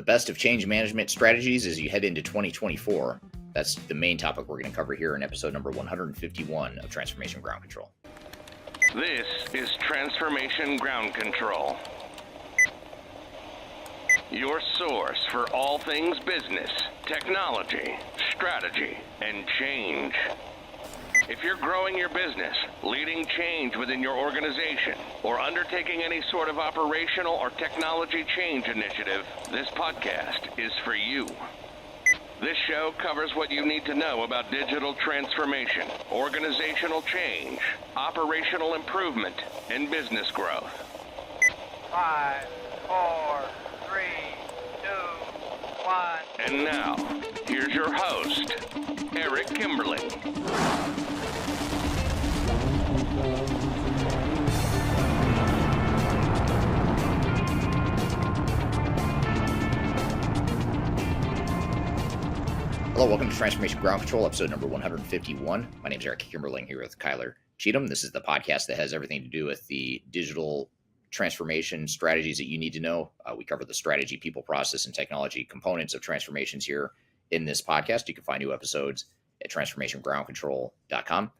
the best of change management strategies as you head into 2024. That's the main topic we're going to cover here in episode number 151 of Transformation Ground Control. This is Transformation Ground Control, your source for all things business, technology, strategy, and change. If you're growing your business, leading change within your organization, or undertaking any sort of operational or technology change initiative, this podcast is for you. This show covers what you need to know about digital transformation, organizational change, operational improvement, and business growth. 5, 4, 3, 2, 1. And now, here's your host, Eric Kimberling. Hello, welcome to Transformation Ground Control, episode number 151. My name is Eric Kimberling here with Cheatham. This is the podcast that has everything to do with the digital transformation strategies that you need to know. We cover the strategy, people, process, and technology components of transformations here in this podcast. You can find new episodes at transformationgroundcontrol.com.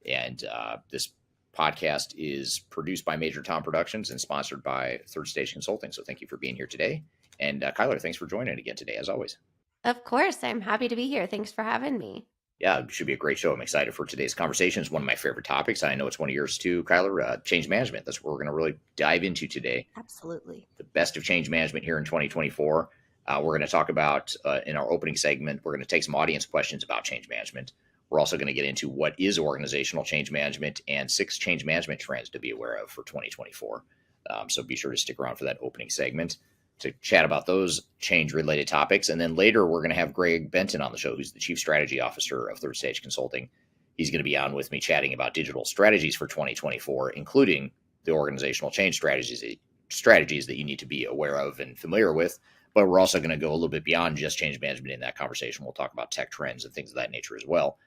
And this podcast is produced by Major Tom Productions and sponsored by Third Stage Consulting. So thank you for being here today. And Kyler, thanks for joining again today, as always. Of course. I'm happy to be here. Thanks for having me. Yeah, it should be a great show. I'm excited for today's conversation. It's one of my favorite topics. I know it's one of yours too, Kyler. Change management. That's what we're going to really dive into today. Absolutely. The best of change management here in 2024. We're going to talk about, in our opening segment, we're going to take some audience questions about change management. We're also going to get into what is organizational change management and 6 change management trends to be aware of for 2024. So be sure to stick around for that opening segment to chat about those change-related topics. And then later, we're going to have Greg Benton on the show, who's the Chief Strategy Officer of Third Stage Consulting. He's going to be on with me chatting about digital strategies for 2024, including the organizational change strategies that you need to be aware of and familiar with. But we're also going to go a little bit beyond just change management in that conversation. We'll talk about tech trends and things of that nature as well.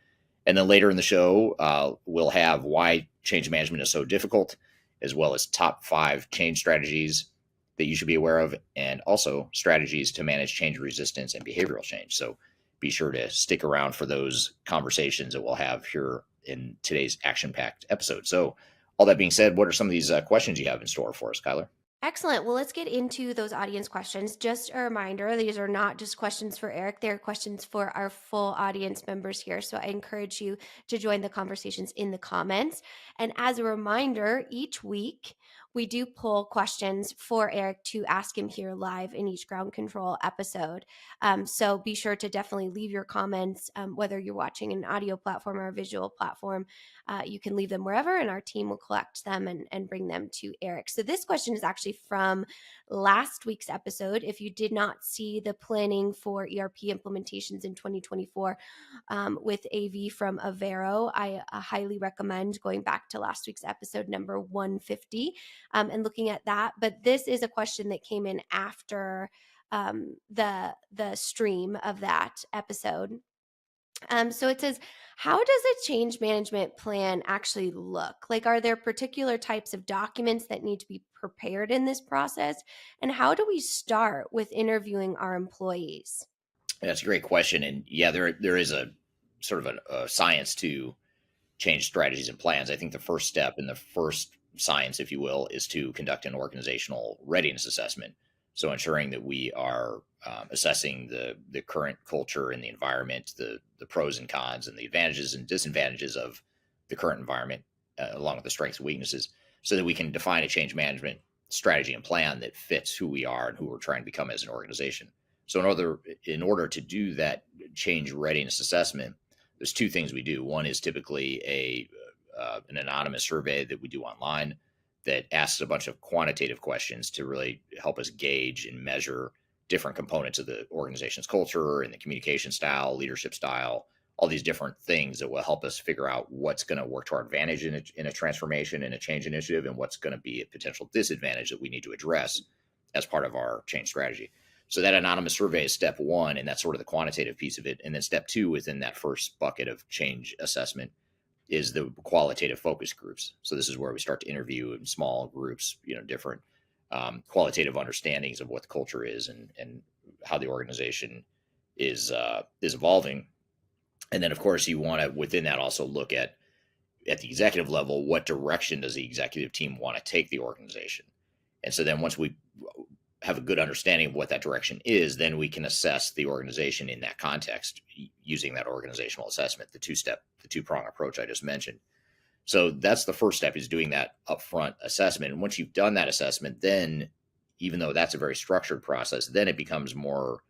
And then later in the show, we'll have why change management is so difficult, as well as top 5 change strategies that you should be aware of, and also strategies to manage change resistance and behavioral change. So be sure to stick around for those conversations that we'll have here in today's action-packed episode. So all that being said, what are some of these questions you have in store for us, Kyler? Excellent. Well, let's get into those audience questions. Just a reminder, these are not just questions for Eric. They're questions for our full audience members here. So I encourage you to join the conversations in the comments. And as a reminder, each week we do pull questions for Eric to ask him here live in each ground control episode. So be sure to definitely leave your comments, whether you're watching an audio platform or a visual platform. You can leave them wherever, and our team will collect them and bring them to Eric. So this question is actually from last week's episode. If you did not see the planning for ERP implementations in 2024 with AV from Avero, I highly recommend going back to last week's episode number 150 and looking at that. But this is a question that came in after the stream of that episode. So it says, how does a change management plan actually look? Like, are there particular types of documents that need to be prepared in this process? And how do we start with interviewing our employees? That's a great question. And yeah, there is a sort of a science to change strategies and plans. I think the first step and the first science, if you will, is to conduct an organizational readiness assessment. So ensuring that we are assessing the current culture and the environment, the pros and cons and the advantages and disadvantages of the current environment, along with the strengths and weaknesses, so that we can define a change management strategy and plan that fits who we are and who we're trying to become as an organization. So in order to do that change readiness assessment, there's 2 things we do. One is typically an anonymous survey that we do online that asks a bunch of quantitative questions to really help us gauge and measure different components of the organization's culture and the communication style, leadership style, all these different things that will help us figure out what's going to work to our advantage in a transformation and a change initiative, and what's going to be a potential disadvantage that we need to address as part of our change strategy. So that anonymous survey is step 1, and that's sort of the quantitative piece of it. And then step 2 within that first bucket of change assessment is the qualitative focus groups. So this is where we start to interview in small groups, different qualitative understandings of what the culture is and how the organization is evolving. And then, of course, you want to within that also look at the executive level, what direction does the executive team want to take the organization? And so then once we have a good understanding of what that direction is, then we can assess the organization in that context using that organizational assessment, the two-prong approach I just mentioned. So that's the first step, is doing that upfront assessment. And once you've done that assessment, then even though that's a very structured process, then it becomes more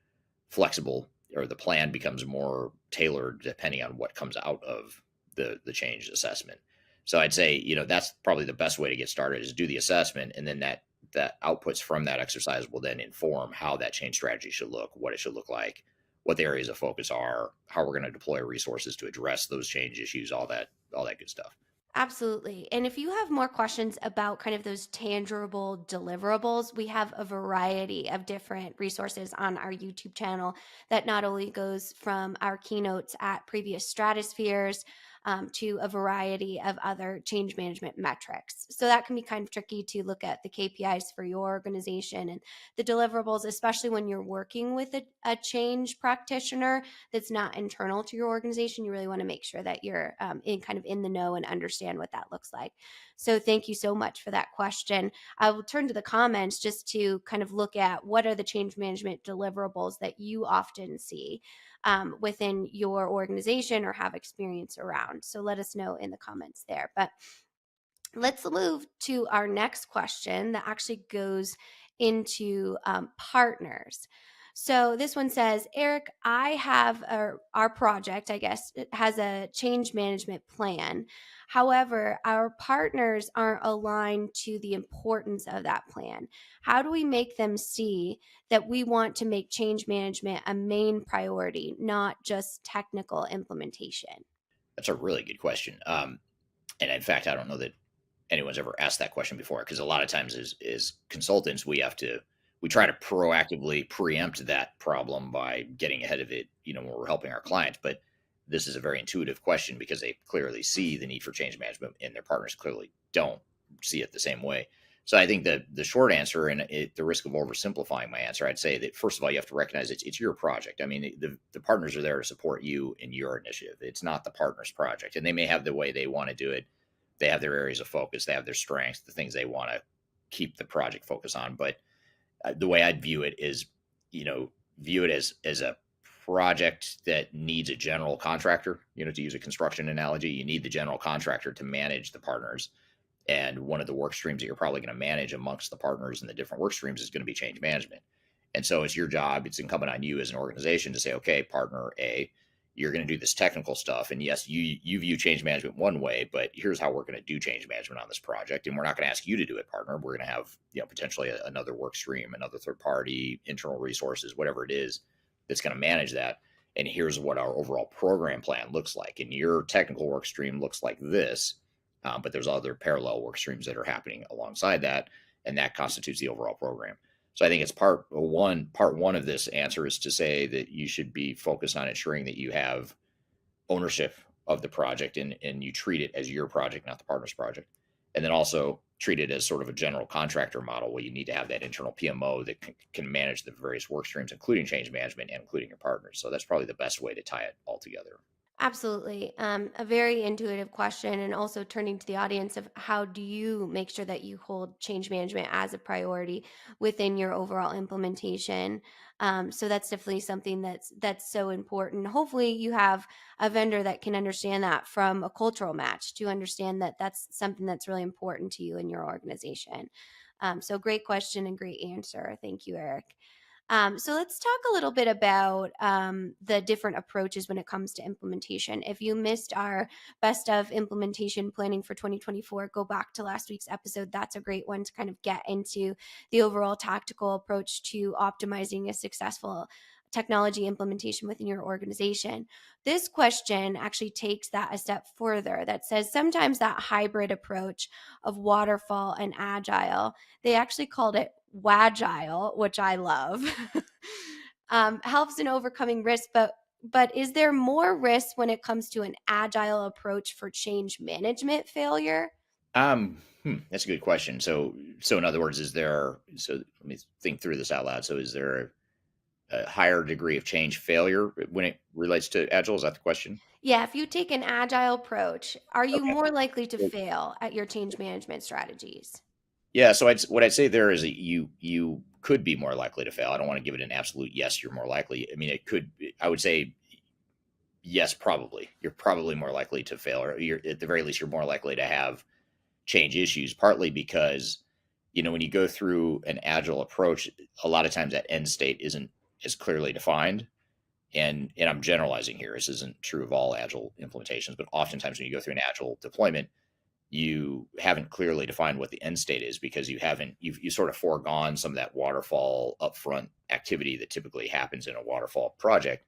flexible, or the plan becomes more tailored depending on what comes out of the change assessment. So I'd say, that's probably the best way to get started, is do the assessment, and then that outputs from that exercise will then inform how that change strategy should look, what it should look like, what the areas of focus are, how we're going to deploy resources to address those change issues, all that good stuff. Absolutely. And if you have more questions about kind of those tangible deliverables, we have a variety of different resources on our YouTube channel that not only goes from our keynotes at previous stratospheres to a variety of other change management metrics. So that can be kind of tricky to look at the KPIs for your organization and the deliverables, especially when you're working with a change practitioner that's not internal to your organization. You really want to make sure that you're in the know and understand what that looks like. So thank you so much for that question. I will turn to the comments just to kind of look at what are the change management deliverables that you often see within your organization or have experience around. So let us know in the comments there. But let's move to our next question that actually goes into partners. So this one says, Eric, I have our project, I guess, it has a change management plan. However, our partners aren't aligned to the importance of that plan. How do we make them see that we want to make change management a main priority, not just technical implementation? That's a really good question. And in fact, I don't know that anyone's ever asked that question before, because a lot of times as consultants, we try to proactively preempt that problem by getting ahead of it, when we're helping our clients. But this is a very intuitive question, because they clearly see the need for change management, and their partners clearly don't see it the same way. So I think that the short answer, and at the risk of oversimplifying my answer, I'd say that first of all, you have to recognize it's your project. I mean, the partners are there to support you in your initiative. It's not the partner's project, and they may have the way they want to do it. They have their areas of focus. They have their strengths, the things they want to keep the project focus on. But the way I'd view it is, view it as a project that needs a general contractor. To use a construction analogy, you need the general contractor to manage the partners. And one of the work streams that you're probably going to manage amongst the partners in the different work streams is going to be change management. And so it's your job, it's incumbent on you as an organization to say, okay, partner A, you're going to do this technical stuff. And yes, you view change management one way, but here's how we're going to do change management on this project. And we're not going to ask you to do it, partner. We're going to have, potentially another work stream, another third party, internal resources, whatever it is that's going to manage that. And here's what our overall program plan looks like. And your technical work stream looks like this. But there's other parallel work streams that are happening alongside that, and that constitutes the overall program. So I think it's part one of this answer is to say that you should be focused on ensuring that you have ownership of the project, and you treat it as your project, not the partner's project. And then also treat it as sort of a general contractor model, where you need to have that internal PMO that can manage the various work streams, including change management and including your partners. So that's probably the best way to tie it all together. Absolutely. A very intuitive question, and also turning to the audience of how do you make sure that you hold change management as a priority within your overall implementation. So that's definitely something that's so important. Hopefully, you have a vendor that can understand that from a cultural match to understand that that's something that's really important to you in your organization. So great question and great answer. Thank you, Eric. So let's talk a little bit about the different approaches when it comes to implementation. If you missed our best of implementation planning for 2024, go back to last week's episode. That's a great one to kind of get into the overall tactical approach to optimizing a successful technology implementation within your organization. This question actually takes that a step further, that says sometimes that hybrid approach of waterfall and agile, they actually called it Wagile, which I love, helps in overcoming risk. But is there more risk when it comes to an agile approach for change management failure? That's a good question. So in other words, let me think through this out loud. So is there a higher degree of change failure when it relates to Agile? Is that the question? Yeah, if you take an agile approach, are you Okay. more likely to fail at your change management strategies? Yeah, so what I'd say there is that you could be more likely to fail. I don't want to give it an absolute yes, you're more likely. I mean, it could. I would say yes, probably. You're probably more likely to fail, or you're at the very least you're more likely to have change issues. Partly because when you go through an agile approach, a lot of times that end state isn't as clearly defined. And I'm generalizing here. This isn't true of all agile implementations, but oftentimes when you go through an agile deployment, you haven't clearly defined what the end state is because you've sort of foregone some of that waterfall upfront activity that typically happens in a waterfall project.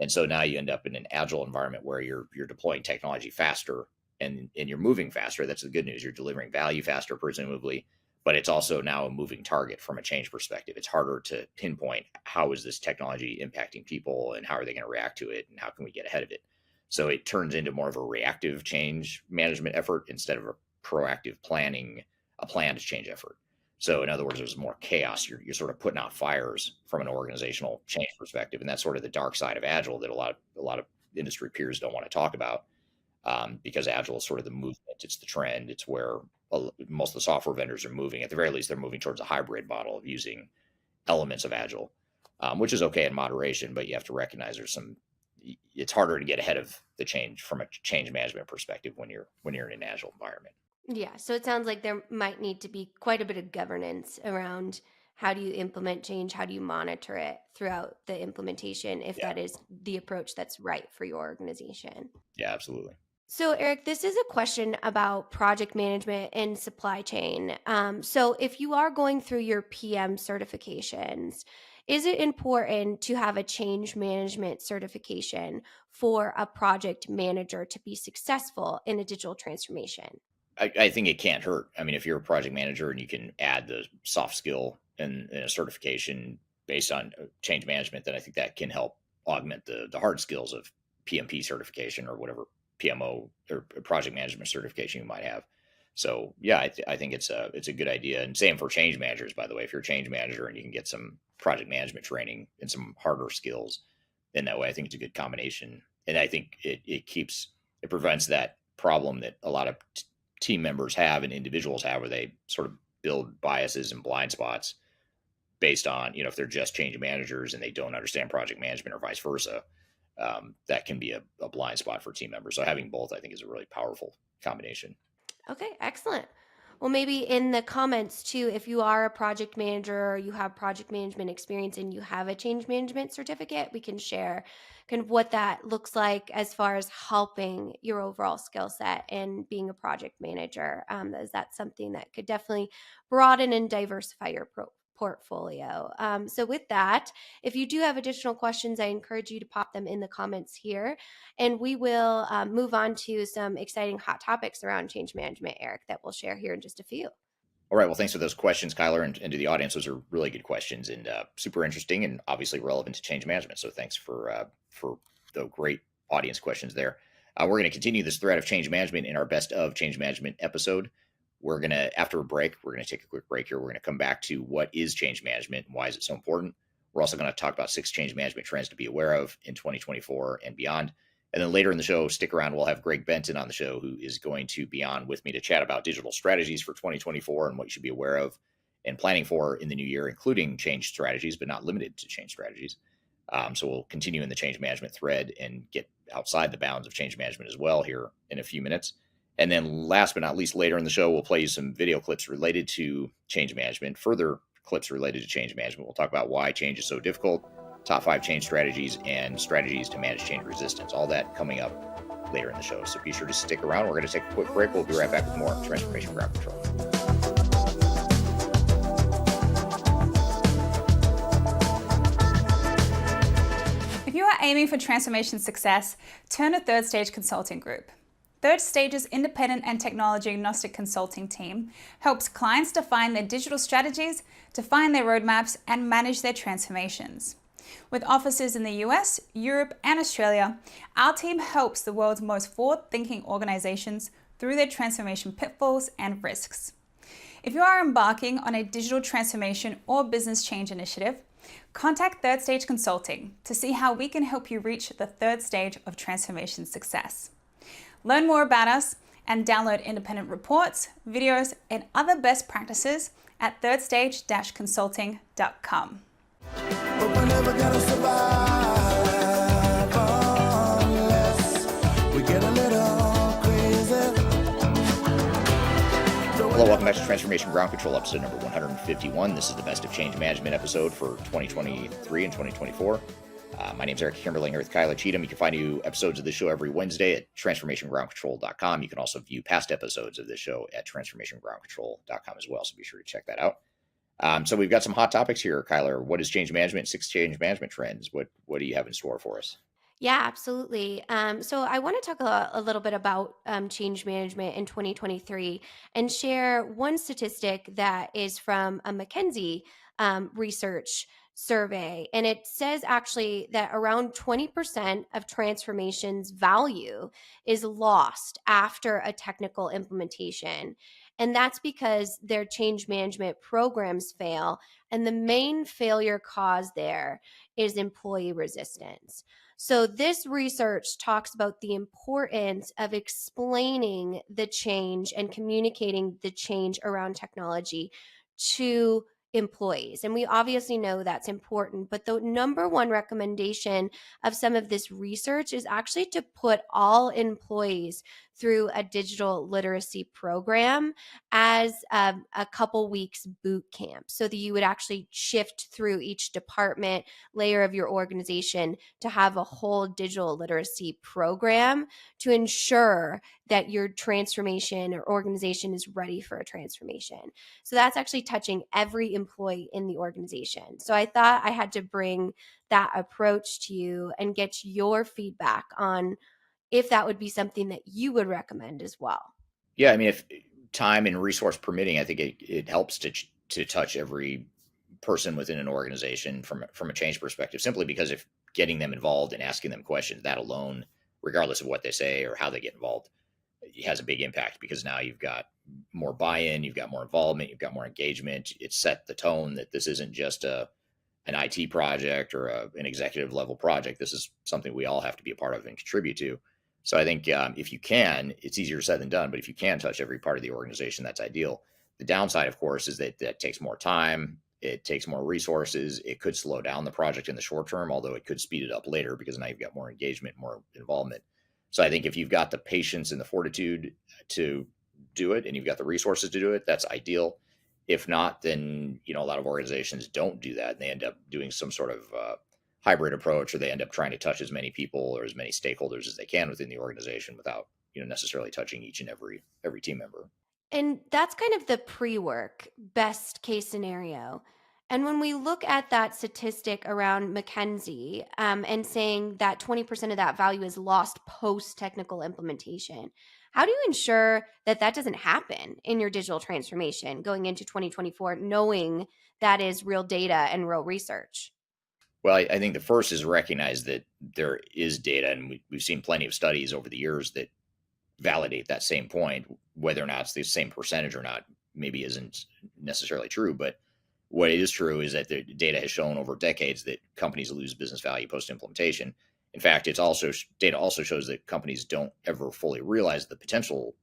And so now you end up in an agile environment where you're deploying technology faster and you're moving faster. That's the good news. You're delivering value faster, presumably, but it's also now a moving target from a change perspective. It's harder to pinpoint how is this technology impacting people and how are they going to react to it and how can we get ahead of it. So it turns into more of a reactive change management effort instead of a proactive a planned change effort. So in other words, there's more chaos. You're sort of putting out fires from an organizational change perspective, and that's sort of the dark side of Agile that a lot of industry peers don't want to talk about, because Agile is sort of the movement. It's the trend. It's where most of the software vendors are moving. At the very least, they're moving towards a hybrid model of using elements of Agile, which is okay in moderation, but you have to recognize it's harder to get ahead of the change from a change management perspective when you're in an agile environment. Yeah, so it sounds like there might need to be quite a bit of governance around how do you implement change, how do you monitor it throughout the implementation if Yeah. that is the approach that's right for your organization. Yeah, absolutely. So, Eric, this is a question about project management and supply chain. So, if you are going through your PM certifications, is it important to have a change management certification for a project manager to be successful in a digital transformation? I think it can't hurt. I mean, if you're a project manager and you can add the soft skill and a certification based on change management, then I think that can help augment the hard skills of PMP certification or whatever PMO or project management certification you might have. So yeah, I think it's a good idea. And same for change managers, by the way. If you're a change manager and you can get some project management training and some harder skills, in that way, I think it's a good combination. And I think it prevents that problem that a lot of team members have and individuals have where they sort of build biases and blind spots based on, if they're just change managers and they don't understand project management or vice versa. That can be a blind spot for team members. So having both, I think, is a really powerful combination. Okay, excellent. Well, maybe in the comments too, if you are a project manager or you have project management experience and you have a change management certificate, we can share kind of what that looks like as far as helping your overall skill set and being a project manager. Is that something that could definitely broaden and diversify your portfolio? So with that, if you do have additional questions, I encourage you to pop them in the comments here. And we will move on to some exciting hot topics around change management, Eric, that we'll share here in just a few. All right. Well, thanks for those questions, Kyler, and to the audience. Those are really good questions and super interesting and obviously relevant to change management. So thanks for the great audience questions there. We're going to continue this thread of change management in our best of change management episode. We're going to, after a break, we're going to take a quick break here. We're going to come back to what is change management and why is it so important. We're also going to talk about 6 change management trends to be aware of in 2024 and beyond. And then later in the show, stick around. We'll have Greg Benton on the show, who is going to be on with me to chat about digital strategies for 2024 and what you should be aware of and planning for in the new year, including change strategies, but not limited to change strategies. So we'll continue in the change management thread and get outside the bounds of change management as well here in a few minutes. And then last but not least, later in the show, we'll play you some video clips related to change management, further clips related to change management. We'll talk about why change is so difficult, top 5 change strategies, and strategies to manage change resistance. All that coming up later in the show. So be sure to stick around. We're going to take a quick break. We'll be right back with more Transformation Ground Control. If you are aiming for transformation success, turn to Third Stage Consulting Group. Third Stage's independent and technology agnostic consulting team helps clients define their digital strategies, define their roadmaps, and manage their transformations. With offices in the US, Europe, and Australia, our team helps the world's most forward-thinking organizations through their transformation pitfalls and risks. If you are embarking on a digital transformation or business change initiative, Contact Third Stage Consulting to see how we can help you reach the third stage of transformation success. Learn more about us and download independent reports, videos, and other best practices at thirdstage-consulting.com. But we're never gonna survive unless we get a little crazy. Hello, welcome back to Transformation Ground Control, episode number 151. This is the Best of Change Management episode for 2023 and 2024. My name is Eric Kimberling here with Kyla Cheatham. You can find new episodes of this show every Wednesday at transformationgroundcontrol.com. You can also view past episodes of this show at transformationgroundcontrol.com as well, so be sure to check that out. So we've got some hot topics here, Kyla. What is change management? 6 change management trends. What do you have in store for us? Yeah, absolutely. So I want to talk a little bit about change management in 2023 and share one statistic that is from a McKinsey research survey. And it says actually that around 20% of transformation's value is lost after a technical implementation. And that's because their change management programs fail. And the main failure cause there is employee resistance. So this research talks about the importance of explaining the change and communicating the change around technology to employees. And we obviously know that's important, but the number one recommendation of some of this research is actually to put all employees through a digital literacy program as a couple weeks boot camp, so that you would actually shift through each department layer of your organization to have a whole digital literacy program to ensure that your transformation or organization is ready for a transformation. So that's actually touching every employee in the organization. So I thought I had to bring that approach to you and get your feedback on if that would be something that you would recommend as well. Yeah, I mean, if time and resource permitting, I think it helps to touch every person within an organization from a change perspective, simply because if getting them involved and asking them questions, that alone, regardless of what they say or how they get involved, it has a big impact, because now you've got more buy-in, you've got more involvement, you've got more engagement. It set the tone that this isn't just an IT project or an executive level project. This is something we all have to be a part of and contribute to. So I think if you can, it's easier said than done, but if you can touch every part of the organization, that's ideal. The downside, of course, is that takes more time. It takes more resources. It could slow down the project in the short term, although it could speed it up later, because now you've got more engagement, more involvement. So I think if you've got the patience and the fortitude to do it, and you've got the resources to do it, that's ideal. If not, then, a lot of organizations don't do that, and they end up doing some sort of hybrid approach, or they end up trying to touch as many people or as many stakeholders as they can within the organization without, necessarily touching each and every team member. And that's kind of the pre-work best case scenario. And when we look at that statistic around McKinsey and saying that 20% of that value is lost post-technical implementation, how do you ensure that that doesn't happen in your digital transformation going into 2024, knowing that is real data and real research? Well, I think the first is recognize that there is data, and we've seen plenty of studies over the years that validate that same point. Whether or not it's the same percentage or not maybe isn't necessarily true, but what is true is that the data has shown over decades that companies lose business value post-implementation. In fact, data also shows that companies don't ever fully realize the potential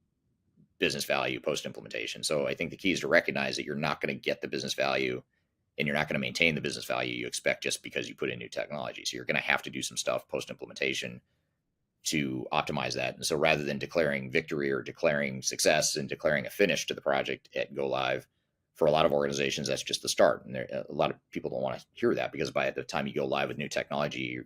business value post-implementation. So I think the key is to recognize that you're not going to get the business value, and you're not going to maintain the business value you expect just because you put in new technology. So you're going to have to do some stuff post-implementation to optimize that. And so rather than declaring victory or declaring success and declaring a finish to the project at go live, for a lot of organizations, that's just the start. And a lot of people don't want to hear that, because by the time you go live with new technology,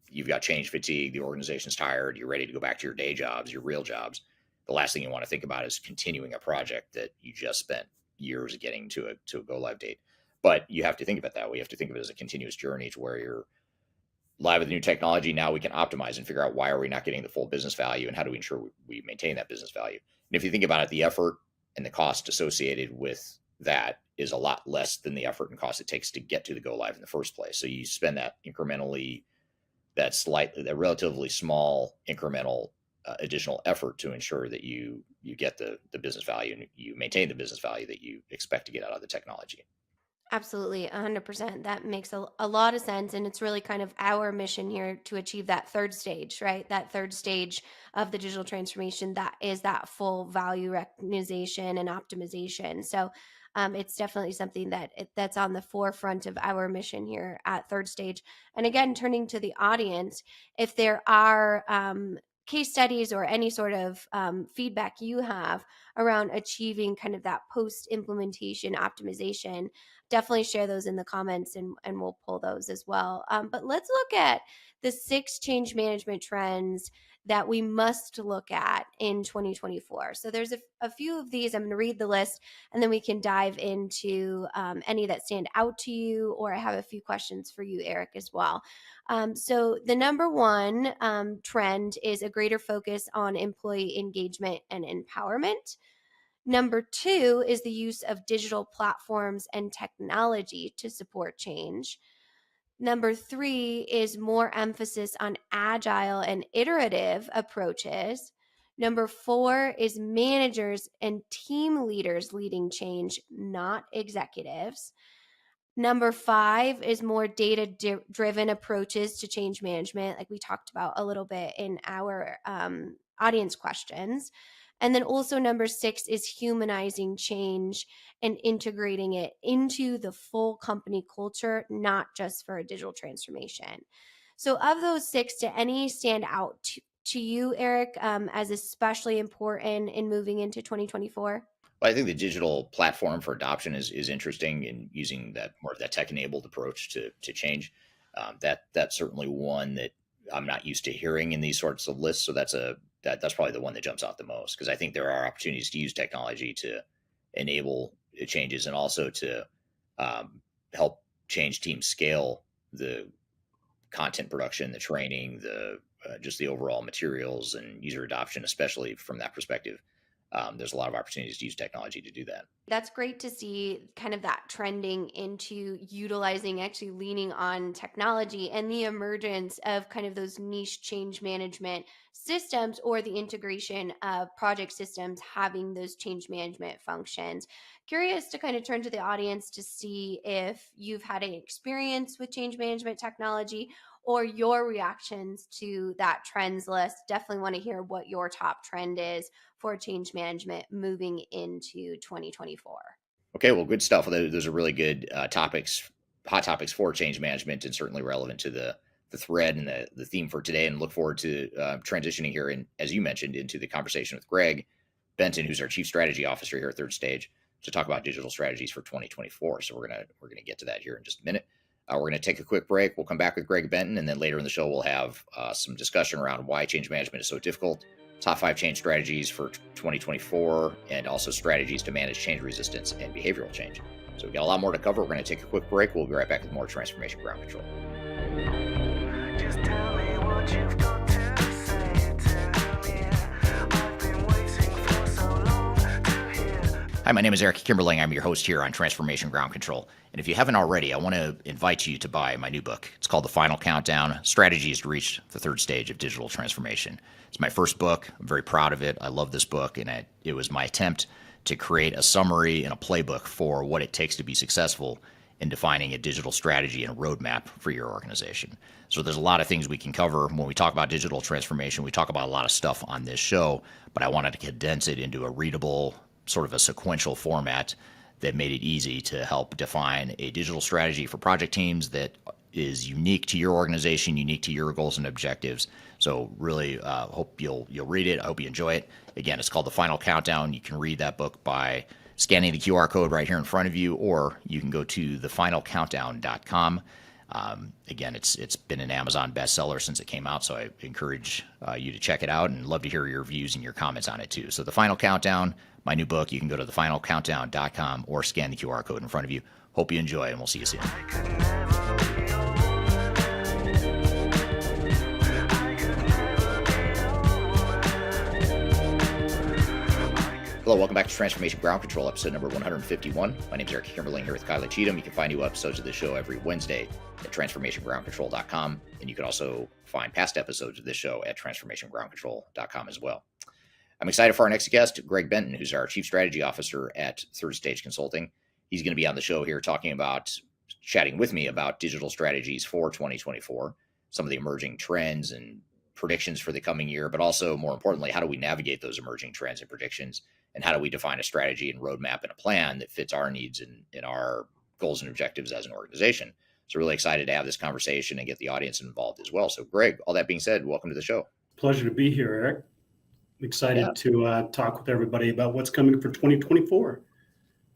you've got change fatigue, the organization's tired, you're ready to go back to your day jobs, your real jobs. The last thing you want to think about is continuing a project that you just spent years getting to a go live date. But you have to think about that. We have to think of it as a continuous journey to where you're live with new technology. Now we can optimize and figure out why are we not getting the full business value, and how do we ensure we maintain that business value. And if you think about it, the effort and the cost associated with that is a lot less than the effort and cost it takes to get to the go live in the first place. So you spend that incrementally, that relatively small incremental additional effort to ensure that you get the business value, and you maintain the business value that you expect to get out of the technology. Absolutely, 100%. That makes a lot of sense. And it's really kind of our mission here to achieve that third stage, right? That third stage of the digital transformation that is that full value recognition and optimization. So it's definitely something that's on the forefront of our mission here at third stage. And again, turning to the audience, if there are case studies or any sort of feedback you have around achieving kind of that post implementation optimization, definitely share those in the comments and we'll pull those as well. But let's look at the 6 change management trends that we must look at in 2024. So there's a few of these. I'm going to read the list and then we can dive into any that stand out to you, or I have a few questions for you, Eric, as well. So the number one trend is a greater focus on employee engagement and empowerment. Number 2 is the use of digital platforms and technology to support change. Number 3 is more emphasis on agile and iterative approaches. Number 4 is managers and team leaders leading change, not executives. Number 5 is more data driven approaches to change management, like we talked about a little bit in our audience questions. And then also number 6 is humanizing change and integrating it into the full company culture, not just for a digital transformation. So of those 6, do any stand out to you, Eric, as especially important in moving into 2024? Well, I think the digital platform for adoption is interesting in using that more of that tech enabled approach to change. That's certainly one that I'm not used to hearing in these sorts of lists. So that's probably the one that jumps out the most, because I think there are opportunities to use technology to enable changes and also to help change teams scale the content production, the training, the just the overall materials and user adoption, especially from that perspective. There's a lot of opportunities to use technology to do that. That's great to see kind of that trending into utilizing, actually leaning on technology and the emergence of kind of those niche change management systems, or the integration of project systems having those change management functions. Curious to kind of turn to the audience to see if you've had any experience with change management technology or your reactions to that trends list. Definitely want to hear what your top trend is for change management moving into 2024. Okay, well, good stuff. Those are really good topics, hot topics for change management, and certainly relevant to the thread and the theme for today. And look forward to transitioning here, and as you mentioned, into the conversation with Greg Benton, who's our Chief Strategy Officer here at Third Stage, to talk about digital strategies for 2024. So we're gonna get to that here in just a minute. We're going to take a quick break. We'll come back with Greg Benton, and then later in the show, we'll have some discussion around why change management is so difficult, top 5 change strategies for 2024, and also strategies to manage change resistance and behavioral change. So we've got a lot more to cover. We're going to take a quick break. We'll be right back with more Transformation Ground Control. Just tell me what you've got to say to me. I've been waiting for so long to hear. Hi, my name is Eric Kimberling. I'm your host here on Transformation Ground Control. And if you haven't already, I want to invite you to buy my new book. It's called The Final Countdown: Strategies to Reach the Third Stage of Digital Transformation. It's my first book. I'm very proud of it. I love this book, and it was my attempt to create a summary and a playbook for what it takes to be successful in defining a digital strategy and a roadmap for your organization. So there's a lot of things we can cover when we talk about digital transformation. We talk about a lot of stuff on this show, but I wanted to condense it into a readable, sort of a sequential format that made it easy to help define a digital strategy for project teams that is unique to your organization, unique to your goals and objectives. So really hope you'll read it. I hope you enjoy it. Again, it's called The Final Countdown. You can read that book by scanning the QR code right here in front of you, or you can go to thefinalcountdown.com. Again, it's been an Amazon bestseller since it came out, so I encourage you to check it out, and love to hear your views and your comments on it too. So The Final Countdown, my new book, you can go to thefinalcountdown.com or scan the QR code in front of you. Hope you enjoy, and we'll see you soon. Hello, welcome back to Transformation Ground Control, episode number 151. My name is Eric Kimberling here with Cheatham. You can find new episodes of the show every Wednesday at transformationgroundcontrol.com, and you can also find past episodes of this show at transformationgroundcontrol.com as well. I'm excited for our next guest, Greg Benton, who's our Chief Strategy Officer at Third Stage Consulting. He's going to be on the show here chatting with me about digital strategies for 2024, some of the emerging trends and predictions for the coming year, but also more importantly, how do we navigate those emerging trends and predictions, and how do we define a strategy and roadmap and a plan that fits our needs and our goals and objectives as an organization. So really excited to have this conversation and get the audience involved as well. So Greg, all that being said, welcome to the show. Pleasure to be here, Eric. I'm excited to talk with everybody about what's coming for 2024.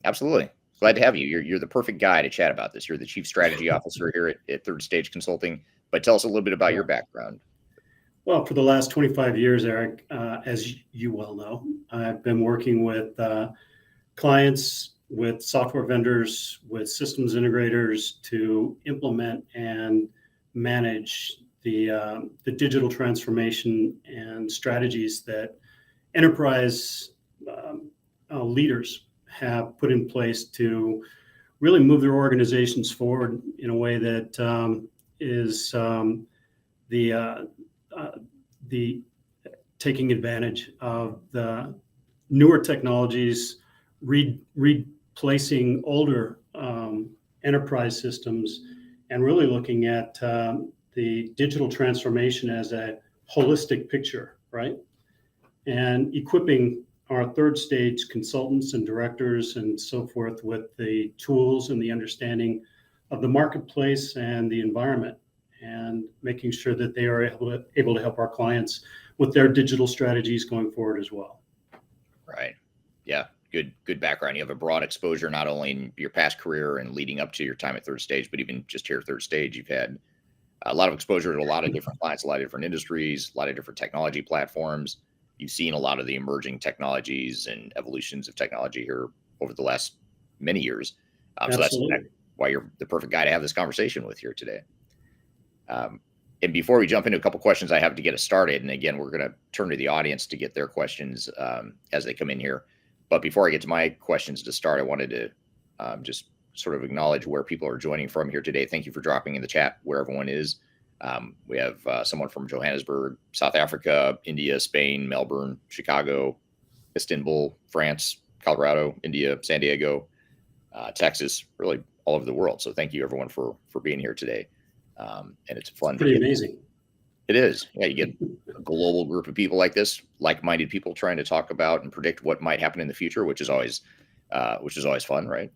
Absolutely. Glad to have you. You're the perfect guy to chat about this. You're the Chief Strategy Officer here at Third Stage Consulting. But tell us a little bit about your background. Well, for the last 25 years, Eric, as you well know, I've been working with clients, with software vendors, with systems integrators to implement and manage the digital transformation and strategies that enterprise leaders have put in place to really move their organizations forward in a way that is the taking advantage of the newer technologies, replacing older enterprise systems, and really looking at the digital transformation as a holistic picture, right? And equipping our third stage consultants and directors and so forth with the tools and the understanding of the marketplace and the environment, and making sure that they are able to help our clients with their digital strategies going forward as well. Right. Yeah. Good background. You have a broad exposure, not only in your past career and leading up to your time at Third Stage, but even just here at Third Stage, you've had a lot of exposure to a lot of different clients, a lot of different industries, a lot of different technology platforms. You've seen a lot of the emerging technologies and evolutions of technology here over the last many years. So that's why you're the perfect guy to have this conversation with here today. And before we jump into a couple questions I have to get us started, and again, we're going to turn to the audience to get their questions as they come in here. But before I get to my questions to start, I wanted to just sort of acknowledge where people are joining from here today. Thank you for dropping in the chat where everyone is. We have someone from Johannesburg, South Africa, India, Spain, Melbourne, Chicago, Istanbul, France, Colorado, India, San Diego, Texas, really all over the world. So thank you everyone for being here today. And it's fun. Pretty amazing. It is. Yeah, you get a global group of people like this, like-minded people trying to talk about and predict what might happen in the future, which is always fun, right?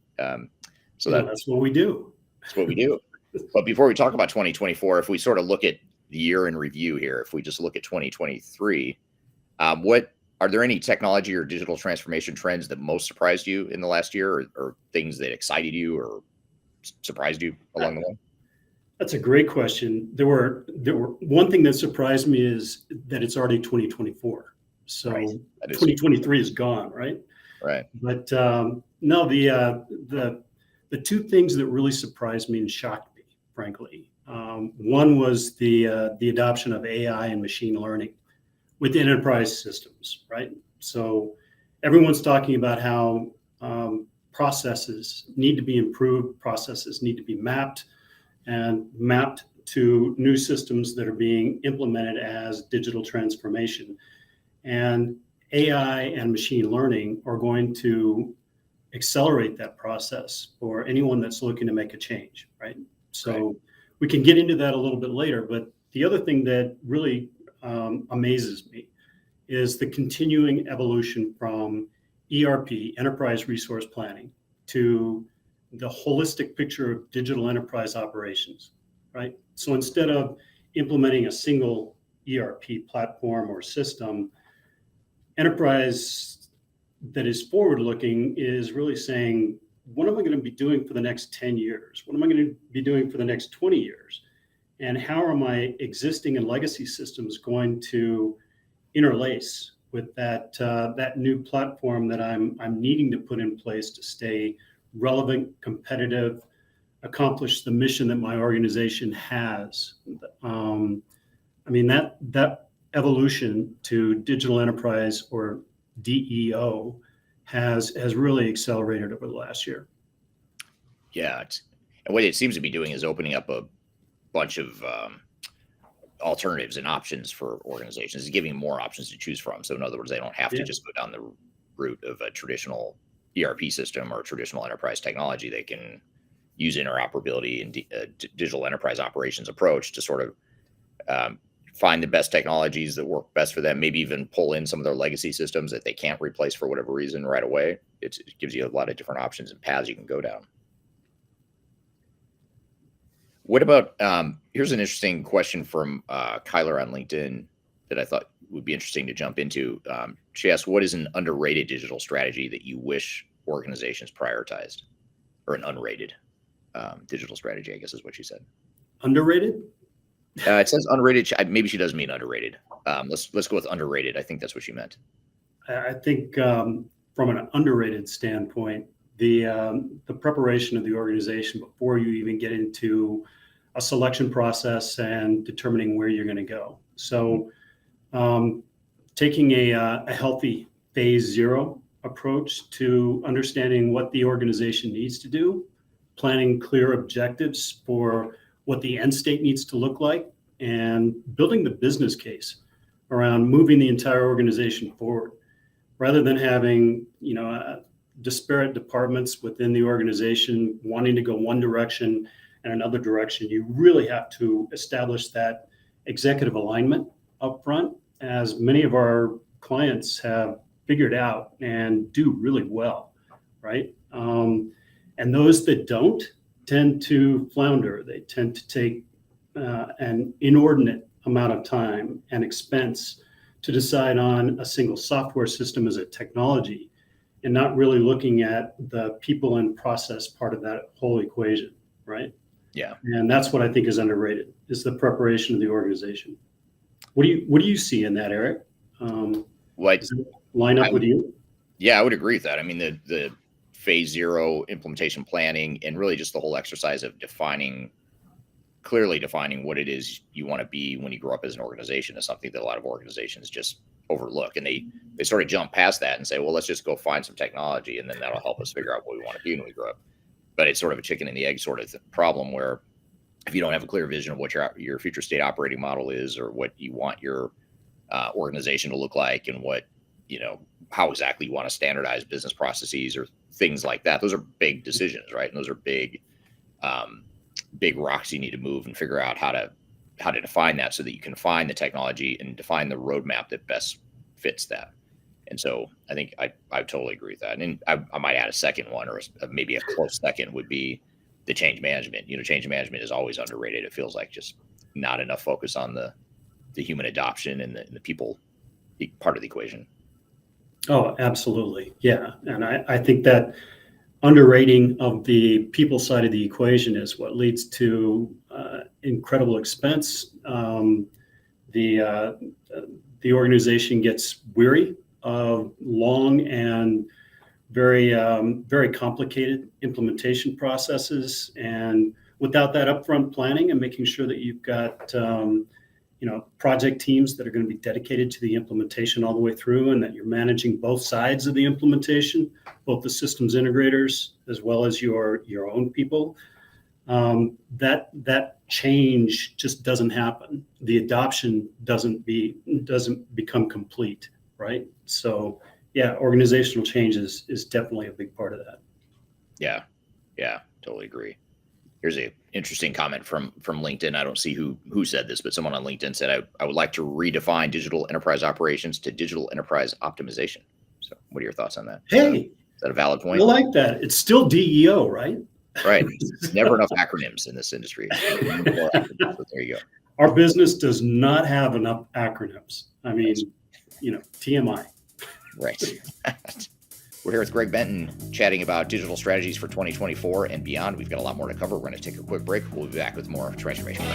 So that's what we do. That's what we do. But before we talk about 2024, if we sort of look at the year in review here, if we just look at 2023, what are there any technology or digital transformation trends that most surprised you in the last year, or things that excited you or surprised you along the way? That's a great question. There were one thing that surprised me is that it's already 2024. So right. 2023 is gone, right? Right. But no, the two things that really surprised me and shocked me, frankly, one was the adoption of AI and machine learning within enterprise systems, right? So everyone's talking about how processes need to be improved, processes need to be mapped to new systems that are being implemented as digital transformation. And AI and machine learning are going to accelerate that process for anyone that's looking to make a change, right? So we can get into that a little bit later, but the other thing that really amazes me is the continuing evolution from ERP, enterprise resource planning, to the holistic picture of digital enterprise operations, right? So instead of implementing a single ERP platform or system, enterprise that is forward-looking is really saying, what am I going to be doing for the next 10 years? What am I going to be doing for the next 20 years? And how are my existing and legacy systems going to interlace with that new platform that I'm needing to put in place to stay relevant, competitive, accomplish the mission that my organization has? I mean, that evolution to digital enterprise, or DEO, has really accelerated over the last year. Yeah, and what it seems to be doing is opening up a bunch of alternatives and options for organizations. It's giving more options to choose from. So in other words, they don't have to just go down the route of a traditional ERP system or traditional enterprise technology, they can use interoperability and digital enterprise operations approach to sort of find the best technologies that work best for them, maybe even pull in some of their legacy systems that they can't replace for whatever reason right away. It gives you a lot of different options and paths you can go down. What about, here's an interesting question from Kyler on LinkedIn that I thought would be interesting to jump into. She asked, what is an underrated digital strategy that you wish organizations prioritized? Or an unrated digital strategy, I guess is what she said. Underrated? It says unrated. Maybe she does mean underrated. Let's go with underrated. I think that's what she meant. I think from an underrated standpoint, the preparation of the organization before you even get into a selection process and determining where you're going to go. So taking a healthy phase zero approach to understanding what the organization needs to do, planning clear objectives for what the end state needs to look like, and building the business case around moving the entire organization forward, rather than having disparate departments within the organization wanting to go one direction and another direction. You really have to establish that executive alignment up front, as many of our clients have figured out and do really well, right? And those that don't tend to flounder. They tend to take an inordinate amount of time and expense to decide on a single software system as a technology, and not really looking at the people and process part of that whole equation, right? Yeah. And that's what I think is underrated, is the preparation of the organization. What do you see in that, Eric? Does it line up with you? Yeah, I would agree with that. I mean, the phase zero implementation planning and really just the whole exercise of clearly defining what it is you want to be when you grow up as an organization is something that a lot of organizations just overlook. And they sort of jump past that and say, well, let's just go find some technology and then that'll help us figure out what we want to be when we grow up. But it's sort of a chicken and the egg sort of problem, where if you don't have a clear vision of what your future state operating model is, or what you want your organization to look like, and what, how exactly you want to standardize business processes or things like that, those are big decisions, right? And those are big rocks you need to move and figure out how to define that so that you can find the technology and define the roadmap that best fits that. And so I think I totally agree with that. And I might add a second one, or maybe a close second, would be the change management. Change management is always underrated. It feels like just not enough focus on the human adoption and the people part of the equation. Oh, absolutely. Yeah. And I think that underrating of the people side of the equation is what leads to incredible expense. The organization gets weary of long and very, very complicated implementation processes. And without that upfront planning and making sure that you've got project teams that are going to be dedicated to the implementation all the way through, and that you're managing both sides of the implementation, both the systems integrators as well as your own people, that change just doesn't happen. The adoption doesn't become complete, right? So yeah, organizational change is definitely a big part of that. Yeah, totally agree. Here's an interesting comment from LinkedIn. I don't see who said this, but someone on LinkedIn said, I would like to redefine digital enterprise operations to digital enterprise optimization. So what are your thoughts on that? Hey, is that a valid point? I like that. It's still DEO, right? Right. Never enough acronyms in this industry. So there you go. Our business does not have enough acronyms. I mean, TMI. Right. We're here with Greg Benton chatting about digital strategies for 2024 and beyond. We've got a lot more to cover. We're going to take a quick break. We'll be back with more transformation.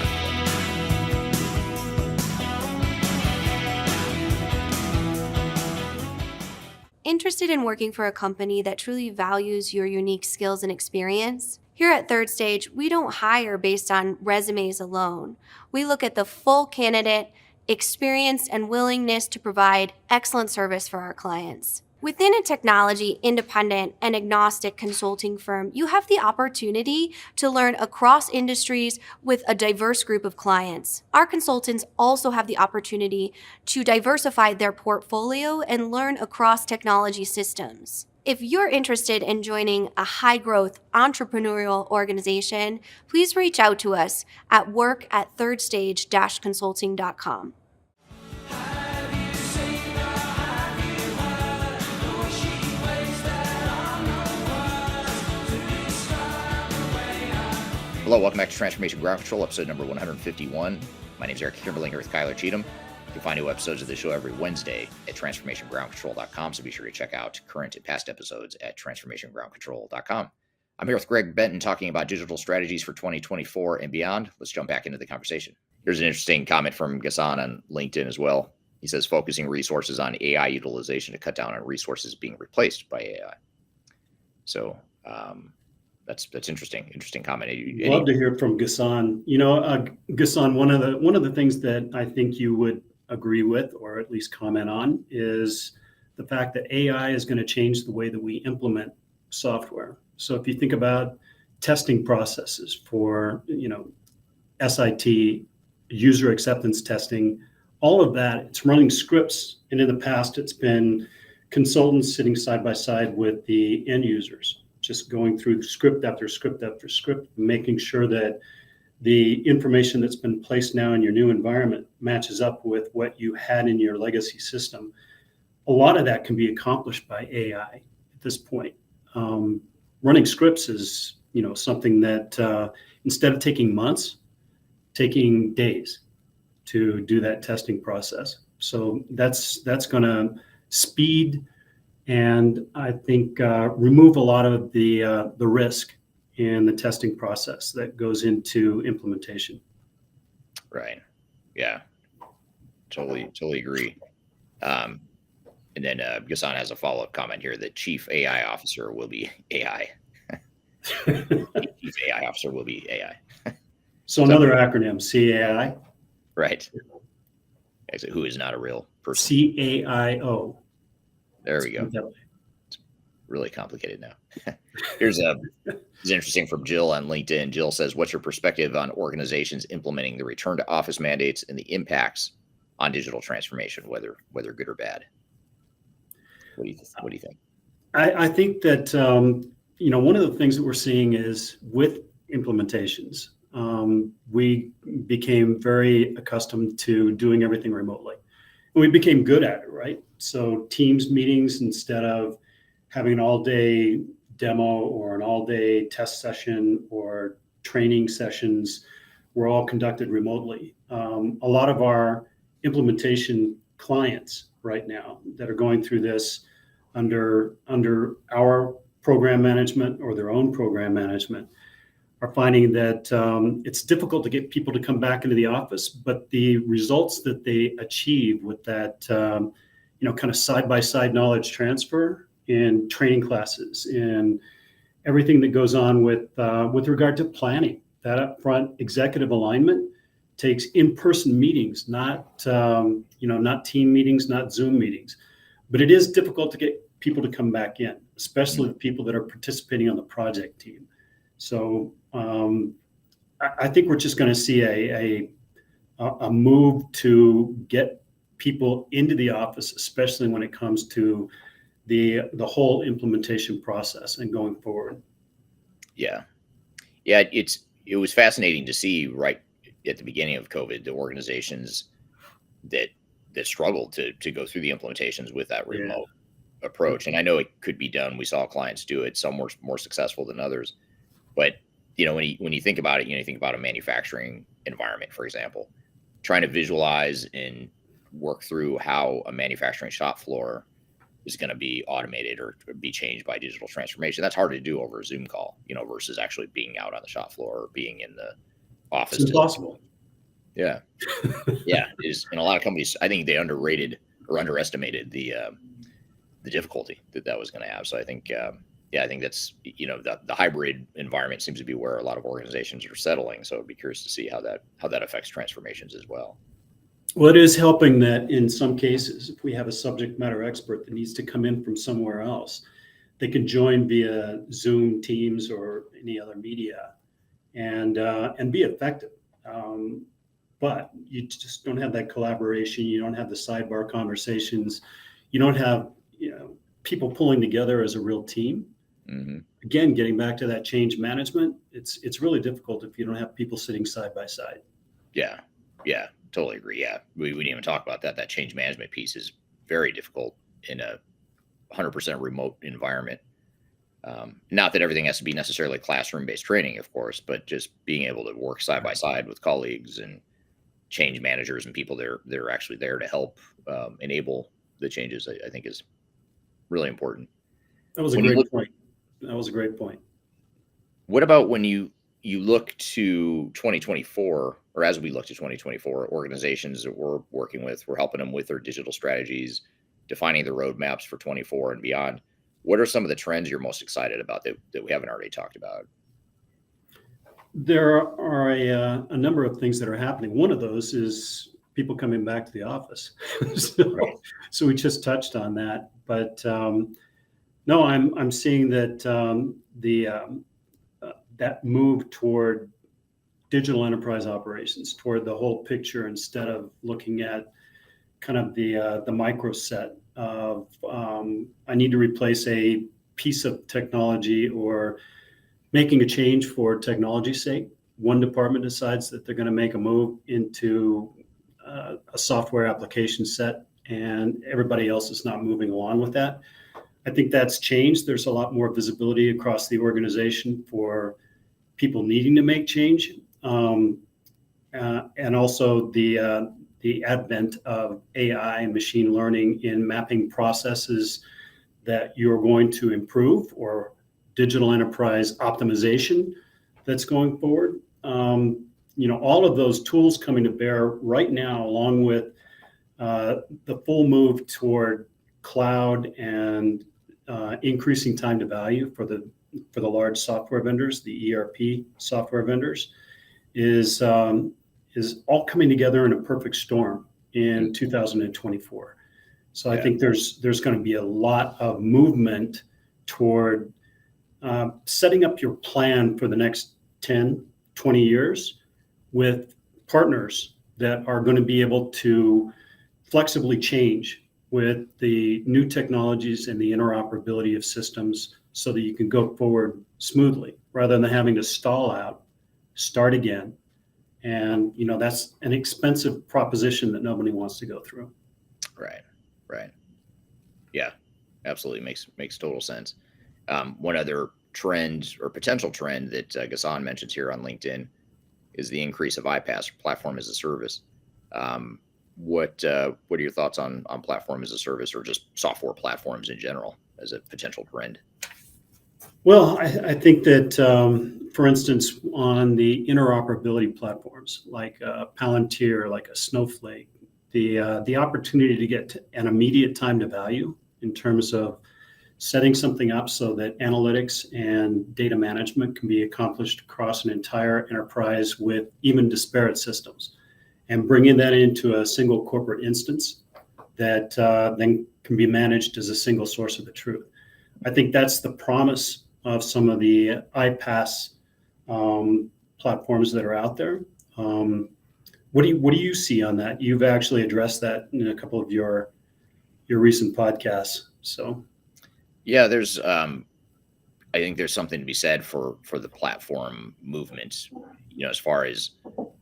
Interested in working for a company that truly values your unique skills and experience? Here at Third Stage, we don't hire based on resumes alone. We look at the full candidate, experience, and willingness to provide excellent service for our clients. Within a technology, independent, and agnostic consulting firm, you have the opportunity to learn across industries with a diverse group of clients. Our consultants also have the opportunity to diversify their portfolio and learn across technology systems. If you're interested in joining a high growth entrepreneurial organization, please reach out to us at work@thirdstage-consulting.com. Hello, welcome back to Transformation Ground Control, episode number 151. My name is Eric Kimberling here with Kyler Cheatham. You can find new episodes of the show every Wednesday at transformationgroundcontrol.com, so be sure to check out current and past episodes at transformationgroundcontrol.com. I'm here with Greg Benton talking about digital strategies for 2024 and beyond. Let's jump back into the conversation. Here's an interesting comment from Ghassan on LinkedIn as well. He says, focusing resources on AI utilization to cut down on resources being replaced by AI. So, that's interesting comment. Love to hear from Ghassan. Ghassan, one of the things that I think you would agree with, or at least comment on, is the fact that AI is going to change the way that we implement software. So if you think about testing processes for, SIT, user acceptance testing, all of that, it's running scripts. And in the past, it's been consultants sitting side by side with the end users, just going through script after script after script, making sure that the information that's been placed now in your new environment matches up with what you had in your legacy system. A lot of that can be accomplished by AI at this point. Running scripts is, something that instead of taking months, taking days to do that testing process. So that's going to speed and I think remove a lot of the risk in the testing process that goes into implementation. Right. Yeah. Totally agree. And then Ghassan has a follow-up comment here that Chief AI Officer will be AI. Chief AI Officer will be AI. So another acronym, CAI. Right. Who is not a real person. CAIO. There we go. It's really complicated now. Here's interesting from Jill on LinkedIn. Jill says, what's your perspective on organizations implementing the return to office mandates and the impacts on digital transformation, whether good or bad? What do you think? I think that, one of the things that we're seeing is with implementations, we became very accustomed to doing everything remotely. And we became good at it, right? So Teams meetings, instead of having an all-day demo or an all-day test session or training sessions, were all conducted remotely. A lot of our implementation clients right now that are going through this under our program management or their own program management are finding that it's difficult to get people to come back into the office, but the results that they achieve with that, kind of side-by-side knowledge transfer in training classes and everything that goes on with regard to planning, that upfront executive alignment takes in-person meetings, not team meetings, not Zoom meetings. But it is difficult to get people to come back in, especially the people that are participating on the project team. So I think we're just going to see a move to get people into the office, especially when it comes to the whole implementation process and going forward. Yeah. It was fascinating to see right at the beginning of COVID, the organizations that struggled to go through the implementations with that remote approach. And I know it could be done. We saw clients do it. Some were more successful than others. But when you think about it, you think about a manufacturing environment, for example, trying to visualize and work through how a manufacturing shop floor is going to be automated or be changed by digital transformation. That's hard to do over a Zoom call, versus actually being out on the shop floor or being in the office. It's impossible. Yeah. Yeah. It is. And a lot of companies, I think they underrated or underestimated the difficulty that was going to have. So I think, I think that's, the hybrid environment seems to be where a lot of organizations are settling. So I'd be curious to see how that affects transformations as well. Well, it is helping that in some cases, if we have a subject matter expert that needs to come in from somewhere else, they can join via Zoom, Teams, or any other media and be effective. But you just don't have that collaboration. You don't have the sidebar conversations. You don't have, people pulling together as a real team. Mm-hmm. Again, getting back to that change management, it's really difficult if you don't have people sitting side by side. Yeah. Yeah. Totally agree. Yeah. We didn't even talk about that. That change management piece is very difficult in a 100% remote environment. Not that everything has to be necessarily classroom-based training, of course, but just being able to work side by side with colleagues and change managers and people they're actually there to help enable the changes, I think is really important. That was a When you great look, point. That was a great point. what about when you look to 2024, or as we look to 2024, organizations that we're working with, we're helping them with their digital strategies, defining the roadmaps for 24 and beyond. What are some of the trends you're most excited about that we haven't already talked about? There are a number of things that are happening. One of those is people coming back to the office. Right. So we just touched on that, but no, I'm seeing that that move toward digital enterprise operations, toward the whole picture instead of looking at kind of the micro set of I need to replace a piece of technology or making a change for technology's sake. One department decides that they're going to make a move into a software application set, and everybody else is not moving along with that. I think that's changed. There's a lot more visibility across the organization for people needing to make change, and also the advent of AI and machine learning in mapping processes that you're going to improve, or digital enterprise optimization that's going forward. All of those tools coming to bear right now, along with the full move toward cloud and increasing time to value for the large software vendors, the ERP software vendors, is all coming together in a perfect storm in 2024. So I think there's going to be a lot of movement toward setting up your plan for the next 10, 20 years with partners that are going to be able to flexibly change with the new technologies and the interoperability of systems so that you can go forward smoothly rather than having to stall out, start again. And, that's an expensive proposition that nobody wants to go through. Right. Yeah, absolutely. Makes total sense. One other trend or potential trend that Ghassan mentions here on LinkedIn is the increase of iPaaS, platform as a service. What are your thoughts on platform as a service, or just software platforms in general as a potential trend? Well, I think that, for instance, on the interoperability platforms like Palantir, like a Snowflake, the opportunity to get an immediate time to value in terms of setting something up so that analytics and data management can be accomplished across an entire enterprise with even disparate systems, and bringing that into a single corporate instance that then can be managed as a single source of the truth. I think that's the promise of some of the iPaaS platforms that are out there. What do you see on that? You've actually addressed that in a couple of your recent podcasts. So, yeah, I think there's something to be said for the platform movement. As far as,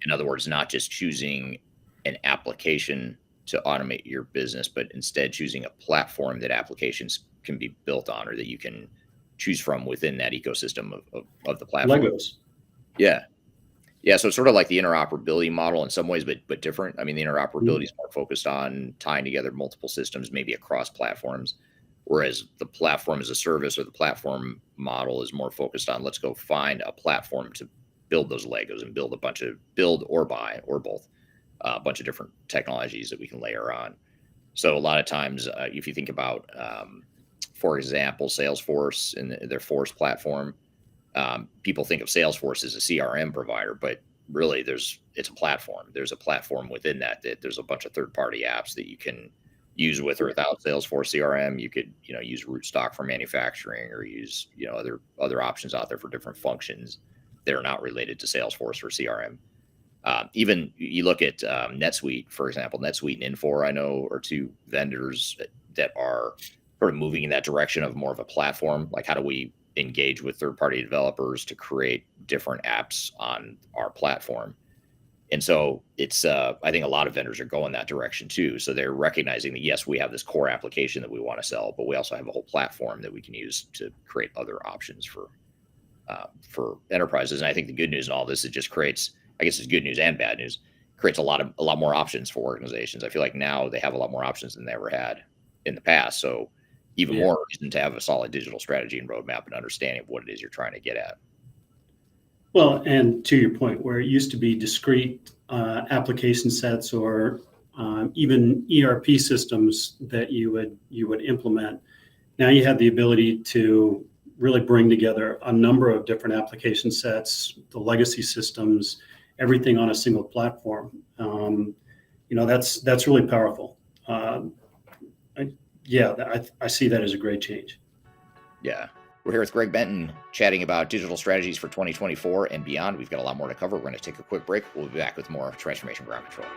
in other words, not just choosing an application to automate your business, but instead choosing a platform that applications can be built on, or that you can choose from within that ecosystem of the platform. Legos. Yeah. So it's sort of like the interoperability model in some ways, but different. I mean, the interoperability is more focused on tying together multiple systems, maybe across platforms, whereas the platform as a service, or the platform model, is more focused on, let's go find a platform to build those Legos and build or buy, or both, a bunch of different technologies that we can layer on. So a lot of times, if you think about, for example, Salesforce and their Force platform, people think of Salesforce as a CRM provider, but really it's a platform. There's a platform within that there's a bunch of third-party apps that you can use with or without Salesforce CRM. You could, use Rootstock for manufacturing, or use, other options out there for different functions that are not related to Salesforce or CRM. Even you look at NetSuite, for example. NetSuite and Infor, I know, are two vendors that are sort of moving in that direction of more of a platform. Like, how do we engage with third-party developers to create different apps on our platform? And so it's, I think a lot of vendors are going that direction too. So they're recognizing that, yes, we have this core application that we want to sell, but we also have a whole platform that we can use to create other options for enterprises. And I think the good news in all this, it just creates, I guess it's good news and bad news, creates a lot more options for organizations. I feel like now they have a lot more options than they ever had in the past. So even more reason to have a solid digital strategy and roadmap and understanding of what it is you're trying to get at. Well, and to your point, where it used to be discrete application sets or even ERP systems that you would implement, now you have the ability to really bring together a number of different application sets, the legacy systems, everything on a single platform. That's really powerful. I see that as a great change. Yeah. We're here with Greg Benton chatting about digital strategies for 2024 and beyond. We've got a lot more to cover. We're going to take a quick break. We'll be back with more Transformation Ground Control.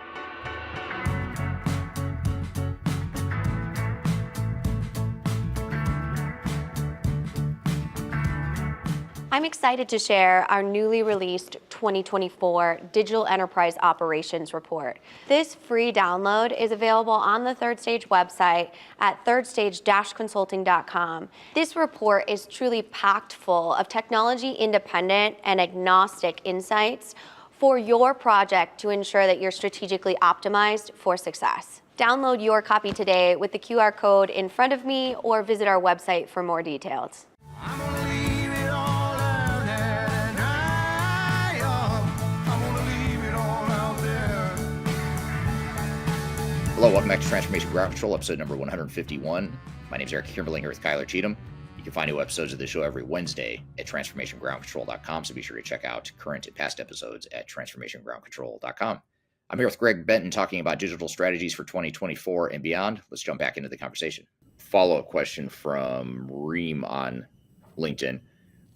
I'm excited to share our newly released 2024 Digital Enterprise Operations Report. This free download is available on the Third Stage website at thirdstage-consulting.com. This report is truly packed full of technology-independent and agnostic insights for your project to ensure that you're strategically optimized for success. Download your copy today with the QR code in front of me or visit our website for more details. I'm gonna leave it all out there and I'm gonna leave it all out there. Hello, welcome back to Transformation Ground Control, episode number 151. My name is Eric Kimberling here with Kyler Cheatham. You can find new episodes of the show every Wednesday at transformationgroundcontrol.com, so be sure to check out current and past episodes at transformationgroundcontrol.com. I'm here with Greg Benton talking about digital strategies for 2024 and beyond. Let's jump back into the conversation. Follow-up question from Reem on LinkedIn.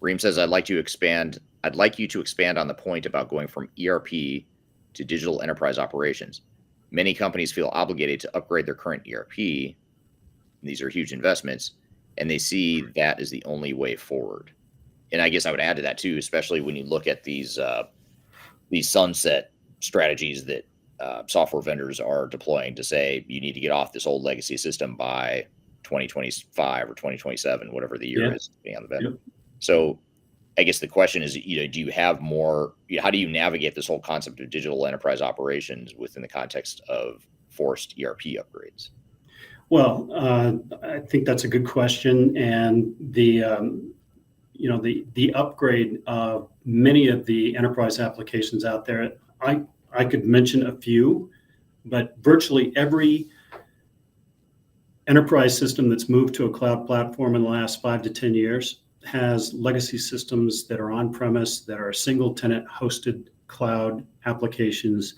Reem says, I'd like you to expand on the point about going from ERP to digital enterprise operations. Many companies feel obligated to upgrade their current ERP. These are huge investments, and they see that as the only way forward. And I guess I would add to that too, especially when you look at these sunset strategies that software vendors are deploying to say you need to get off this old legacy system by 2025 or 2027, whatever the year is, depending on the vendor. So I guess the question is, do you have more, how do you navigate this whole concept of digital enterprise operations within the context of forced ERP upgrades? Well, I think that's a good question. And the upgrade of many of the enterprise applications out there, I could mention a few, but virtually every enterprise system that's moved to a cloud platform in the last 5 to 10 years has legacy systems that are on-premise, that are single tenant hosted cloud applications.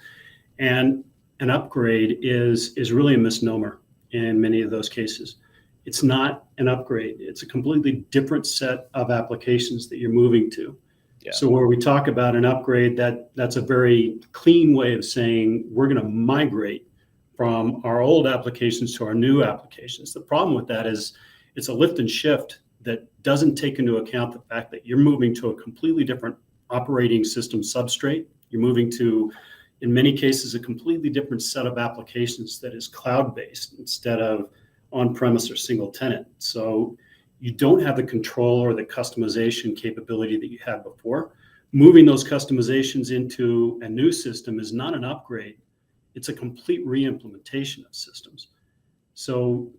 And an upgrade is really a misnomer in many of those cases. It's not an upgrade. It's a completely different set of applications that you're moving to. Yeah. So where we talk about an upgrade, that's a very clean way of saying we're going to migrate from our old applications to our new applications. The problem with that is it's a lift and shift that doesn't take into account the fact that you're moving to a completely different operating system substrate. You're moving to, in many cases, a completely different set of applications that is cloud-based instead of on-premise or single tenant. So you don't have the control or the customization capability that you had before. Moving those customizations into a new system is not an upgrade. It's a complete re-implementation of systems. So,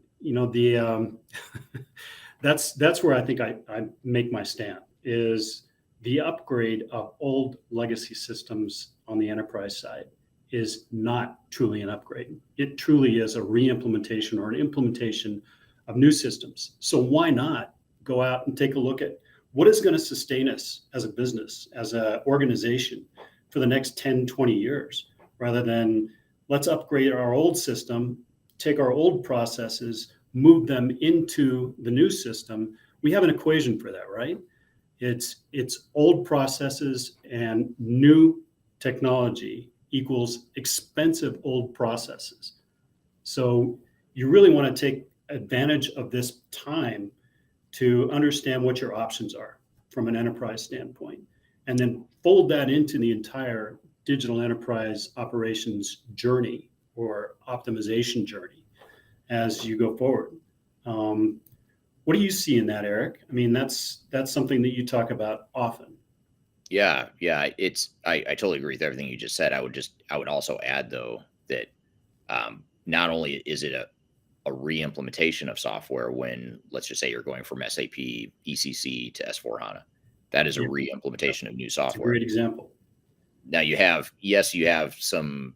that's where I think I make my stand, is the upgrade of old legacy systems on the enterprise side is not truly an upgrade. It truly is a re-implementation or an implementation of new systems. So why not go out and take a look at what is going to sustain us as a business, as an organization for the next 10, 20 years, rather than let's upgrade our old system, take our old processes, move them into the new system. We have an equation for that, right? It's old processes and new technology equals expensive old processes. So you really want to take advantage of this time to understand what your options are from an enterprise standpoint, and then fold that into the entire digital enterprise operations journey or optimization journey as you go forward. What do you see in that, Eric? I mean, that's something that you talk about often. Yeah, it's I totally agree with everything you just said. I would also add though that not only is it a re-implementation of software when, let's just say, you're going from SAP ECC to S4 HANA, that is a Yeah. re-implementation of new It's a software. great example. Now you have some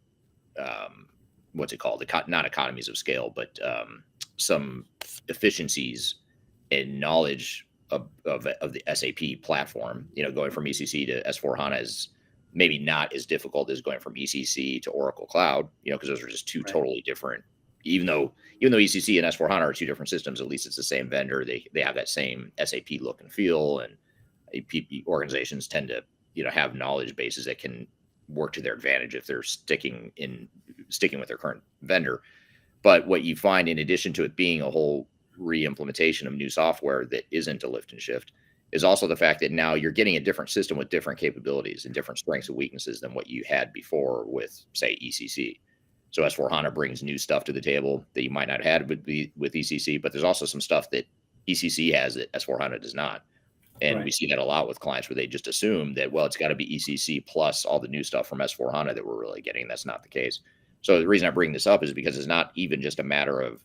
what's it called? Not economies of scale, but some efficiencies in knowledge of the SAP platform. Going from ECC to S4 HANA is maybe not as difficult as going from ECC to Oracle Cloud. Because those are just two Right. totally different. Even though ECC and S4 HANA are two different systems, at least it's the same vendor. They have that same SAP look and feel, and organizations tend to have knowledge bases that can work to their advantage if they're sticking with their current vendor. But what you find, in addition to it being a whole re-implementation of new software that isn't a lift and shift, is also the fact that now you're getting a different system with different capabilities and different strengths and weaknesses than what you had before with, say, ECC. So S4 HANA brings new stuff to the table that you might not have had with ECC, but there's also some stuff that ECC has that S4 HANA does not. And Right. we see that a lot with clients where they just assume that, well, it's got to be ECC plus all the new stuff from S4 HANA that we're really getting. That's not the case. So the reason I bring this up is because it's not even just a matter of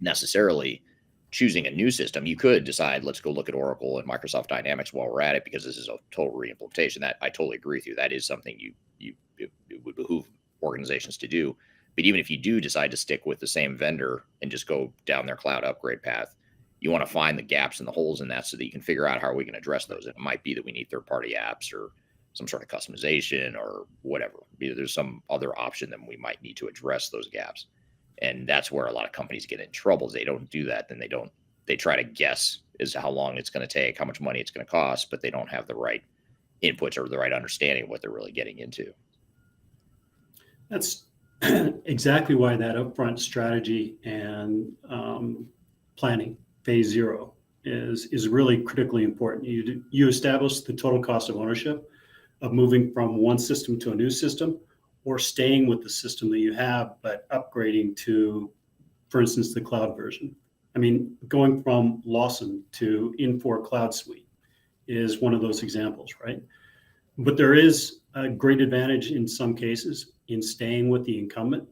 necessarily choosing a new system. You could decide, let's go look at Oracle and Microsoft Dynamics while we're at it, because this is a total re-implementation. That I totally agree with you. That is something it would behoove organizations to do. But even if you do decide to stick with the same vendor and just go down their cloud upgrade path, you want to find the gaps and the holes in that so that you can figure out how we can address those. And it might be that we need third-party apps or some sort of customization or whatever. There's some other option that we might need to address those gaps. And that's where a lot of companies get in trouble. Is they don't do that. Then they try to guess as to how long it's going to take, how much money it's going to cost, but they don't have the right inputs or the right understanding of what they're really getting into. That's exactly why that upfront strategy and planning, phase 0, is really critically important. You establish the total cost of ownership of moving from one system to a new system, or staying with the system that you have, but upgrading to, for instance, the cloud version. I mean, going from Lawson to Infor Cloud Suite is one of those examples, right? But there is a great advantage in some cases in staying with the incumbent,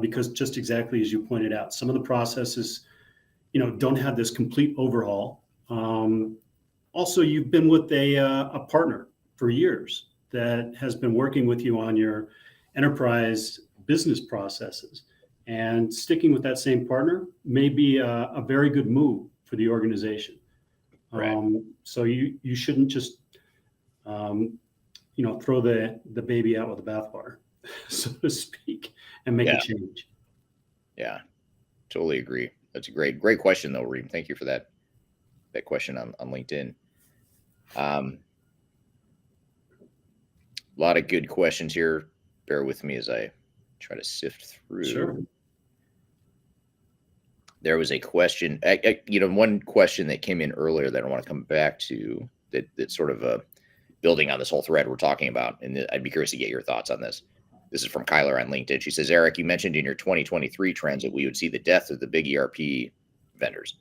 because just exactly as you pointed out, some of the processes, don't have this complete overhaul. Also, you've been with a partner for years that has been working with you on your enterprise business processes, and sticking with that same partner may be a very good move for the organization. Right. So you shouldn't just throw the baby out with the bathwater, so to speak, and make a change. Yeah, totally agree. That's a great question though, Reem. Thank you for that question on LinkedIn. A lot of good questions here. Bear with me as I try to sift through. Sure. There was a question, one question that came in earlier that I want to come back to, that's sort of building on this whole thread we're talking about. And I'd be curious to get your thoughts on this. This is from Kyler on LinkedIn. She says, Eric, you mentioned in your 2023 trends that we would see the death of the big ERP vendors.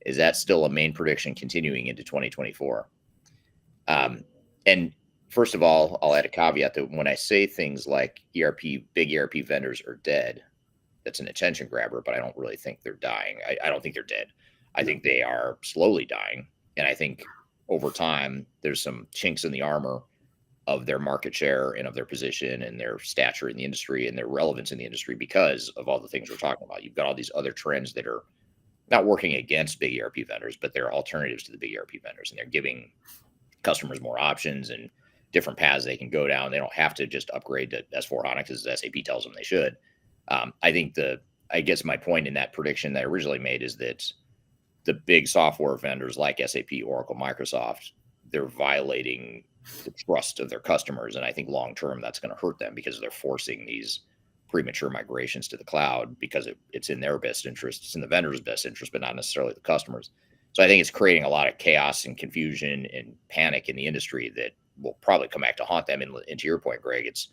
Is that still a main prediction continuing into 2024? And first of all, I'll add a caveat that when I say things like big ERP vendors are dead, that's an attention grabber, but I don't really think they're dying. I don't think they're dead. I think they are slowly dying. And I think over time, there's some chinks in the armor of their market share and of their position and their stature in the industry and their relevance in the industry because of all the things we're talking about. You've got all these other trends that are not working against big ERP vendors, but they're alternatives to the big ERP vendors. And they're giving customers more options and different paths they can go down. They don't have to just upgrade to S4 HANA because SAP tells them they should. I guess my point in that prediction that I originally made is that the big software vendors like SAP, Oracle, Microsoft, they're violating the trust of their customers. And I think long-term that's going to hurt them because they're forcing these premature migrations to the cloud because it's in their best interest, it's in the vendor's best interest, but not necessarily the customers. So I think it's creating a lot of chaos and confusion and panic in the industry that will probably come back to haunt them. And to your point, Greg, it's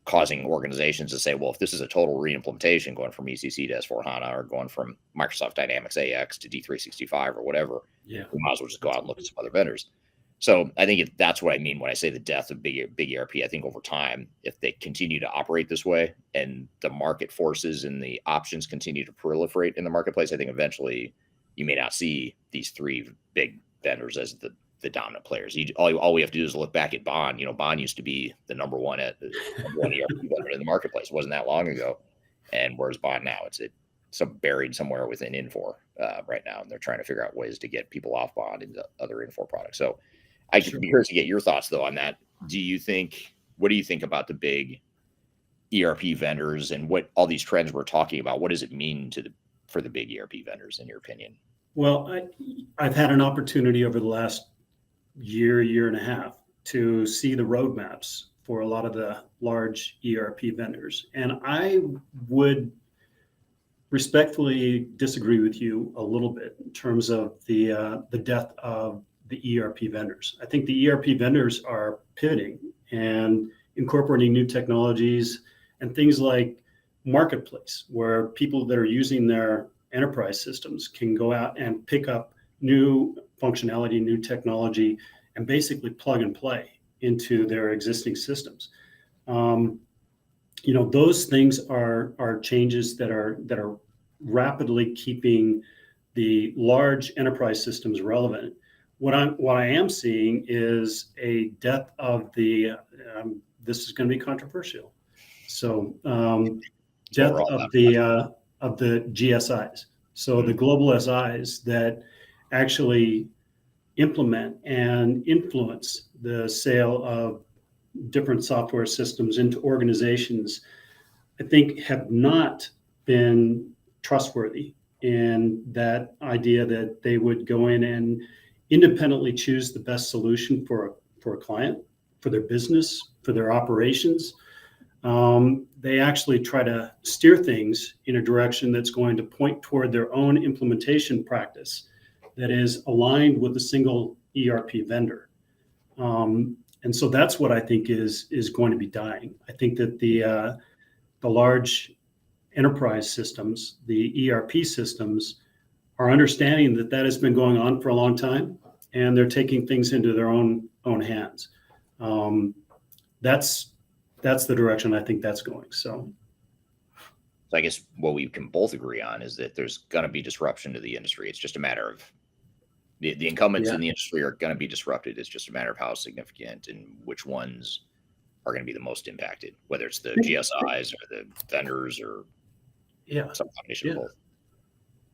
causing organizations to say, well, if this is a total re-implementation going from ECC to S4HANA or going from Microsoft Dynamics AX to D365 or whatever, we might as well just go out and look at some other vendors. So I think that's what I mean when I say the death of big ERP. I think over time, if they continue to operate this way and the market forces and the options continue to proliferate in the marketplace, I think eventually you may not see these three big vendors as the dominant players. All we have to do is look back at Bond. Bond used to be the number one ERP vendor in the marketplace. It wasn't that long ago. And where's Bond now? It's buried somewhere within Infor right now, and they're trying to figure out ways to get people off Bond into other Infor products. So I could be curious to get your thoughts though on that. What do you think about the big ERP vendors and what all these trends we're talking about? What does it mean for the big ERP vendors, in your opinion? Well, I've had an opportunity over the last year and a half to see the roadmaps for a lot of the large ERP vendors. And I would respectfully disagree with you a little bit in terms of the death of the ERP vendors. I think the ERP vendors are pivoting and incorporating new technologies and things like Marketplace, where people that are using their enterprise systems can go out and pick up new functionality, new technology, and basically plug and play into their existing systems. Those things are changes that are rapidly keeping the large enterprise systems relevant. What I am seeing is a death of the. This is going to be controversial. So death of the GSIs. So the global SIs that actually implement and influence the sale of different software systems into organizations, I think have not been trustworthy in that idea that they would go in and independently choose the best solution for a client, for their business, for their operations. They actually try to steer things in a direction that's going to point toward their own implementation practice that is aligned with a single ERP vendor. And so that's what I think is going to be dying. I think that the large enterprise systems, the ERP systems, are understanding that has been going on for a long time, and they're taking things into their own hands. That's the direction I think that's going. So I guess what we can both agree on is that there's going to be disruption to the industry. It's just a matter of the incumbents in the industry are going to be disrupted. It's just a matter of how significant and which ones are going to be the most impacted, whether it's the GSIs or the vendors or some combination of both.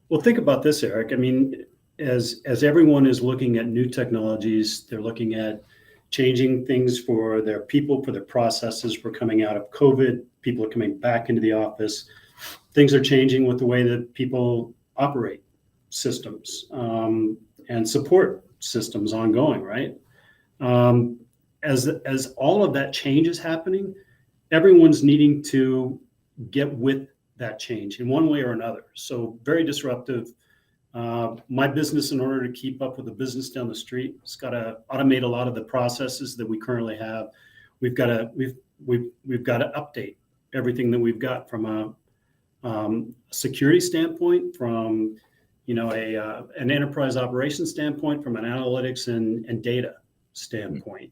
Well, think about this, Eric. I mean, as everyone is looking at new technologies, they're looking at changing things for their people, for their processes. We're coming out of COVID. People are coming back into the office. Things are changing with the way that people operate systems and support systems ongoing, right? As all of that change is happening, everyone's needing to get with that change in one way or another. So very disruptive. My business, in order to keep up with the business down the street, it's got to automate a lot of the processes that we currently have. We've got to update everything that we've got from a security standpoint, from an enterprise operations standpoint, from an analytics and data standpoint.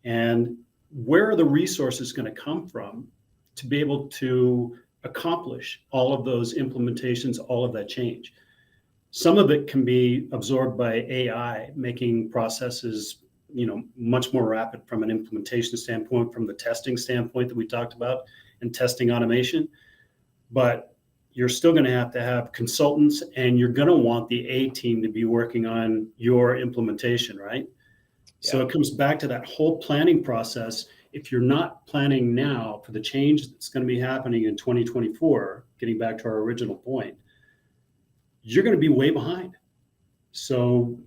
And where are the resources going to come from to be able to accomplish all of those implementations, all of that change? Some of it can be absorbed by AI, making processes, much more rapid from an implementation standpoint, from the testing standpoint that we talked about, and testing automation. But you're still going to have consultants, and you're going to want the A team to be working on your implementation, right? Yeah. So it comes back to that whole planning process. If you're not planning now for the change that's going to be happening in 2024, getting back to our original point, you're going to be way behind. So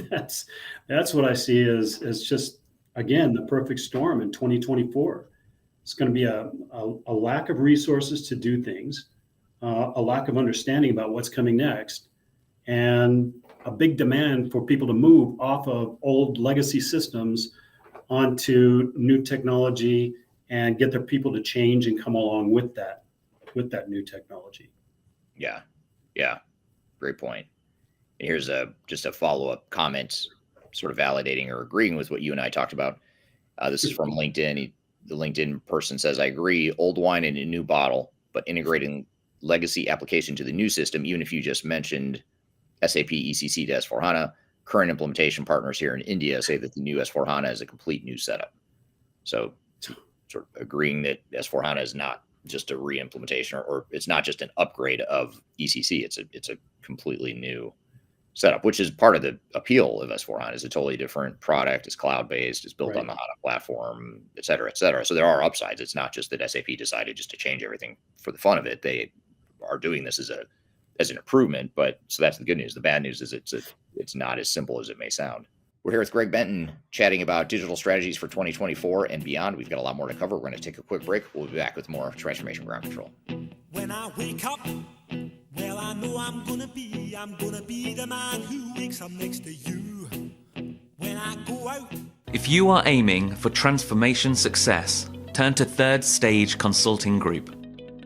that's what I see as just, again, the perfect storm in 2024. It's going to be a lack of resources to do things, a lack of understanding about what's coming next, and a big demand for people to move off of old legacy systems onto new technology and get their people to change and come along with that new technology. Yeah. Yeah. Great point. And here's just a follow-up comment, sort of validating or agreeing with what you and I talked about. This is from LinkedIn. The LinkedIn person says, I agree, old wine in a new bottle, but integrating legacy application to the new system, even if you just mentioned SAP ECC to S4HANA, current implementation partners here in India say that the new S4HANA is a complete new setup. So sort of agreeing that S4HANA is not just a re-implementation or it's not just an upgrade of ECC. It's a completely new setup, which is part of the appeal of S4HANA. Is a totally different product. It's cloud-based. It's built on the HANA platform, et cetera, et cetera. So there are upsides. It's not just that SAP decided just to change everything for the fun of it. They are doing this as an improvement, but so that's the good news. The bad news is it's not as simple as it may sound. We're here with Greg Benton chatting about digital strategies for 2024 and beyond. We've got a lot more to cover. We're going to take a quick break. We'll be back with more Transformation Ground Control. When I wake up, well, I know I'm gonna be the man who wakes up next to you. When I go out. If you are aiming for transformation success, turn to Third Stage Consulting Group.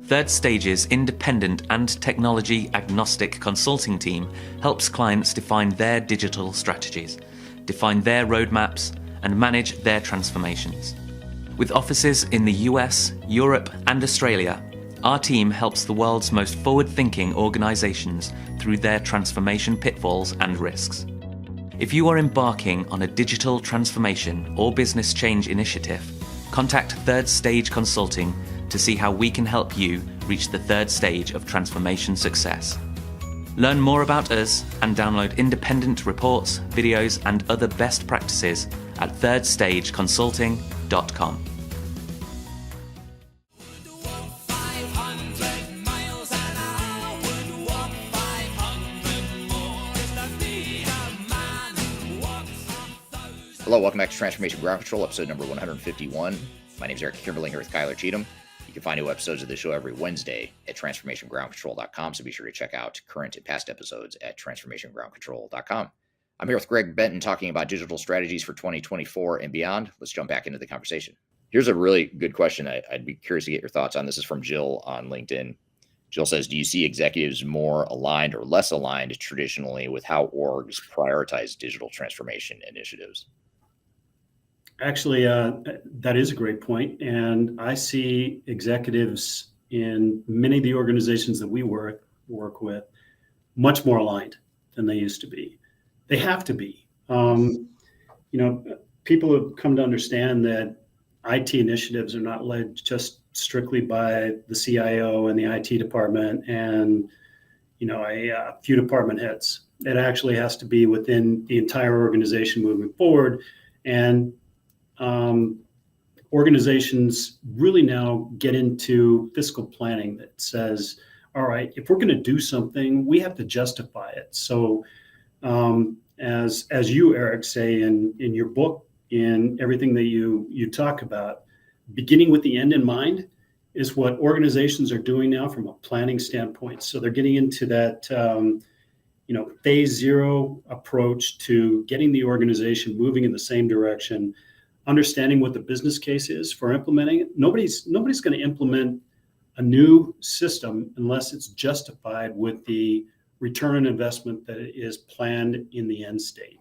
Third Stage's independent and technology agnostic consulting team helps clients define their digital strategies, define their roadmaps, and manage their transformations. With offices in the US, Europe, and Australia, our team helps the world's most forward-thinking organizations through their transformation pitfalls and risks. If you are embarking on a digital transformation or business change initiative, contact Third Stage Consulting to see how we can help you reach the third stage of transformation success. Learn more about us and download independent reports, videos, and other best practices at thirdstageconsulting.com. Hello, welcome back to Transformation Ground Control, episode number 151. My name is Eric Kimberling here with Kyler Cheatham. You can find new episodes of the show every Wednesday at transformationgroundcontrol.com, so be sure to check out current and past episodes at transformationgroundcontrol.com. I'm here with Greg Benton talking about digital strategies for 2024 and beyond. Let's jump back into the conversation. Here's a really good question I'd be curious to get your thoughts on. This is from Jill on LinkedIn. Jill says, do you see executives more aligned or less aligned traditionally with how orgs prioritize digital transformation initiatives? Actually, that is a great point. And I see executives in many of the organizations that we work with much more aligned than they used to be. They have to be. People have come to understand that IT initiatives are not led just strictly by the CIO and the IT department and, a few department heads. It actually has to be within the entire organization moving forward. And organizations really now get into fiscal planning that says, all right, if we're going to do something, we have to justify it. So as you, Eric, say in your book, in everything that you talk about, beginning with the end in mind is what organizations are doing now from a planning standpoint. So they're getting into that phase zero approach to getting the organization moving in the same direction, understanding what the business case is for implementing it. Nobody's going to implement a new system unless it's justified with the return on investment that is planned in the end state.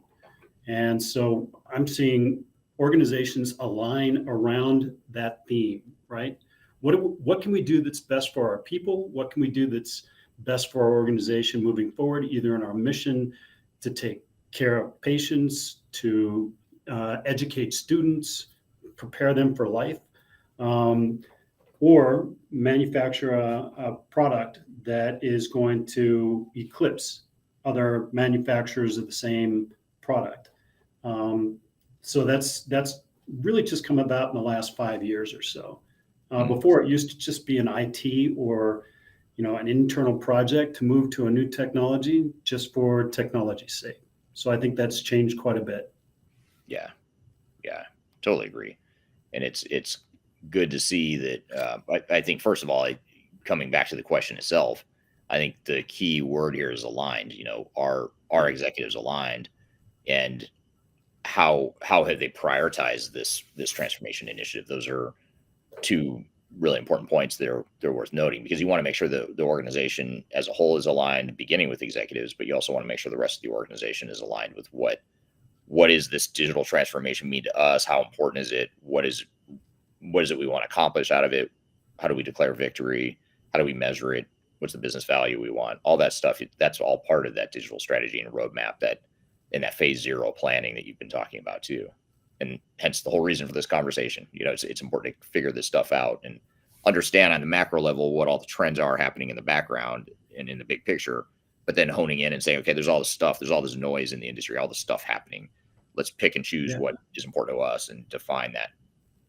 And so I'm seeing organizations align around that theme, right? What can we do that's best for our people? What can we do that's best for our organization moving forward, either in our mission to take care of patients, to educate students, prepare them for life, or manufacture a product that is going to eclipse other manufacturers of the same product. So that's really just come about in the last 5 years or so. Before, it used to just be an IT or an internal project to move to a new technology just for technology's sake. So I think that's changed quite a bit. Yeah, totally agree. And it's good to see that. I think first of all, coming back to the question itself, I think the key word here is aligned. Are executives aligned, and how have they prioritized this transformation initiative? Those are two really important points. They're worth noting, because you want to make sure that the organization as a whole is aligned, beginning with executives, but you also want to make sure the rest of the organization is aligned with what is this digital transformation mean to us? How important is it? What is it we want to accomplish out of it? How do we declare victory? How do we measure it? What's the business value we want? All that stuff, that's all part of that digital strategy and roadmap, that in that phase 0 planning that you've been talking about too. And hence the whole reason for this conversation. It's important to figure this stuff out and understand on the macro level what all the trends are happening in the background and in the big picture, but then honing in and saying, okay, there's all this stuff, there's all this noise in the industry, all this stuff happening. Let's pick and choose what is important to us and define that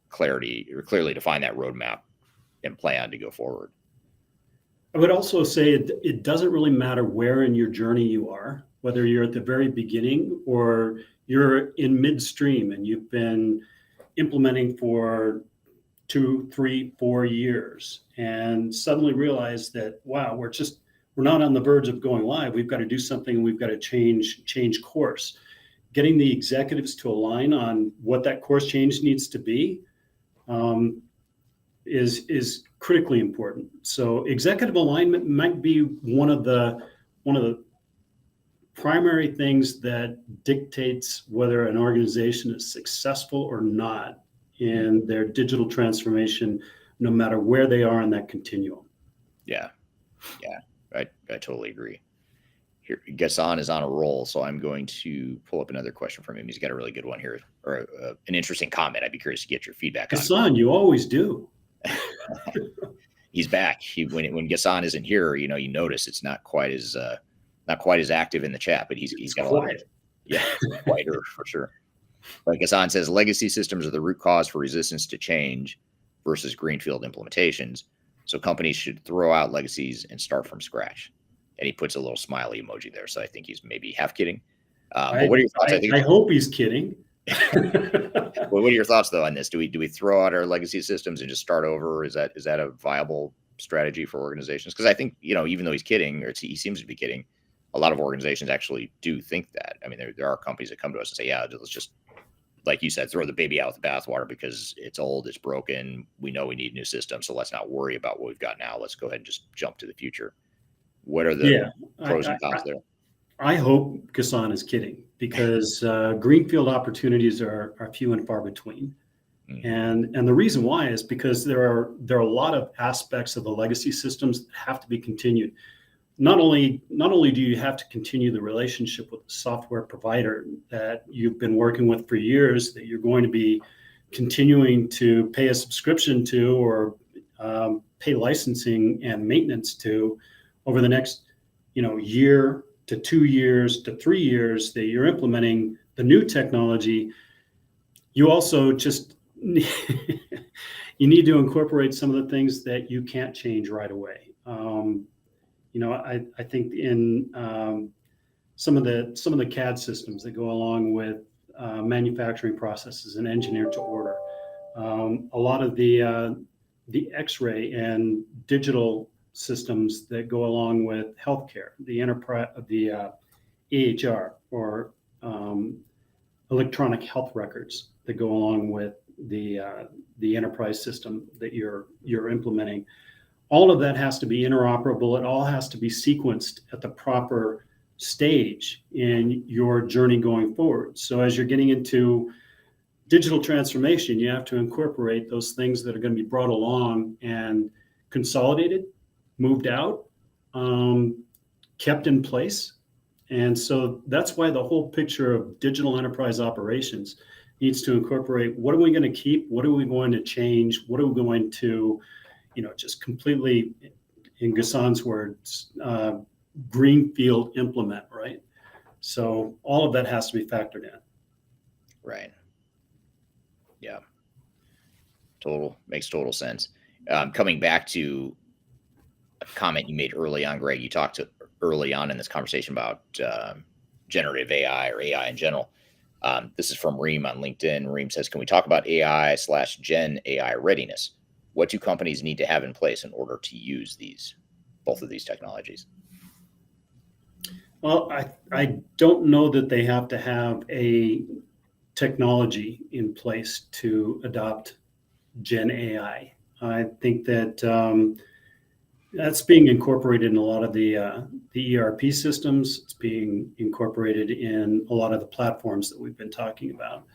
clearly define that roadmap and plan to go forward. I would also say it doesn't really matter where in your journey you are, whether you're at the very beginning or you're in midstream and you've been implementing for 2, 3, 4 years and suddenly realize that, wow, we're not on the verge of going live. We've got to do something. We've got to change course. Getting the executives to align on what that course change needs to be is critically important. So executive alignment might be one of the primary things that dictates whether an organization is successful or not in their digital transformation, no matter where they are in that continuum. Yeah, I totally agree. Here, Gassan is on a roll, so I'm going to pull up another question from him. He's got a really good one here, or an interesting comment. I'd be curious to get your feedback on. Gassan, you always do. He's back. When Gassan isn't here, you notice it's not quite as active in the chat, but he's got a lot of, quieter for sure. But Gassan says legacy systems are the root cause for resistance to change versus greenfield implementations. So companies should throw out legacies and start from scratch. And he puts a little smiley emoji there. So I think he's maybe half kidding. But what are your thoughts? I hope he's kidding. Well, what are your thoughts though on this? Do we throw out our legacy systems and just start over? Is that a viable strategy for organizations? Because I think, even though he's kidding, or he seems to be kidding, a lot of organizations actually do think that. I mean, there are companies that come to us and say, yeah, let's just, like you said, throw the baby out with the bathwater because it's old, it's broken. We know we need new systems, so let's not worry about what we've got now. Let's go ahead and just jump to the future. What are the pros and cons there? I hope Gassan is kidding, because greenfield opportunities are few and far between. And the reason why is because there are a lot of aspects of the legacy systems that have to be continued. Not only do you have to continue the relationship with the software provider that you've been working with for years, that you're going to be continuing to pay a subscription to or pay licensing and maintenance to over the next year to 2 years to 3 years that you're implementing the new technology. You also just you need to incorporate some of the things that you can't change right away. I think in some of the CAD systems that go along with manufacturing processes and engineer to order, a lot of the X-ray and digital systems that go along with healthcare, the enterprise, the EHR or electronic health records that go along with the enterprise system that you're implementing. All of that has to be interoperable. It all has to be sequenced at the proper stage in your journey going forward. So as you're getting into digital transformation, you have to incorporate those things that are going to be brought along and consolidated, moved out, kept in place. And so that's why the whole picture of digital enterprise operations needs to incorporate what are we going to keep, what are we going to change, what are we going to just completely, in Gassan's words, greenfield implement, right? So all of that has to be factored in. Right. Yeah. Makes total sense. Coming back to a comment you made early on, Greg, you talked early on in this conversation about generative AI or AI in general. This is from Reem on LinkedIn. Reem says, can we talk about AI/Gen AI readiness? What do companies need to have in place in order to use both of these technologies? Well, I don't know that they have to have a technology in place to adopt Gen AI. I think that that's being incorporated in a lot of the ERP systems. It's being incorporated in a lot of the platforms that we've been talking about.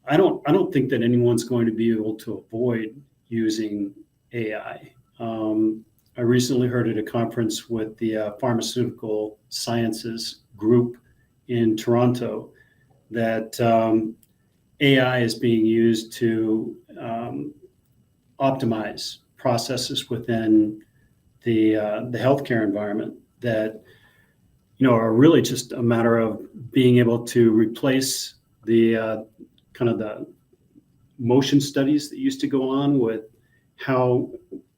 I don't think that anyone's going to be able to avoid using AI. I recently heard at a conference with the Pharmaceutical Sciences Group in Toronto that AI is being used to optimize processes within the healthcare environment that are really just a matter of being able to replace the kind of the motion studies that used to go on with how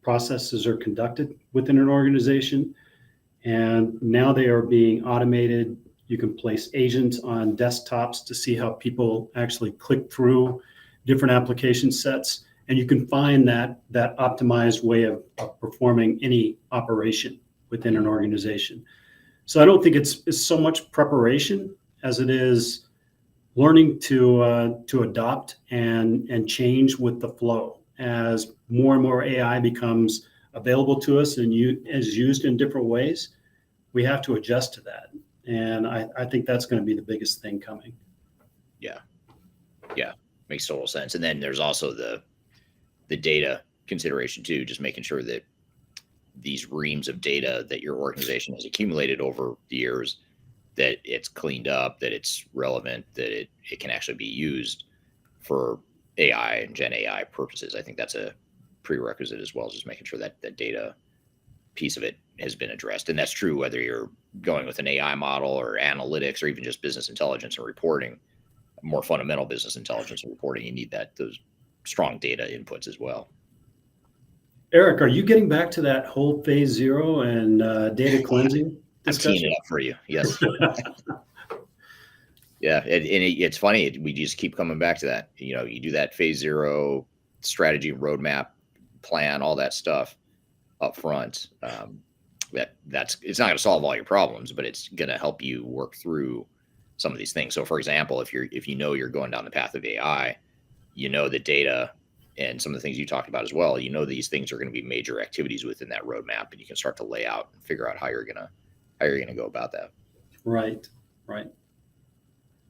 processes are conducted within an organization. And now they are being automated. You can place agents on desktops to see how people actually click through different application sets. And you can find that optimized way of performing any operation within an organization. So I don't think it's so much preparation as it is learning to adopt and change with the flow. As more and more AI becomes available to us and is used in different ways, we have to adjust to that. And I think that's going to be the biggest thing coming. Yeah, makes total sense. And then there's also the data consideration too, just making sure that these reams of data that your organization has accumulated over the years, that it's cleaned up, that it's relevant, that it can actually be used for AI and Gen AI purposes. I think that's a prerequisite as well, just making sure that the data piece of it has been addressed. And that's true whether you're going with an AI model or analytics or even just business intelligence and reporting, more fundamental business intelligence and reporting. You need those strong data inputs as well. Eric, are you getting back to that whole phase zero and data cleansing discussion? I'm teeing it up for you. Yes. Yeah. And it's funny. We just keep coming back to that. You do that phase zero strategy, roadmap, plan, all that stuff up front. It's not going to solve all your problems, but it's going to help you work through some of these things. So for example, if you're going down the path of AI, the data and some of the things you talked about as well, these things are going to be major activities within that roadmap, and you can start to lay out and figure out how you're going to go about that. Right.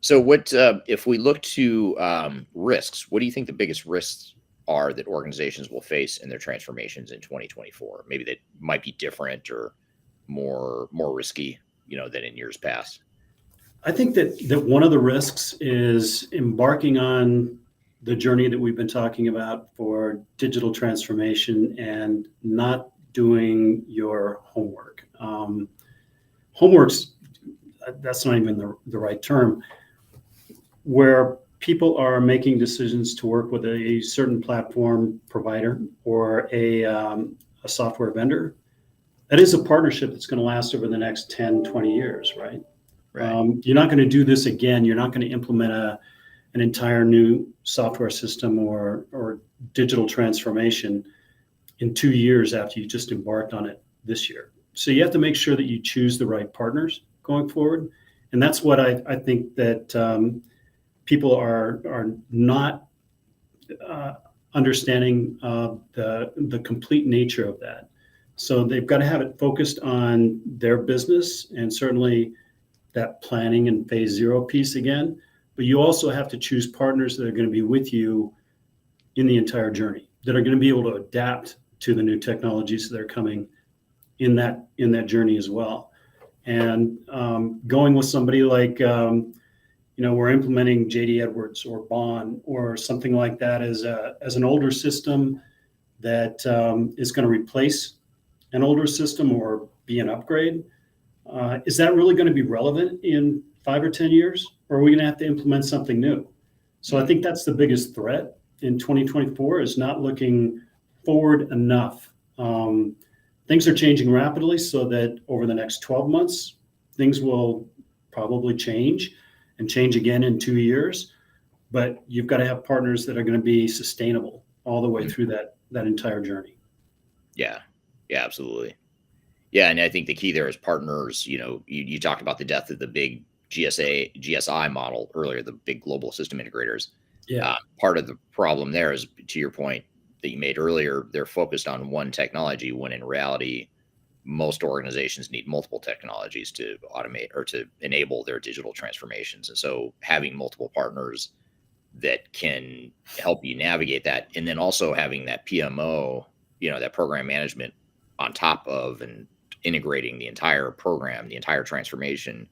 So what, if we look to risks, what do you think the biggest risks are that organizations will face in their transformations in 2024? Maybe that might be different or more risky, than in years past. I think that one of the risks is embarking on the journey that we've been talking about for digital transformation and not doing your homework. Homework's, that's not even the right term, where people are making decisions to work with a certain platform provider or a software vendor. That is a partnership that's going to last over the next 10, 20 years, right? You're not going to do this again. You're not going to implement an entire new software system or digital transformation in 2 years after you just embarked on it this year. So you have to make sure that you choose the right partners going forward. And that's what I think that people are not understanding the complete nature of that. So they've got to have it focused on their business and certainly that planning and phase zero piece again. But you also have to choose partners that are going to be with you in the entire journey, that are going to be able to adapt to the new technologies that are coming in that journey as well. And going with somebody like, we're implementing JD Edwards or Bond or something like that as an older system that is going to replace an older system or be an upgrade. Is that really going to be relevant in 5 or 10 years? Or are we going to have to implement something new? So I think that's the biggest threat in 2024 is not looking forward enough. Things are changing rapidly so that over the next 12 months, things will probably change. and change again in 2 years. But you've got to have partners that are going to be sustainable all the way through that entire journey. Yeah, absolutely. Yeah, and I think the key there is partners. You talked about the death of the big GSI model earlier, the big global system integrators. Yeah. Part of the problem there is, to your point that you made earlier, they're focused on one technology when in reality, most organizations need multiple technologies to automate or to enable their digital transformations. And so having multiple partners that can help you navigate that, and then also having that PMO, that program management on top of and integrating the entire program, the entire transformation.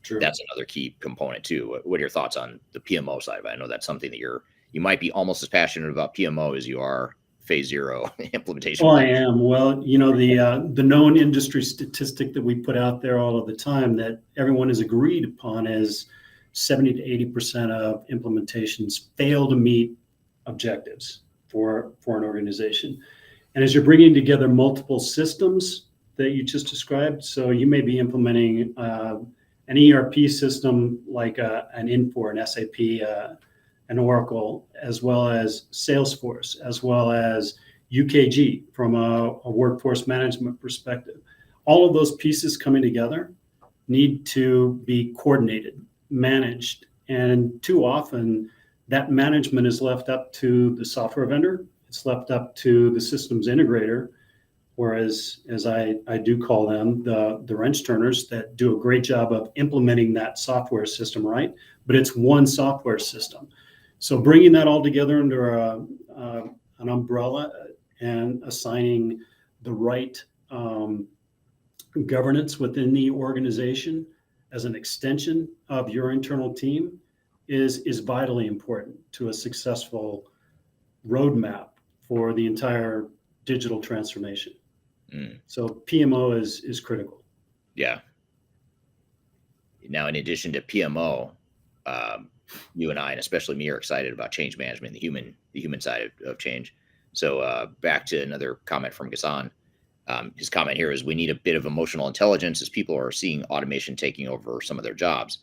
True. That's another key component too. What are your thoughts on the PMO side of it? I know that's something that you might be almost as passionate about PMO as you are phase zero implementation. Well, I am. Well, the known industry statistic that we put out there all of the time that everyone has agreed upon is 70 to 80% of implementations fail to meet objectives for an organization. And as you're bringing together multiple systems that you just described, so you may be implementing an ERP system like an Infor, an SAP, an Oracle, as well as Salesforce, as well as UKG from a workforce management perspective. All of those pieces coming together need to be coordinated, managed, and too often that management is left up to the software vendor. It's left up to the systems integrator, whereas, as I do call them, the wrench turners that do a great job of implementing that software system, right? But it's one software system. So bringing that all together under an umbrella and assigning the right governance within the organization as an extension of your internal team is vitally important to a successful roadmap for the entire digital transformation. So PMO is critical. Yeah. Now, in addition to PMO, you and I, and especially me, are excited about change management, the human side of change. So back to another comment from Ghassan. His comment here is, we need a bit of emotional intelligence as people are seeing automation taking over some of their jobs.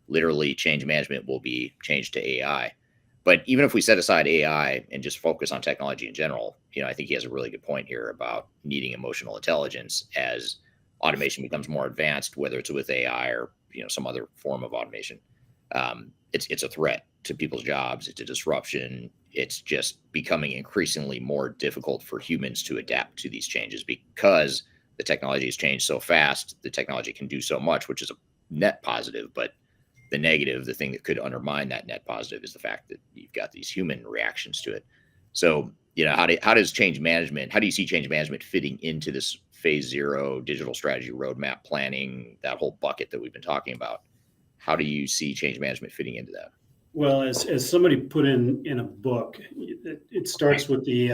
Literally, change management will be changed to AI. But even if we set aside AI and just focus on technology in general, I think he has a really good point here about needing emotional intelligence as automation becomes more advanced, whether it's with AI or some other form of automation. It's a threat to people's jobs. It's a disruption. It's just becoming increasingly more difficult for humans to adapt to these changes because the technology has changed so fast. The technology can do so much, which is a net positive, but the negative, the thing that could undermine that net positive, is the fact that you've got these human reactions to it. So, how do you see change management fitting into this phase zero digital strategy roadmap planning, that whole bucket that we've been talking about? How do you see change management fitting into that? Well, as somebody put in a book, it starts with the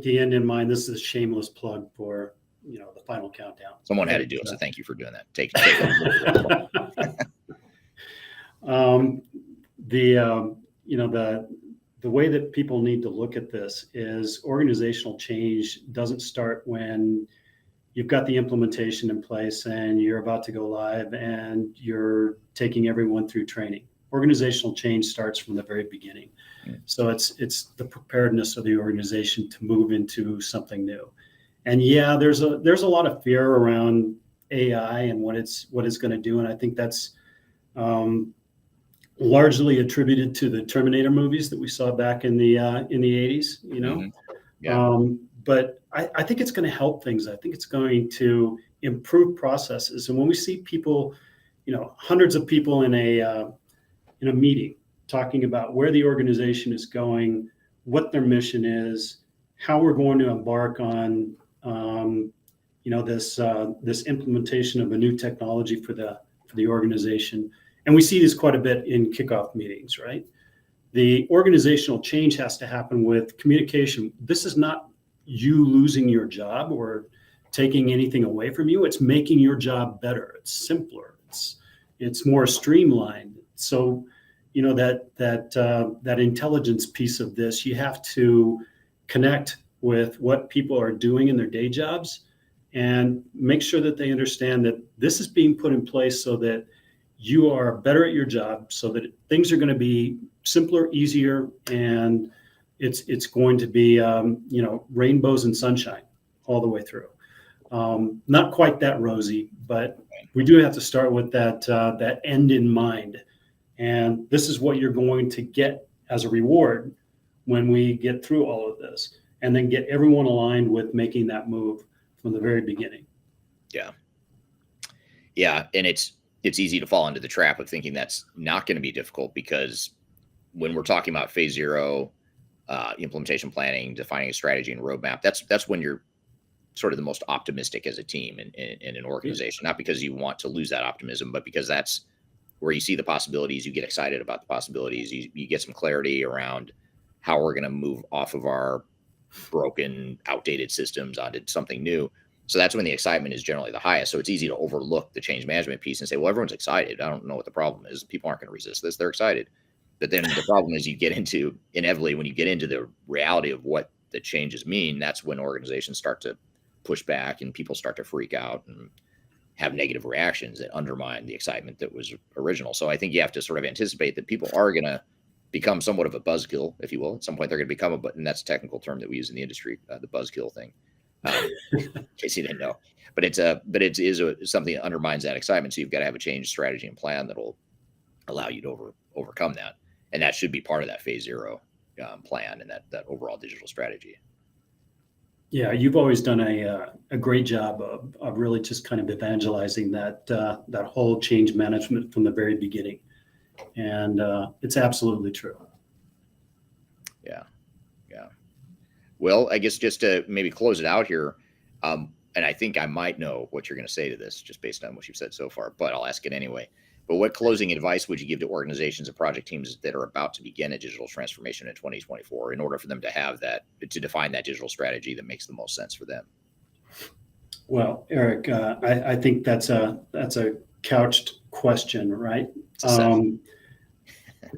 end in mind. This is a shameless plug for the final countdown. Someone had to do it, so thank you for doing that. Take it. The way that people need to look at this is organizational change doesn't start when you've got the implementation in place and you're about to go live and you're taking everyone through training. Organizational change starts from the very beginning. So it's the preparedness of the organization to move into something new. And yeah, there's a lot of fear around AI and what it's going to do, and I think that's largely attributed to the Terminator movies that we saw back in the 80s. Mm-hmm. Yeah. But I think it's going to help things. I think it's going to improve processes. And when we see people, hundreds of people in a meeting talking about where the organization is going, what their mission is, how we're going to embark on this implementation of a new technology for the organization. And we see this quite a bit in kickoff meetings, right? The organizational change has to happen with communication. This is not you losing your job or taking anything away from you. It's making your job better. It's simpler. It's more streamlined. So, that intelligence piece of this, you have to connect with what people are doing in their day jobs and make sure that they understand that this is being put in place so that you are better at your job, so that things are going to be simpler, easier, and it's going to be rainbows and sunshine all the way through. Not quite that rosy, but we do have to start with that end in mind. And this is what you're going to get as a reward when we get through all of this, and then get everyone aligned with making that move from the very beginning. Yeah. And it's easy to fall into the trap of thinking that's not going to be difficult, because when we're talking about phase 0, implementation planning, defining a strategy and roadmap, that's when you're sort of the most optimistic as a team in an organization, not because you want to lose that optimism, but because that's where you see the possibilities, you get excited about the possibilities, you get some clarity around how we're going to move off of our broken, outdated systems onto something new. So that's when the excitement is generally the highest. So it's easy to overlook the change management piece and say, well, everyone's excited. I don't know what the problem is. People aren't going to resist this. They're excited. But then the problem is inevitably, when you get into the reality of what the changes mean, that's when organizations start to push back and people start to freak out and have negative reactions that undermine the excitement that was original. So I think you have to sort of anticipate that people are going to become somewhat of a buzzkill, if you will. At some point, they're going to become and that's a technical term that we use in the industry, the buzzkill thing. In case you didn't know, but it is something that undermines that excitement. So you've got to have a change strategy and plan that'll allow you to overcome that, and that should be part of that phase 0 plan and that overall digital strategy. Yeah, you've always done a great job of really just kind of evangelizing that whole change management from the very beginning, and it's absolutely true. Yeah. Well, I guess just to maybe close it out here, and I think I might know what you're going to say to this just based on what you've said so far, but I'll ask it anyway. But what closing advice would you give to organizations and project teams that are about to begin a digital transformation in 2024 in order for them to define that digital strategy that makes the most sense for them? Well, Eric, I think that's a couched question, right?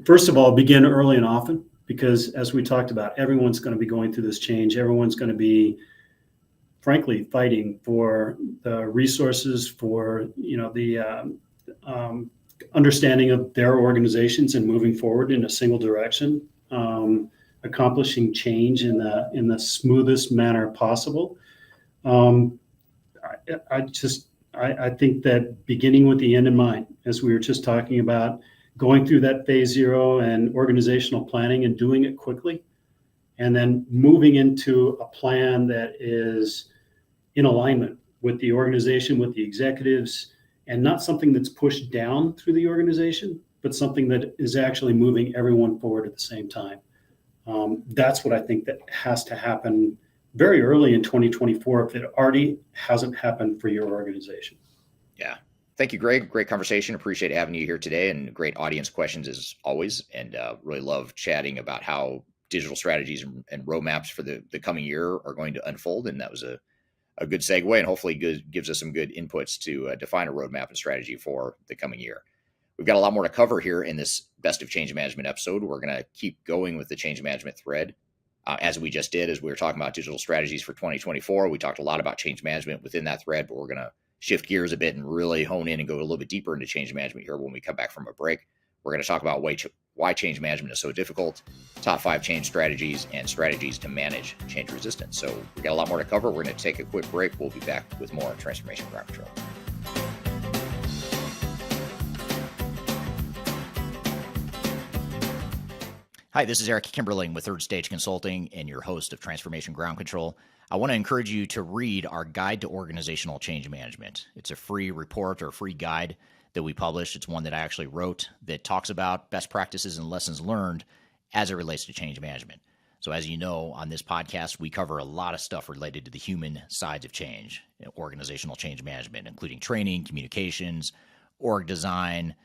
First of all, begin early and often, because as we talked about, everyone's going to be going through this change. Everyone's going to be, frankly, fighting for the resources, for the understanding of their organizations and moving forward in a single direction, accomplishing change in the smoothest manner possible. I think that beginning with the end in mind, as we were just talking about, going through that phase 0 and organizational planning and doing it quickly, and then moving into a plan that is in alignment with the organization, with the executives, and not something that's pushed down through the organization, but something that is actually moving everyone forward at the same time. That's what I think that has to happen very early in 2024 if it already hasn't happened for your organization. Yeah. Thank you, Greg. Great conversation. Appreciate having you here today, and great audience questions as always. And really love chatting about how digital strategies and roadmaps for the coming year are going to unfold. And that was a good segue, and hopefully gives us some good inputs to define a roadmap and strategy for the coming year. We've got a lot more to cover here in this Best of Change Management episode. We're going to keep going with the change management thread. As we just did, as we were talking about digital strategies for 2024, we talked a lot about change management within that thread, but we're going to shift gears a bit and really hone in and go a little bit deeper into change management here when we come back from a break. We're going to talk about why change management is so difficult, top 5 change strategies, and strategies to manage change resistance. So we got a lot more to cover. We're going to take a quick break. We'll be back with more Transformation Ground Control. Hi, this is Eric Kimberling with Third Stage Consulting and your host of Transformation Ground Control. I want to encourage you to read our Guide to Organizational Change Management. It's a free report or free guide that we published. It's one that I actually wrote that talks about best practices and lessons learned as it relates to change management. So as you know, on this podcast, we cover a lot of stuff related to the human sides of change, organizational change management, including training, communications, org design,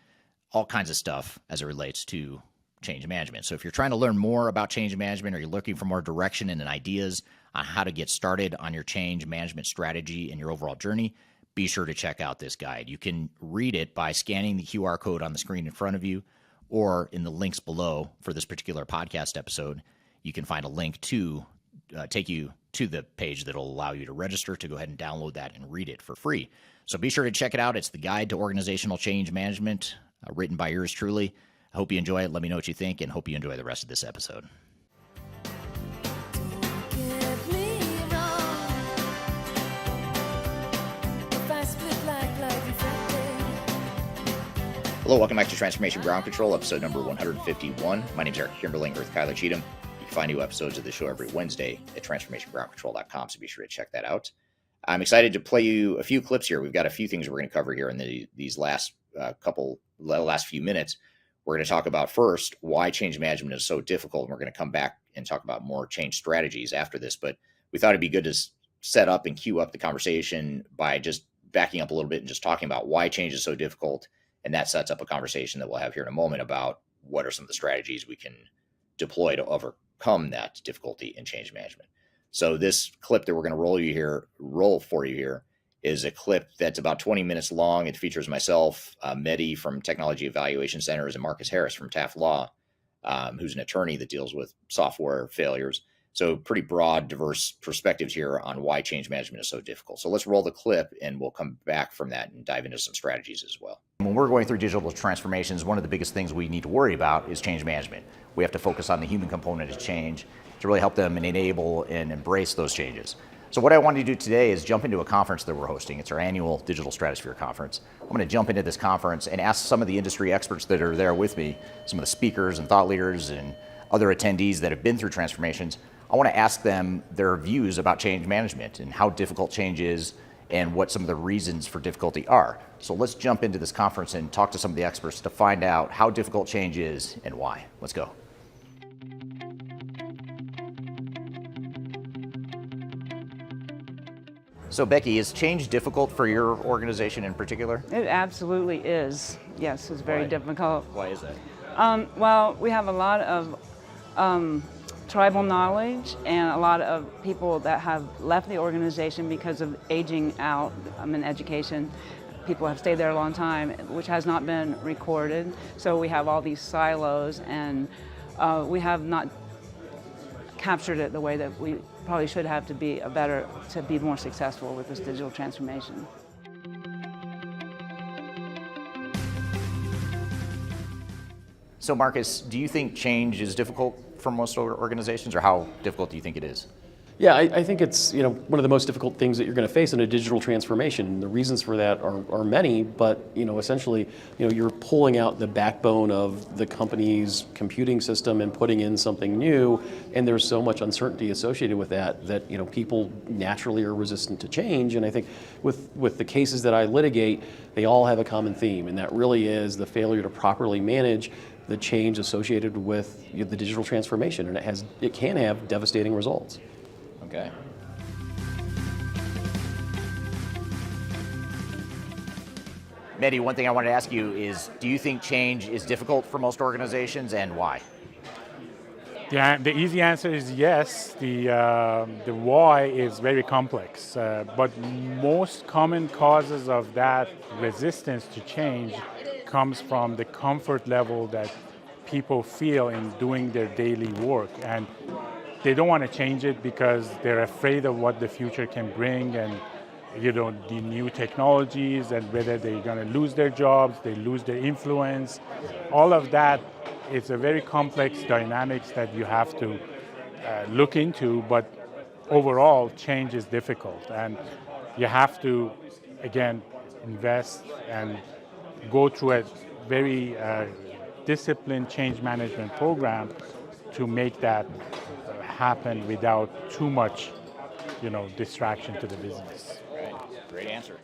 all kinds of stuff as it relates to change management. So if you're trying to learn more about change management, or you're looking for more direction and ideas on how to get started on your change management strategy and your overall journey, be sure to check out this guide. You can read it by scanning the QR code on the screen in front of you, or in the links below for this particular podcast episode. You can find a link to take you to the page that will allow you to register to go ahead and download that and read it for free. So be sure to check it out. It's the Guide to Organizational Change Management written by yours truly. I hope you enjoy it. Let me know what you think, and hope you enjoy the rest of this episode. Get me wrong. If I split like reflected. Hello, welcome back to Transformation Ground Control, episode number 151. My name is Eric Kimberling, Earth Kyler Cheatham. You can find new episodes of the show every Wednesday at transformationgroundcontrol.com, so be sure to check that out. I'm excited to play you a few clips here. We've got a few things we're going to cover here in these last few minutes. We're going to talk about first why change management is so difficult, and we're going to come back and talk about more change strategies after this. But we thought it'd be good to set up and cue up the conversation by just backing up a little bit and just talking about why change is so difficult. And that sets up a conversation that we'll have here in a moment about what are some of the strategies we can deploy to overcome that difficulty in change management. So this clip that we're going to roll for you here is a clip that's about 20 minutes long. It features myself, Mehdi from Technology Evaluation Centers, and Marcus Harris from Taft Law, who's an attorney that deals with software failures. So pretty broad, diverse perspectives here on why change management is so difficult. So let's roll the clip, and we'll come back from that and dive into some strategies as well. When we're going through digital transformations, one of the biggest things we need to worry about is change management. We have to focus on the human component of change to really help them and enable and embrace those changes. So what I wanted to do today is jump into a conference that we're hosting. It's our annual Digital Stratosphere Conference. I'm going to jump into this conference and ask some of the industry experts that are there with me, some of the speakers and thought leaders and other attendees that have been through transformations. I want to ask them their views about change management and how difficult change is and what some of the reasons for difficulty are. So let's jump into this conference and talk to some of the experts to find out how difficult change is and why. Let's go. So Becky, is change difficult for your organization in particular? It absolutely is. Yes, it's very difficult. Why is that? Well, we have a lot of tribal knowledge and a lot of people that have left the organization because of aging out in education. People have stayed there a long time, which has not been recorded. So we have all these silos, and we have not captured it the way that we probably should have to be more successful with this digital transformation. So Marcus, do you think change is difficult for most organizations, or how difficult do you think it is? Yeah, I think it's one of the most difficult things that you're going to face in a digital transformation. The reasons for that are many, but essentially you're pulling out the backbone of the company's computing system and putting in something new, and there's so much uncertainty associated with that people naturally are resistant to change. And I think with the cases that I litigate, they all have a common theme, and that really is the failure to properly manage the change associated with the digital transformation, and it can have devastating results. Okay. Mehdi, one thing I wanted to ask you is, do you think change is difficult for most organizations, and why? Yeah, the easy answer is yes. The why is very complex, but most common causes of that resistance to change comes from the comfort level that people feel in doing their daily work, and they don't want to change it because they're afraid of what the future can bring, and the new technologies, and whether they're going to lose their jobs, they lose their influence. All of that is a very complex dynamics that you have to look into, but overall change is difficult, and you have to again invest and go through a very disciplined change management program to make that happen without too much, distraction to the business. Right. Great answer.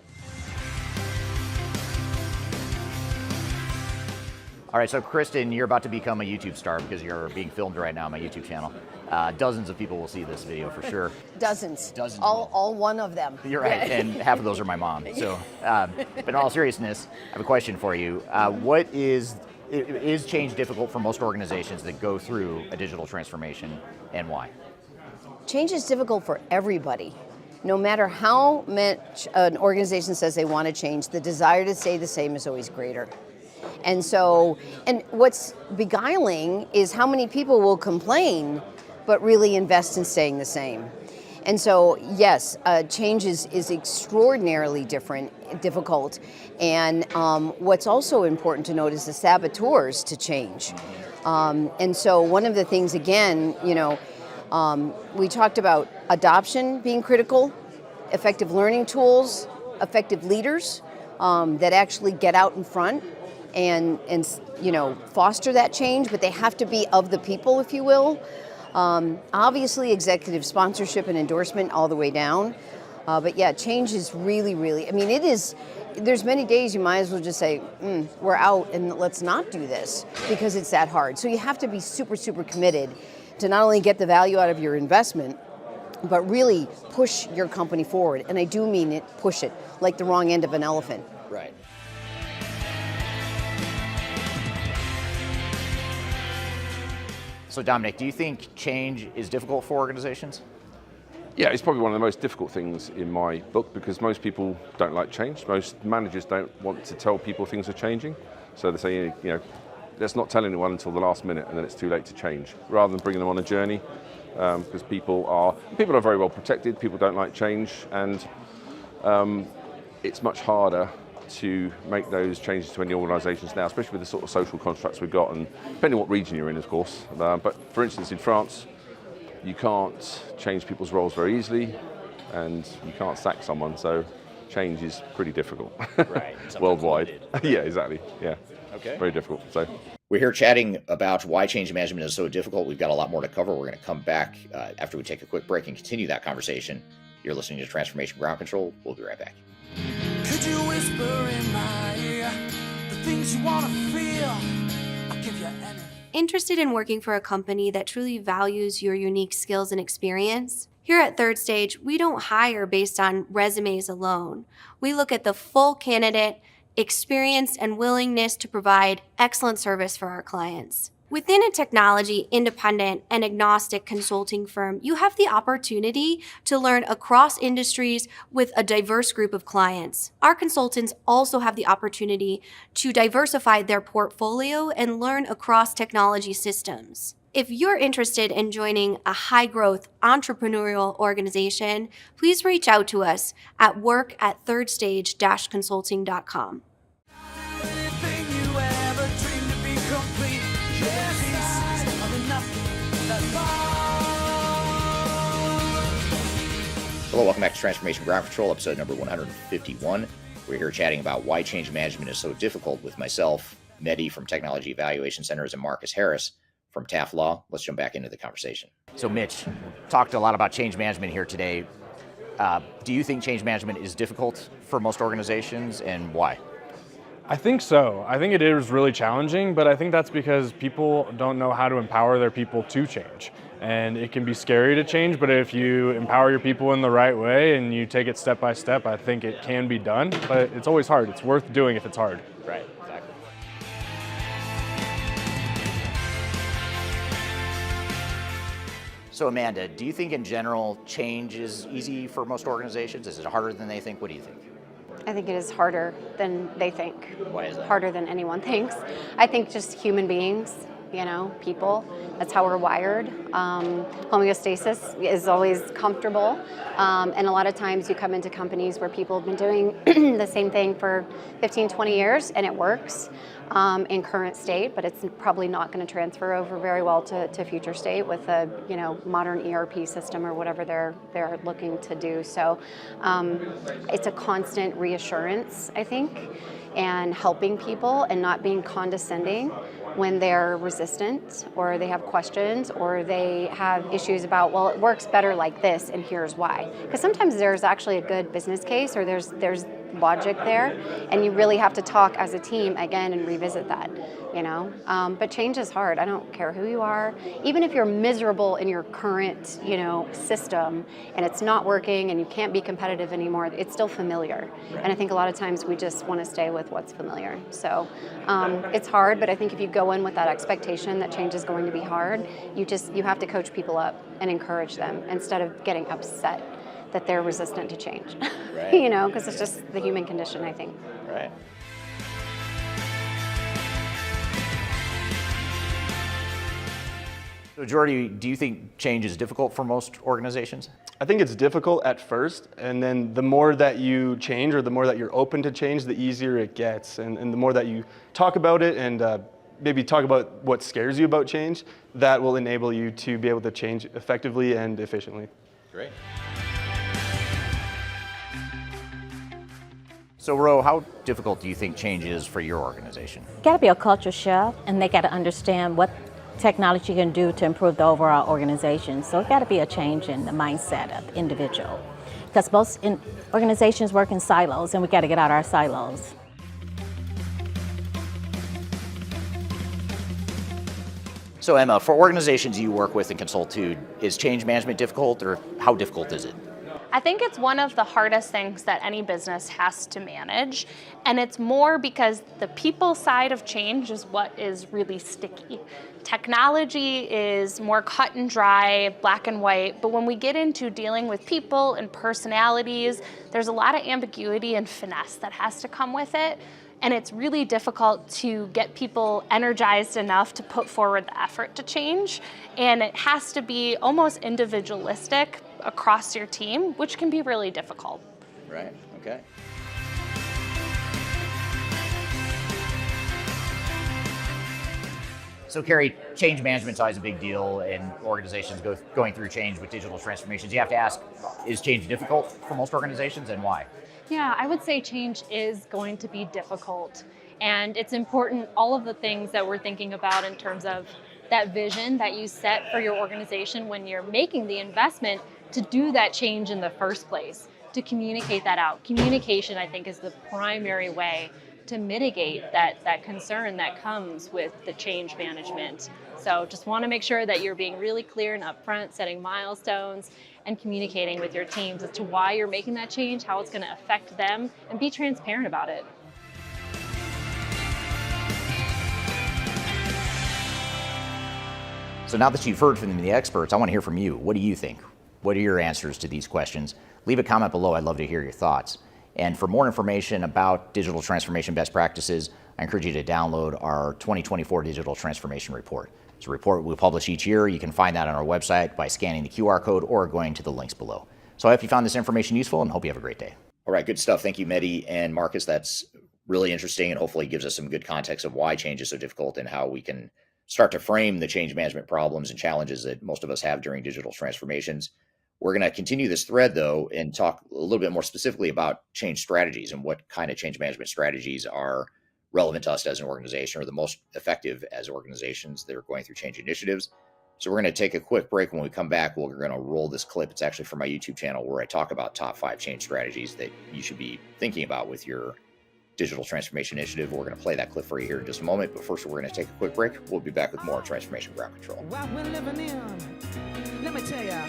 All right, so Kristen, you're about to become a YouTube star because you're being filmed right now on my YouTube channel. Dozens of people will see this video for sure. Dozens. Dozens. All one of them. You're right, and half of those are my mom. So, but in all seriousness, I have a question for you. What is change difficult for most organizations that go through a digital transformation, and why? Change is difficult for everybody. No matter how much an organization says they want to change, the desire to stay the same is always greater. And what's beguiling is how many people will complain, but really invest in staying the same. And so, yes, change is extraordinarily difficult. And what's also important to note is the saboteurs to change. And so one of the things, again, we talked about adoption being critical, effective learning tools, effective leaders that actually get out in front and foster that change, but they have to be of the people, if you will. Obviously, executive sponsorship and endorsement all the way down. But yeah, change is really, really, it is, there's many days you might as well just say, we're out and let's not do this because it's that hard. So you have to be super, super committed to not only get the value out of your investment, but really push your company forward. And I do mean it, push it, like the wrong end of an elephant. Right. So Dominic, do you think change is difficult for organizations? Yeah, it's probably one of the most difficult things in my book because most people don't like change. Most managers don't want to tell people things are changing. So they say, let's not tell anyone until the last minute and then it's too late to change. Rather than bringing them on a journey, because people are very well protected, people don't like change, and it's much harder to make those changes to any organisations now, especially with the sort of social constructs we've got, and depending on what region you're in, of course. But for instance, in France, you can't change people's roles very easily, and you can't sack someone, so change is pretty difficult. Right. Worldwide. Yeah, exactly. Yeah. Okay. Very difficult. So we're here chatting about why change management is so difficult. We've got a lot more to cover. We're going to come back after we take a quick break and continue that conversation. You're listening to Transformation Ground Control. We'll be right back. Could you whisper in my ear the things you want to feel? I'll give you anything. Interested in working for a company that truly values your unique skills and experience? Here at Third Stage, we don't hire based on resumes alone. We look at the full candidate, experience, and willingness to provide excellent service for our clients. Within a technology, independent, and agnostic consulting firm, you have the opportunity to learn across industries with a diverse group of clients. Our consultants also have the opportunity to diversify their portfolio and learn across technology systems. If you're interested in joining a high-growth entrepreneurial organization, please reach out to us at work@thirdstage-consulting.com. Hello, welcome back to Transformation Ground Control, episode number 151. We're here chatting about why change management is so difficult with myself, Mehdi from Technology Evaluation Centers, and Marcus Harris from Taft Law. Let's jump back into the conversation. So Mitch, talked a lot about change management here today. Do you think change management is difficult for most organizations, and why? I think so. I think it is really challenging, but I think that's because people don't know how to empower their people to change. And it can be scary to change, but if you empower your people in the right way and you take it step by step, I think it can be done, but it's always hard. It's worth doing if it's hard. Right, exactly. So Amanda, do you think in general change is easy for most organizations? Is it harder than they think? What do you think? I think it is harder than they think. Why is that? Harder than anyone thinks. I think just human beings, people, that's how we're wired. Homeostasis is always comfortable. And a lot of times you come into companies where people have been doing the same thing for 15, 20 years and it works in current state, but it's probably not going to transfer over very well to future state with a modern ERP system or whatever they're looking to do. So it's a constant reassurance, I think, and helping people and not being condescending when they're resistant or they have questions or they have issues about, well, it works better like this and here's why. Because sometimes there's actually a good business case or there's logic there, and you really have to talk as a team again and revisit that, But change is hard. I don't care who you are. Even if you're miserable in your current, system and it's not working and you can't be competitive anymore, it's still familiar. Right. And I think a lot of times we just want to stay with what's familiar. So it's hard, but I think if you go in with that expectation that change is going to be hard, you have to coach people up and encourage them instead of getting upset that they're resistant to change, right. Because it's just the human condition, I think. Right. So Jordy, do you think change is difficult for most organizations? I think it's difficult at first, and then the more that you change or the more that you're open to change, the easier it gets. And the more that you talk about it and maybe talk about what scares you about change, that will enable you to be able to change effectively and efficiently. Great. So Ro, how difficult do you think change is for your organization? Got to be a culture shift, and they got to understand what technology can do to improve the overall organization. So it got to be a change in the mindset of the individual, because most organizations work in silos, and we got to get out our silos. So Emma, for organizations you work with and consult to, is change management difficult, or how difficult is it? I think it's one of the hardest things that any business has to manage, and it's more because the people side of change is what is really sticky. Technology is more cut and dry, black and white, but when we get into dealing with people and personalities, there's a lot of ambiguity and finesse that has to come with it, and it's really difficult to get people energized enough to put forward the effort to change, and it has to be almost individualistic across your team, which can be really difficult. Right, okay. So Carrie, change management's always a big deal, and organizations going through change with digital transformations. You have to ask, is change difficult for most organizations, and why? Yeah, I would say change is going to be difficult, and it's important, all of the things that we're thinking about in terms of that vision that you set for your organization when you're making the investment to do that change in the first place, to communicate that out. Communication, I think, is the primary way to mitigate that concern that comes with the change management. So just want to make sure that you're being really clear and upfront, setting milestones, and communicating with your teams as to why you're making that change, how it's going to affect them, and be transparent about it. So now that you've heard from the experts, I want to hear from you. What do you think? What are your answers to these questions? Leave a comment below. I'd love to hear your thoughts. And for more information about digital transformation best practices, I encourage you to download our 2024 Digital Transformation Report. It's a report we publish each year. You can find that on our website by scanning the QR code or going to the links below. So I hope you found this information useful and hope you have a great day. All right, good stuff. Thank you, Mehdi and Marcus. That's really interesting and hopefully gives us some good context of why change is so difficult and how we can start to frame the change management problems and challenges that most of us have during digital transformations. We're going to continue this thread, though, and talk a little bit more specifically about change strategies and what kind of change management strategies are relevant to us as an organization or the most effective as organizations that are going through change initiatives. So we're going to take a quick break. When we come back, we're going to roll this clip. It's actually from my YouTube channel where I talk about top 5 change strategies that you should be thinking about with your digital transformation initiative. We're going to play that clip for you here in just a moment. But first, we're going to take a quick break. We'll be back with more Transformation Ground Control. What we're living in, let me tell ya.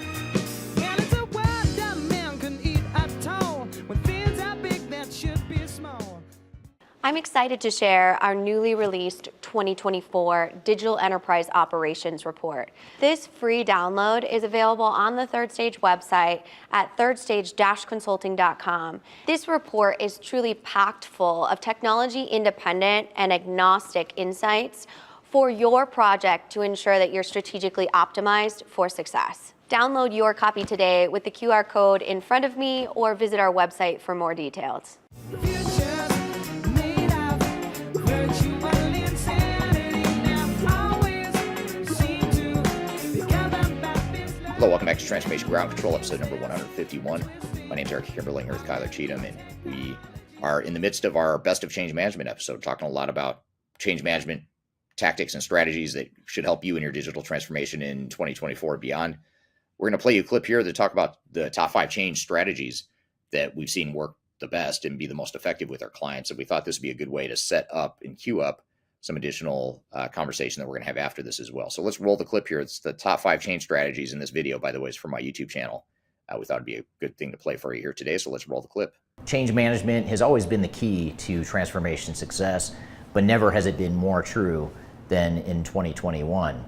I'm excited to share our newly released 2024 Digital Enterprise Operations Report. This free download is available on the Third Stage website at thirdstage-consulting.com. This report is truly packed full of technology-independent and agnostic insights for your project to ensure that you're strategically optimized for success. Download your copy today with the QR code in front of me or visit our website for more details. Hello, welcome back to Transformation Ground Control, episode number 151. My name is Kimberling here with Cheatham, and we are in the midst of our Best of Change Management episode, talking a lot about change management tactics and strategies that should help you in your digital transformation in 2024 and beyond. We're going to play you a clip here to talk about the top 5 change strategies that we've seen work the best and be the most effective with our clients. And we thought this would be a good way to set up and queue up some additional conversation that we're going to have after this as well. So let's roll the clip here. It's the top 5 change strategies, in this video, by the way, is from my YouTube channel. We thought it'd be a good thing to play for you here today. So let's roll the clip. Change management has always been the key to transformation success, but never has it been more true than in 2021.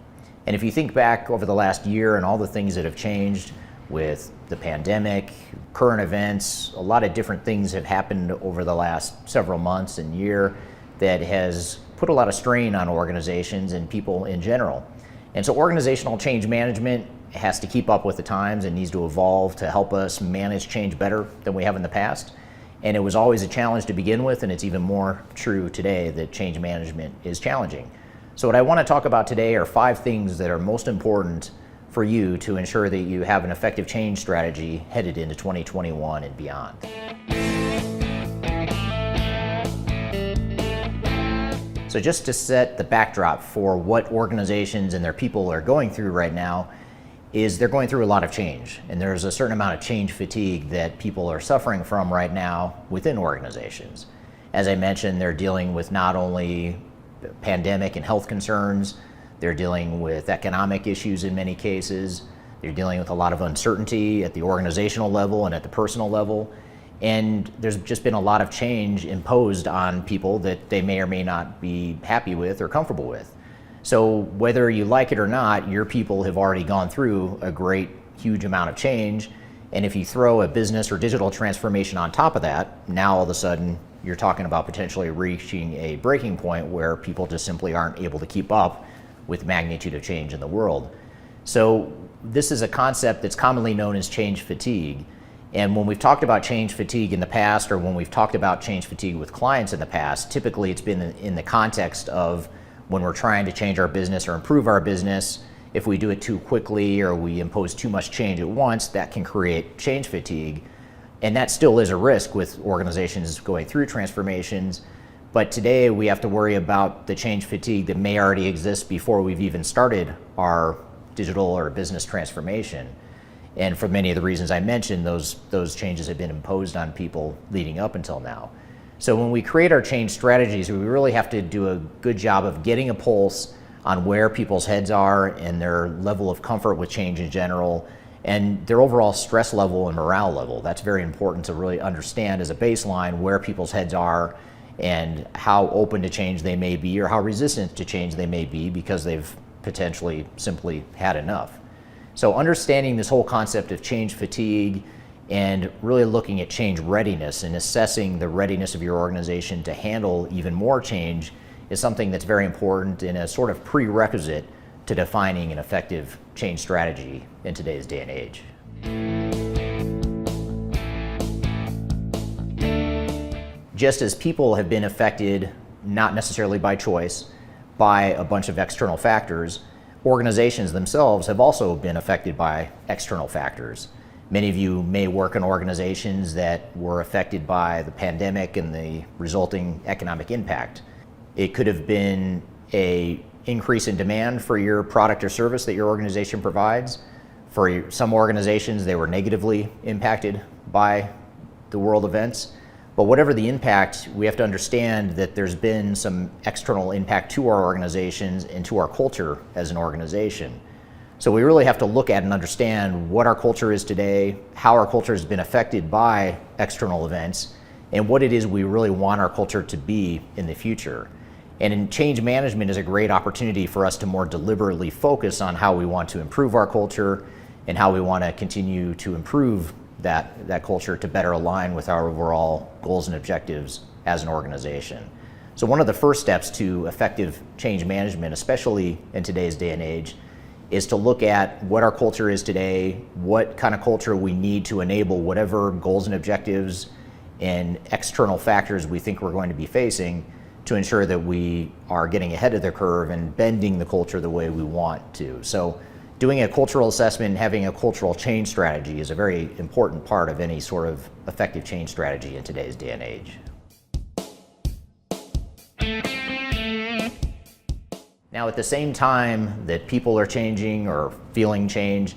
And if you think back over the last year and all the things that have changed with the pandemic, current events, a lot of different things have happened over the last several months and year that has put a lot of strain on organizations and people in general. And so organizational change management has to keep up with the times and needs to evolve to help us manage change better than we have in the past. And it was always a challenge to begin with, and it's even more true today that change management is challenging. So what I want to talk about today are 5 things that are most important for you to ensure that you have an effective change strategy headed into 2021 and beyond. So just to set the backdrop for what organizations and their people are going through right now, is they're going through a lot of change, and there's a certain amount of change fatigue that people are suffering from right now within organizations. As I mentioned, they're dealing with not only pandemic and health concerns, they're dealing with economic issues in many cases, they're dealing with a lot of uncertainty at the organizational level and at the personal level, and there's just been a lot of change imposed on people that they may or may not be happy with or comfortable with. So whether you like it or not, your people have already gone through a great, huge amount of change. And if you throw a business or digital transformation on top of that, now all of a sudden you're talking about potentially reaching a breaking point where people just simply aren't able to keep up with the magnitude of change in the world. So this is a concept that's commonly known as change fatigue. And when we've talked about change fatigue in the past, or when we've talked about change fatigue with clients in the past, typically it's been in the context of when we're trying to change our business or improve our business. If we do it too quickly or we impose too much change at once, that can create change fatigue. And that still is a risk with organizations going through transformations. But today we have to worry about the change fatigue that may already exist before we've even started our digital or business transformation. And for many of the reasons I mentioned, those changes have been imposed on people leading up until now. So when we create our change strategies, we really have to do a good job of getting a pulse on where people's heads are and their level of comfort with change in general, and their overall stress level and morale level. That's very important to really understand as a baseline where people's heads are and how open to change they may be or how resistant to change they may be because they've potentially simply had enough. So understanding this whole concept of change fatigue and really looking at change readiness and assessing the readiness of your organization to handle even more change is something that's very important and a sort of prerequisite to defining an effective change strategy in today's day and age. Just as people have been affected, not necessarily by choice, by a bunch of external factors, organizations themselves have also been affected by external factors. Many of you may work in organizations that were affected by the pandemic and the resulting economic impact. It could have been an increase in demand for your product or service that your organization provides. For some organizations, they were negatively impacted by the world events. But whatever the impact, we have to understand that there's been some external impact to our organizations and to our culture as an organization. So we really have to look at and understand what our culture is today, how our culture has been affected by external events, and what it is we really want our culture to be in the future. And in change management is a great opportunity for us to more deliberately focus on how we want to improve our culture and how we want to continue to improve that culture to better align with our overall goals and objectives as an organization. So one of the first steps to effective change management, especially in today's day and age, is to look at what our culture is today, what kind of culture we need to enable whatever goals and objectives and external factors we think we're going to be facing to ensure that we are getting ahead of the curve and bending the culture the way we want to. So doing a cultural assessment and having a cultural change strategy is a very important part of any sort of effective change strategy in today's day and age. Now, at the same time that people are changing or feeling change,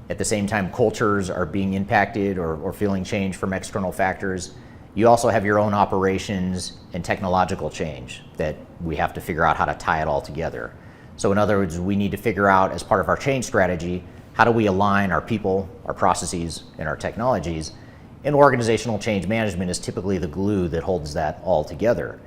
at the same time cultures are being impacted or feeling change from external factors, you also have your own operations and technological change that we have to figure out how to tie it all together. So in other words, we need to figure out as part of our change strategy, how do we align our people, our processes, and our technologies? And organizational change management is typically the glue that holds that all together.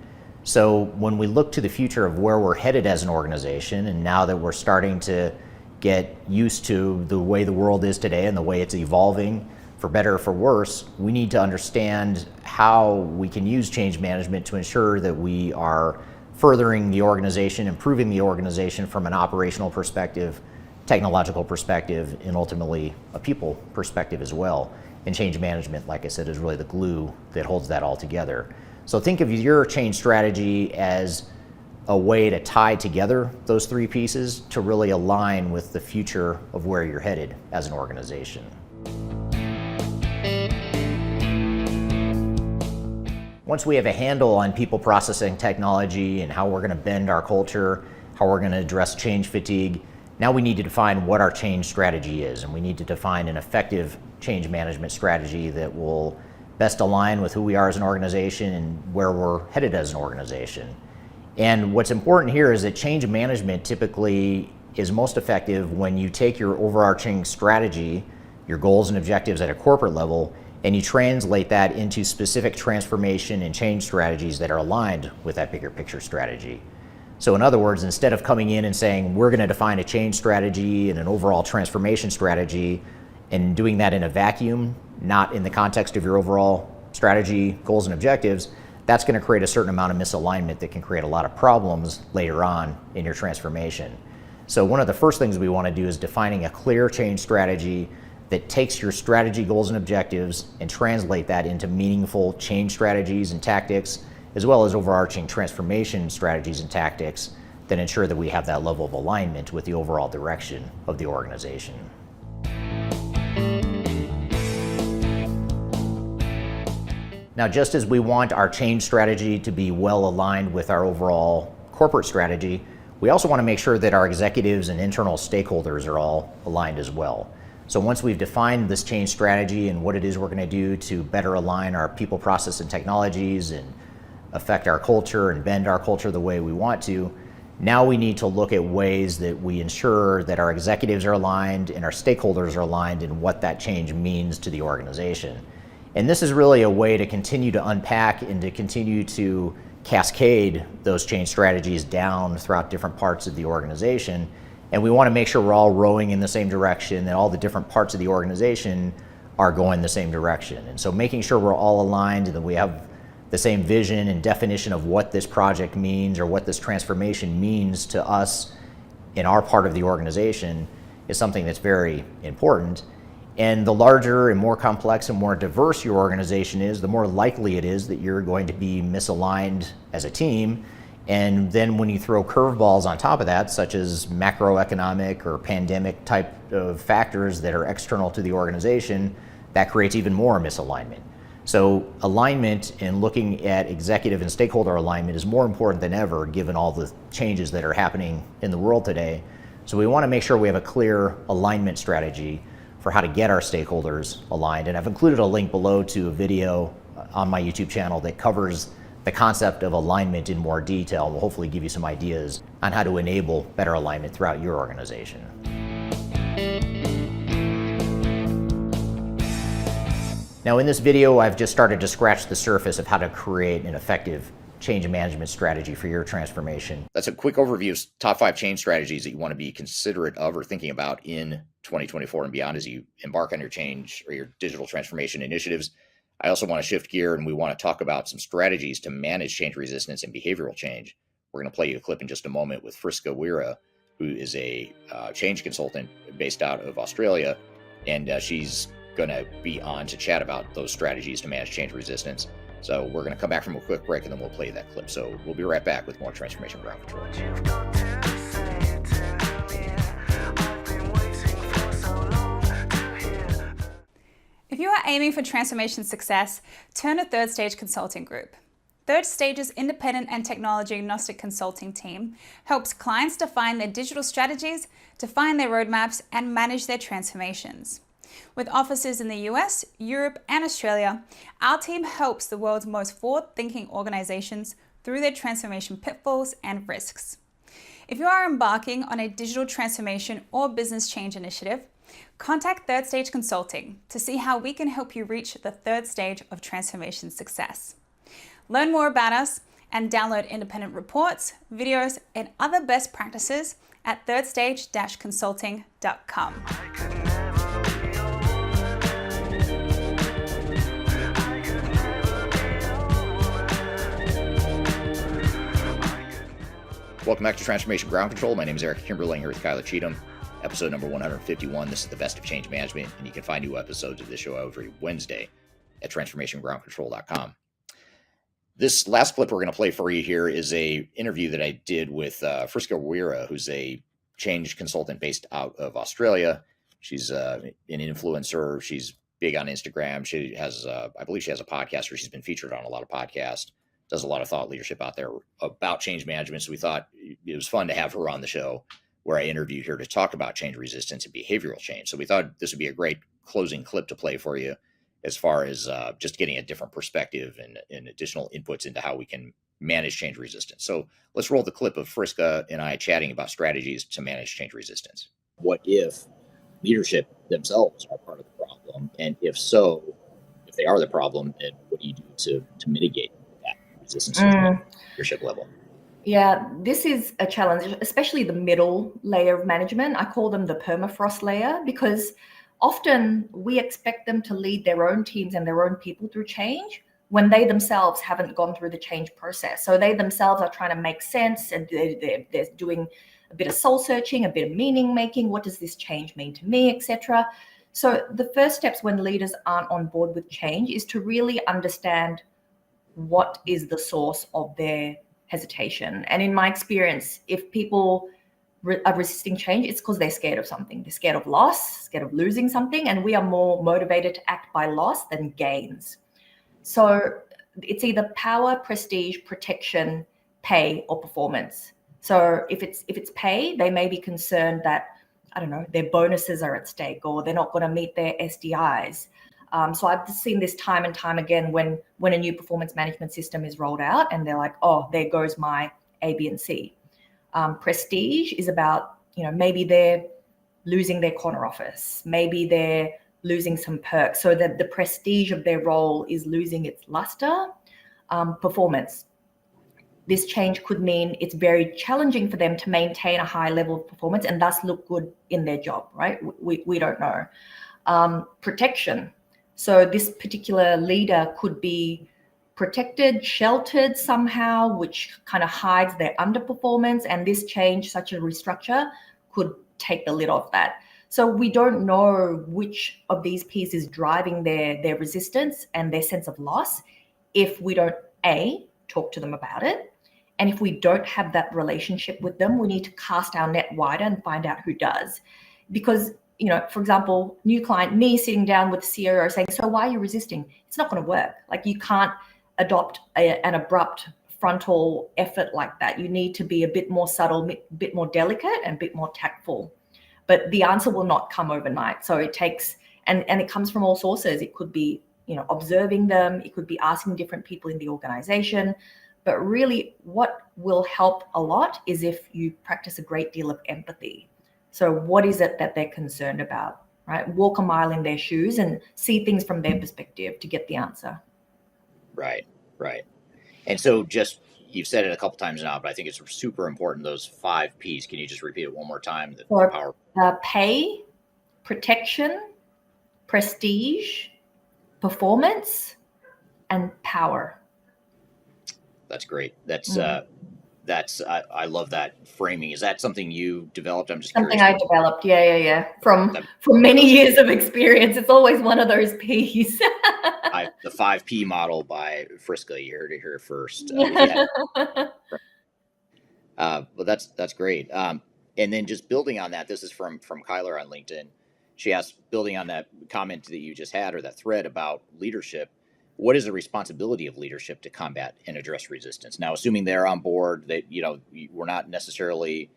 So when we look to the future of where we're headed as an organization, and now that we're starting to get used to the way the world is today and the way it's evolving, for better or for worse, we need to understand how we can use change management to ensure that we are furthering the organization, improving the organization from an operational perspective, technological perspective, and ultimately a people perspective as well. And change management, like I said, is really the glue that holds that all together. So think of your change strategy as a way to tie together those three pieces to really align with the future of where you're headed as an organization. Once we have a handle on people, processing, technology, and how we're going to bend our culture, how we're going to address change fatigue, now we need to define what our change strategy is, and we need to define an effective change management strategy that will best align with who we are as an organization and where we're headed as an organization. And what's important here is that change management typically is most effective when you take your overarching strategy, your goals and objectives at a corporate level, and you translate that into specific transformation and change strategies that are aligned with that bigger picture strategy. So in other words, instead of coming in and saying, we're going to define a change strategy and an overall transformation strategy, and doing that in a vacuum, not in the context of your overall strategy, goals, and objectives, that's going to create a certain amount of misalignment that can create a lot of problems later on in your transformation. So one of the first things we want to do is defining a clear change strategy that takes your strategy, goals, and objectives and translate that into meaningful change strategies and tactics, as well as overarching transformation strategies and tactics that ensure that we have that level of alignment with the overall direction of the organization. Now, just as we want our change strategy to be well aligned with our overall corporate strategy, we also want to make sure that our executives and internal stakeholders are all aligned as well. So once we've defined this change strategy and what it is we're going to do to better align our people, process, and technologies and affect our culture and bend our culture the way we want to, now we need to look at ways that we ensure that our executives are aligned and our stakeholders are aligned in what that change means to the organization. And this is really a way to continue to unpack and to continue to cascade those change strategies down throughout different parts of the organization. And we want to make sure we're all rowing in the same direction, that all the different parts of the organization are going the same direction. And so making sure we're all aligned and that we have the same vision and definition of what this project means or what this transformation means to us in our part of the organization is something that's very important. And the larger and more complex and more diverse your organization is, the more likely it is that you're going to be misaligned as a team. And then when you throw curveballs on top of that, such as macroeconomic or pandemic type of factors that are external to the organization, that creates even more misalignment. So alignment and looking at executive and stakeholder alignment is more important than ever given all the changes that are happening in the world today. So we want to make sure we have a clear alignment strategy for how to get our stakeholders aligned. And I've included a link below to a video on my YouTube channel that covers the concept of alignment in more detail. Will hopefully give you some ideas on how to enable better alignment throughout your organization. Now in this video, I've just started to scratch the surface of how to create an effective change management strategy for your transformation. That's a quick overview of top 5 change strategies that you want to be considerate of or thinking about in 2024 and beyond as you embark on your change or your digital transformation initiatives. I also want to shift gear and we want to talk about some strategies to manage change resistance and behavioral change. We're going to play you a clip in just a moment with Friska Wirya, who is a change consultant based out of Australia, and she's going to be on to chat about those strategies to manage change resistance. So we're going to come back from a quick break and then we'll play you that clip. So we'll be right back with more Transformation Ground Control. If you are aiming for transformation success, turn to Third Stage Consulting Group. Third Stage's independent and technology agnostic consulting team helps clients define their digital strategies, define their roadmaps, and manage their transformations. With offices in the US, Europe, and Australia, our team helps the world's most forward-thinking organizations through their transformation pitfalls and risks. If you are embarking on a digital transformation or business change initiative, contact Third Stage Consulting to see how we can help you reach the third stage of transformation success. Learn more about us and download independent reports, videos, and other best practices at thirdstage-consulting.com. Welcome back to Transformation Ground Control. My name is Eric Kimberling here with Kyler Cheatham. Episode number 151. This is the best of change management, and you can find new episodes of this show every Wednesday at transformationgroundcontrol.com. This last clip we're going to play for you here is a interview that I did with Friska Wirya, who's a change consultant based out of Australia. She's an influencer. She's big on Instagram. She has, I believe she has a podcast where she's been featured on a lot of podcasts, does a lot of thought leadership out there about change management. So we thought it was fun to have her on the show where I interviewed her to talk about change resistance and behavioral change. So we thought this would be a great closing clip to play for you as far as just getting a different perspective and additional inputs into how we can manage change resistance. So let's roll the clip of Friska and I chatting about strategies to manage change resistance. What if leadership themselves are part of the problem? And if so, if they are the problem, then what do you do to mitigate that resistance at the leadership level? Yeah, this is a challenge, especially the middle layer of management. I call them the permafrost layer because often we expect them to lead their own teams and their own people through change when they themselves haven't gone through the change process. So they themselves are trying to make sense and they're doing a bit of soul searching, a bit of meaning making. What does this change mean to me, etc. So the first steps when leaders aren't on board with change is to really understand what is the source of their hesitation. And in my experience, if people are resisting change, it's because they're scared of something. They're scared of loss, scared of losing something, and we are more motivated to act by loss than gains. So it's either power, prestige, protection, pay, or performance. So if it's pay, they may be concerned that, I don't know, their bonuses are at stake or they're not going to meet their SDIs. So I've seen this time and time again when a new performance management system is rolled out and they're like, oh, there goes my A, B, and C. Prestige is about, maybe they're losing their corner office. Maybe they're losing some perks so that the prestige of their role is losing its luster. Performance. This change could mean it's very challenging for them to maintain a high level of performance and thus look good in their job, right? We don't know. Protection. So this particular leader could be protected, sheltered somehow, which kind of hides their underperformance. And this change, such a restructure, could take the lid off that. So we don't know which of these pieces is driving their resistance and their sense of loss if we don't, A, talk to them about it. And if we don't have that relationship with them, we need to cast our net wider and find out who does. Because, for example, new client, me sitting down with the CEO saying, so why are you resisting? It's not going to work. Like you can't adopt an abrupt frontal effort like that. You need to be a bit more subtle, a bit more delicate and a bit more tactful. But the answer will not come overnight. So it takes, and it comes from all sources. It could be, observing them. It could be asking different people in the organization. But really what will help a lot is if you practice a great deal of empathy. So what is it that they're concerned about, right? Walk a mile in their shoes and see things from their perspective to get the answer. Right. And so you've said it a couple times now, but I think it's super important, those 5 Ps. Can you just repeat it one more time? Pay, protection, prestige, performance, and power. That's great. I love that framing. Is that something you developed? I'm just something curious. I developed. Yeah. From many years of experience. It's always one of those Ps. The 5P model by Friska. You heard it here first. But that's great. And then just building on that, this is from Kyler on LinkedIn. She asked, building on that comment that you just had or that thread about leadership, what is the responsibility of leadership to combat and address resistance? Now, assuming they're on board, that we're not necessarily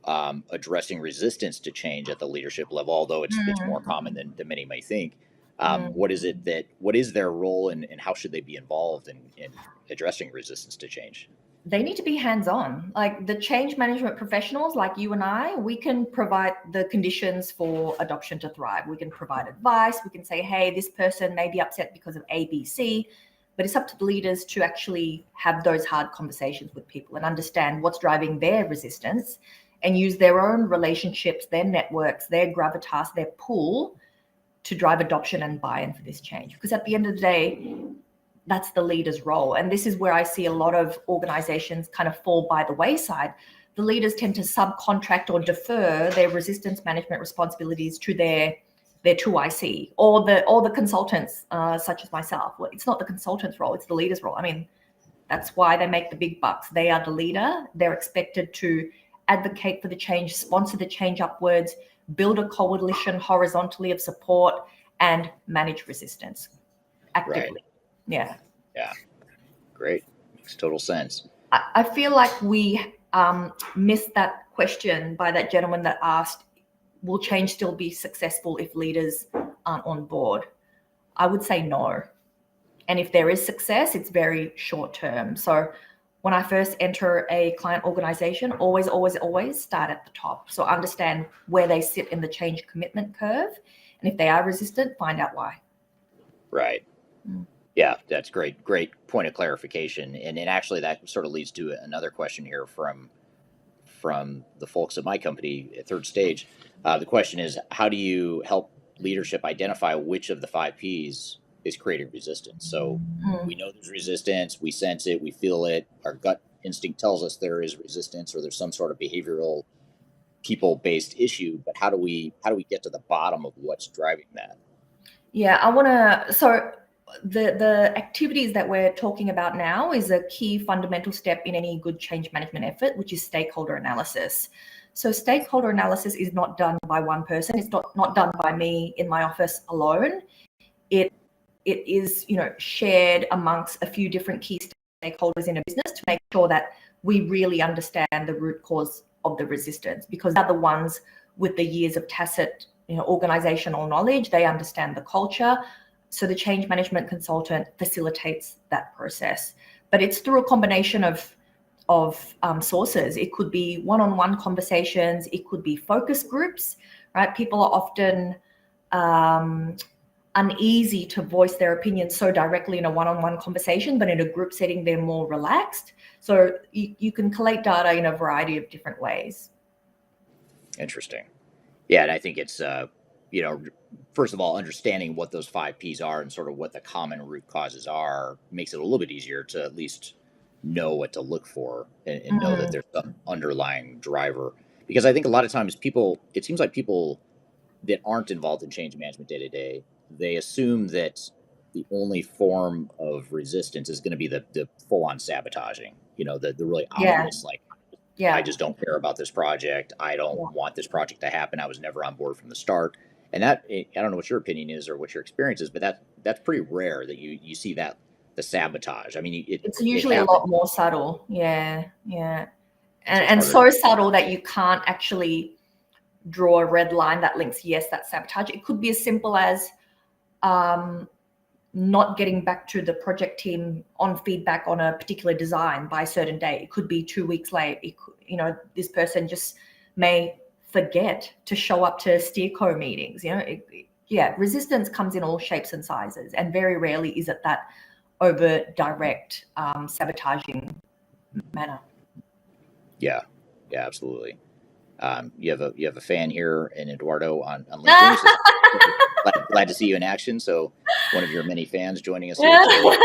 addressing resistance to change at the leadership level, although it's more common than many may think. What is their role and how should they be involved in addressing resistance to change? They need to be hands-on. Like the change management professionals like you and I, we can provide the conditions for adoption to thrive. We can provide advice. We can say, hey, this person may be upset because of A, B, C, but it's up to the leaders to actually have those hard conversations with people and understand what's driving their resistance and use their own relationships, their networks, their gravitas, their pull to drive adoption and buy-in for this change. Because at the end of the day, that's the leader's role. And this is where I see a lot of organizations kind of fall by the wayside the leaders tend to subcontract or defer their resistance management responsibilities to their 2IC or the consultants, such as myself. Well, it's not the consultant's role, it's the leader's role. I mean, that's why they make the big bucks. They are the leader. They're expected to advocate for the change, sponsor the change upwards, build a coalition horizontally of support, and manage resistance actively. Right. Yeah. Yeah. Great. Makes total sense. I feel like we missed that question by that gentleman that asked, will change still be successful if leaders aren't on board? I would say no. And if there is success, it's very short term. So when I first enter a client organization, always start at the top. So understand where they sit in the change commitment curve. And if they are resistant, find out why. Right. Yeah, that's great. Great point of clarification. And actually that sort of leads to another question here from the folks at my company at Third Stage. The question is, how do you help leadership identify which of the 5 Ps is creating resistance? So we know there's resistance, we sense it, we feel it, our gut instinct tells us there is resistance or there's some sort of behavioral, people-based issue, but how do we get to the bottom of what's driving that? Yeah, so the activities that we're talking about now is a key fundamental step in any good change management effort, which is stakeholder analysis. So stakeholder analysis is not done by one person. It's not done by me in my office alone. It is, shared amongst a few different key stakeholders in a business to make sure that we really understand the root cause of the resistance, because they're the ones with the years of tacit, organizational knowledge. They understand the culture. So the change management consultant facilitates that process. But it's through a combination of sources. It could be one-on-one conversations. It could be focus groups, right? People are often uneasy to voice their opinions so directly in a one-on-one conversation, but in a group setting, they're more relaxed. So you can collate data in a variety of different ways. Interesting. Yeah, and I think it's, first of all, understanding what those 5 Ps are and sort of what the common root causes are makes it a little bit easier to at least know what to look for and know that there's some underlying driver. Because I think a lot of times it seems like people that aren't involved in change management day to day, they assume that the only form of resistance is going to be the full-on sabotaging, the really obvious, I just don't care about this project. I don't want this project to happen. I was never on board from the start. And that, I don't know what your opinion is or what your experience is, but that's pretty rare that you see that, the sabotage. I mean, it's usually a lot more subtle. Yeah. And so subtle that you can't actually draw a red line that links, yes, that's sabotage. It could be as simple as not getting back to the project team on feedback on a particular design by a certain date. It could be 2 weeks late. It could, this person just may forget to show up to steerco meetings. Resistance comes in all shapes and sizes, and very rarely is it that over direct sabotaging manner. Yeah, absolutely. You have a fan here in Eduardo on LinkedIn. So glad to see you in action. So one of your many fans joining us here today.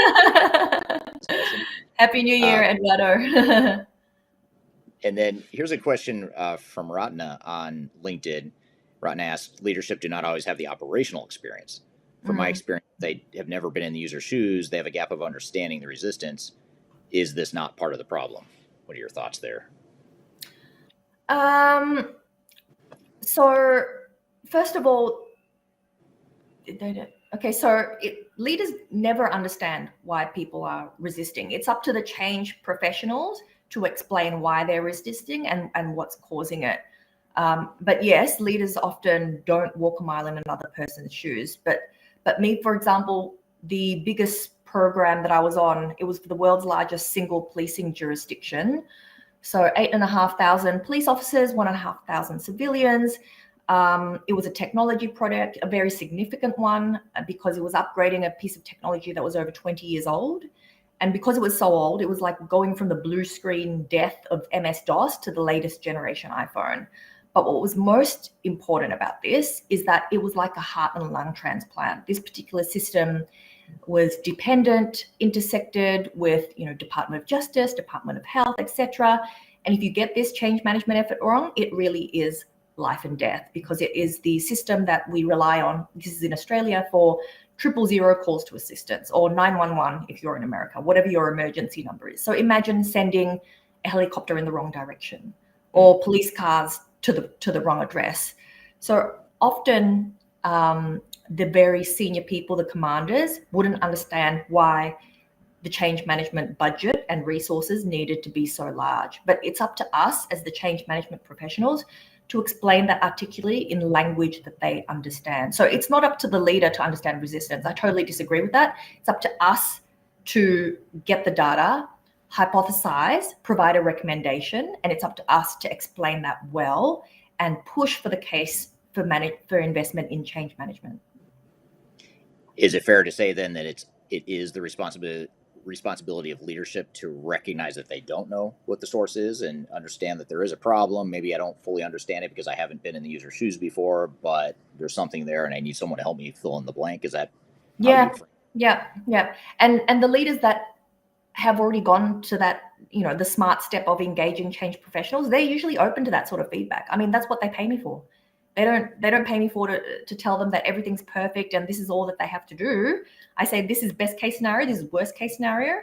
Happy New Year, Eduardo. And then here's a question from Ratna on LinkedIn. Ratna asks, leadership do not always have the operational experience. From my experience, they have never been in the user's shoes. They have a gap of understanding the resistance. Is this not part of the problem? What are your thoughts there? So first of all, leaders never understand why people are resisting. It's up to the change professionals to explain why they're resisting and what's causing it. But yes, leaders often don't walk a mile in another person's shoes. But me, for example, the biggest program that I was on, it was for the world's largest single policing jurisdiction. So 8,500 police officers, 1,500 civilians. It was a technology project, a very significant one, because it was upgrading a piece of technology that was over 20 years old. And because it was so old, it was like going from the blue screen death of MS-DOS to the latest generation iPhone. But what was most important about this is that it was like a heart and lung transplant. This particular system was dependent, intersected with, Department of Justice, Department of Health, etc. And if you get this change management effort wrong, it really is life and death, because it is the system that we rely on. This is in Australia for 000 calls to assistance, or 911 if you're in America, whatever your emergency number is. So imagine sending a helicopter in the wrong direction, or police cars to the wrong address. So often the very senior people, the commanders, wouldn't understand why the change management budget and resources needed to be so large. But it's up to us as the change management professionals to explain that articulately in language that they understand. So it's not up to the leader to understand resistance. I totally disagree with that. It's up to us to get the data, hypothesize, provide a recommendation, and it's up to us to explain that well and push for the case for investment in change management. Is it fair to say then that it is the responsibility of leadership to recognize that they don't know what the source is and understand that there is a problem? Maybe I don't fully understand it because I haven't been in the user's shoes before, but there's something there and I need someone to help me fill in the blank. Is that Yeah. And the leaders that have already gone to that, the smart step of engaging change professionals, they're usually open to that sort of feedback. I mean, that's what they pay me for. They don't pay me for to tell them that everything's perfect and this is all that they have to do. I say, this is best case scenario, this is worst case scenario.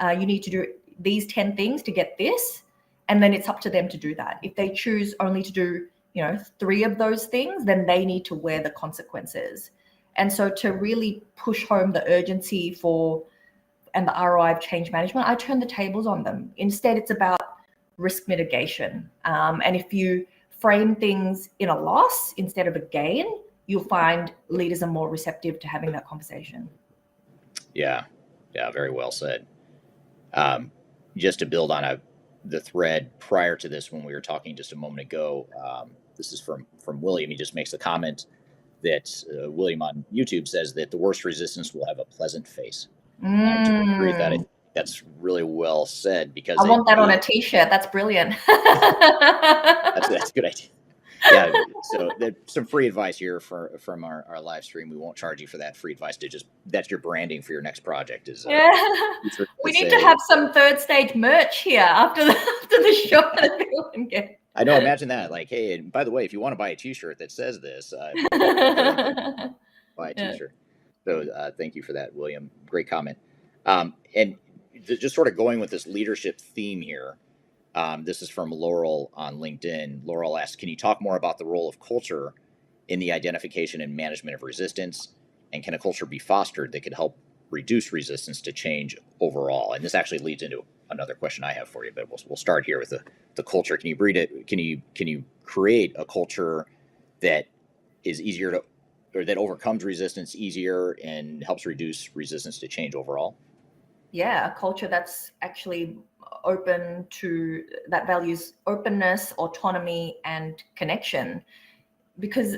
You need to do these 10 things to get this, and then it's up to them to do that. If they choose only to do 3 of those things, then they need to wear the consequences. And so to really push home the urgency and the ROI of change management, I turn the tables on them. Instead, it's about risk mitigation. And if you frame things in a loss instead of a gain, you'll find leaders are more receptive to having that conversation. Yeah, very well said. Just to build on the thread prior to this, when we were talking just a moment ago, this is from William. He just makes a comment that William on YouTube says that the worst resistance will have a pleasant face. I agree with that. I think that's really well said, because I want that on a t-shirt. That's brilliant. That's a good idea. Yeah, so there's some free advice here from our live stream. We won't charge you for that free advice. That's your branding for your next project. We need to have some third stage merch here after the show that people can get. I know. Imagine that. Like, hey, and by the way, if you want to buy a T-shirt that says this, buy a T-shirt. So thank you for that, William. Great comment. And just sort of going with this leadership theme here. This is from Laurel on LinkedIn. Laurel asks, can you talk more about the role of culture in the identification and management of resistance? And can a culture be fostered that could help reduce resistance to change overall? And this actually leads into another question I have for you, but we'll start here with the culture. Can you breed it? Can you create a culture that is easier to, or that overcomes resistance easier and helps reduce resistance to change overall? Yeah, a culture that's actually open to, that values openness, autonomy, and connection. Because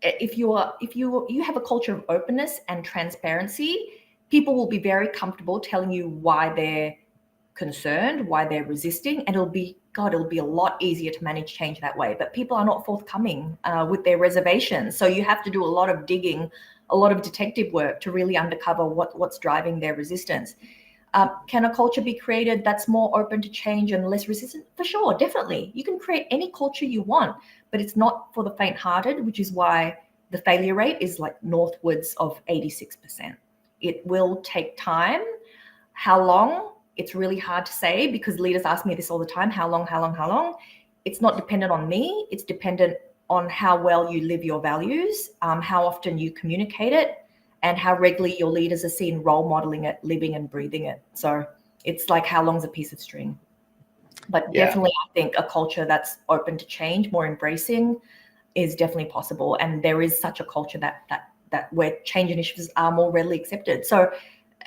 if you have a culture of openness and transparency, people will be very comfortable telling you why they're concerned, why they're resisting, and it'll be a lot easier to manage change that way. But people are not forthcoming with their reservations, so you have to do a lot of digging, a lot of detective work to really uncover what's driving their resistance. Can a culture be created that's more open to change and less resistant? For sure, definitely. You can create any culture you want, but it's not for the faint-hearted, which is why the failure rate is like northwards of 86%. It will take time. How long? It's really hard to say, because leaders ask me this all the time. How long? It's not dependent on me. It's dependent on how well you live your values, how often you communicate it, and how regularly your leaders are seen role modeling it, living and breathing it. So it's like, how long's a piece of string? But definitely, I think a culture that's open to change, more embracing, is definitely possible. And there is such a culture that where change initiatives are more readily accepted. So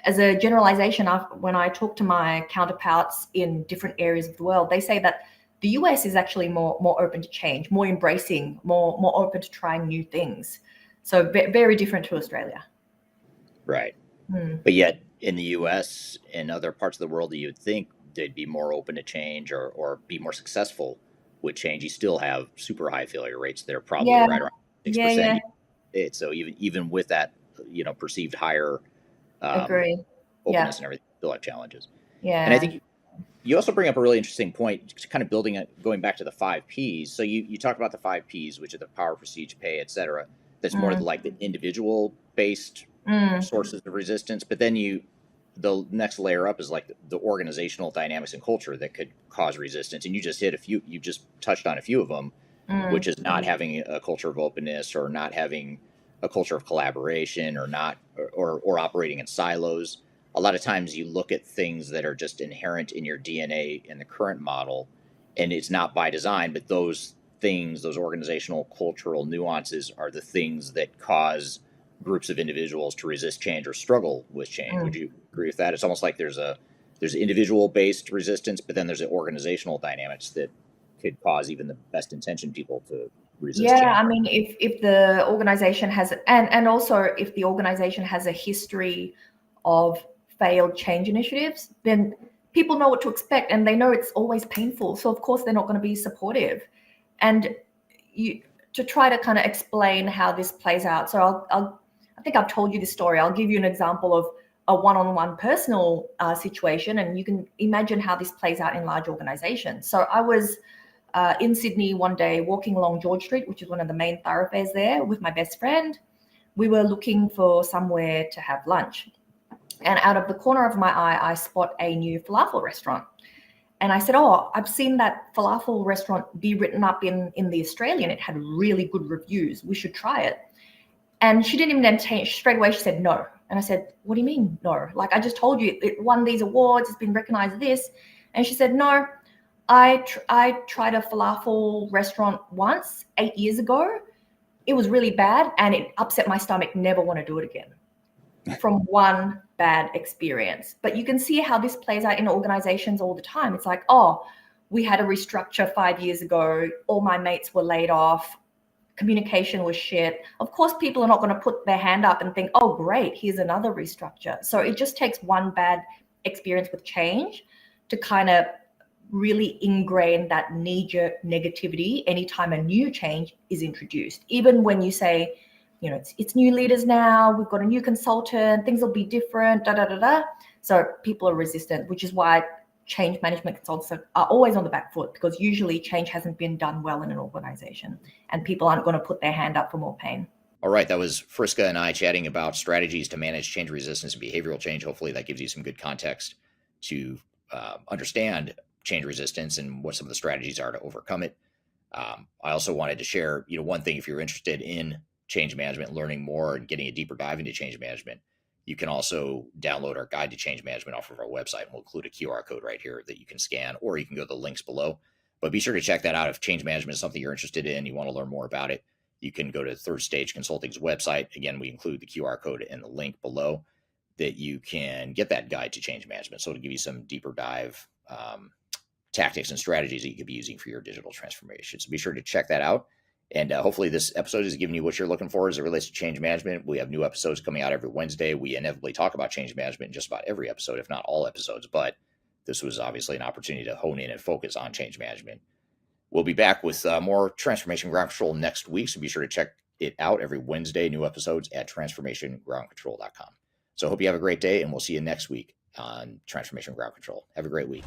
as a generalization, when I talk to my counterparts in different areas of the world, they say that the US is actually more open to change, more embracing, more open to trying new things. So very different to Australia. Right. But yet in the US and other parts of the world that you'd think they'd be more open to change or be more successful with change, you still have super high failure rates. They're probably right around 6%. So even with that, perceived higher Agree. openness and everything, still have challenges. Yeah. And I think You also bring up a really interesting point, kind of going back to the 5 Ps. So you talked about the 5 Ps, which are the power, prestige, pay, et cetera. That's more like the individual based sources of resistance. But then the next layer up is like the organizational dynamics and culture that could cause resistance. And you just touched on a few of them, which is not having a culture of openness, or not having a culture of collaboration, or operating in silos. A lot of times you look at things that are just inherent in your DNA in the current model, and it's not by design, but those things, those organizational cultural nuances, are the things that cause groups of individuals to resist change or struggle with change. Would you agree with that? It's almost like there's individual based resistance, but then there's the organizational dynamics that could cause even the best intentioned people to resist change. I mean, if the organization has, and also if the organization has a history of failed change initiatives, then people know what to expect, and they know it's always painful. So of course they're not going to be supportive. And to try to kind of explain how this plays out. So I think I've told you this story. I'll give you an example of a one-on-one personal situation, and you can imagine how this plays out in large organizations. So I was in Sydney one day walking along George Street, which is one of the main thoroughfares there, with my best friend. We were looking for somewhere to have lunch. And out of the corner of my eye, I spot a new falafel restaurant. And I said, oh, I've seen that falafel restaurant be written up in the Australian. It had really good reviews. We should try it. And she didn't even entertain. Straight away, she said no. And I said, what do you mean no? Like, I just told you it won these awards. It's been recognized as this. And she said, no, I tried a falafel restaurant once 8 years ago. It was really bad and it upset my stomach. Never want to do it again. From one bad experience. But you can see how this plays out in organizations all the time. It's like, oh, we had a restructure 5 years ago. All my mates were laid off. Communication was shit. Of course, people are not going to put their hand up and think, oh, great, here's another restructure. So it just takes one bad experience with change to kind of really ingrain that knee-jerk negativity anytime a new change is introduced. Even when you say, you know, it's new leaders now, we've got a new consultant, things will be different, So people are resistant, which is why change management consultants are always on the back foot, because usually change hasn't been done well in an organization and people aren't going to put their hand up for more pain. All right, that was Friska and I chatting about strategies to manage change resistance and behavioral change. Hopefully that gives you some good context to understand change resistance and what some of the strategies are to overcome it. I also wanted to share, one thing, if you're interested in change management, learning more and getting a deeper dive into change management, you can also download our guide to change management off of our website. We'll include a QR code right here that you can scan, or you can go to the links below. But be sure to check that out. If change management is something you're interested in, you want to learn more about it, you can go to Third Stage Consulting's website. Again, we include the QR code and the link below that you can get that guide to change management. So to give you some deeper dive tactics and strategies that you could be using for your digital transformation. So be sure to check that out. And hopefully this episode is giving you what you're looking for as it relates to change management. We have new episodes coming out every Wednesday. We inevitably talk about change management in just about every episode, if not all episodes, but this was obviously an opportunity to hone in and focus on change management. We'll be back with more Transformation Ground Control next week, so be sure to check it out every Wednesday, new episodes at transformationgroundcontrol.com. So I hope you have a great day, and we'll see you next week on Transformation Ground Control. Have a great week.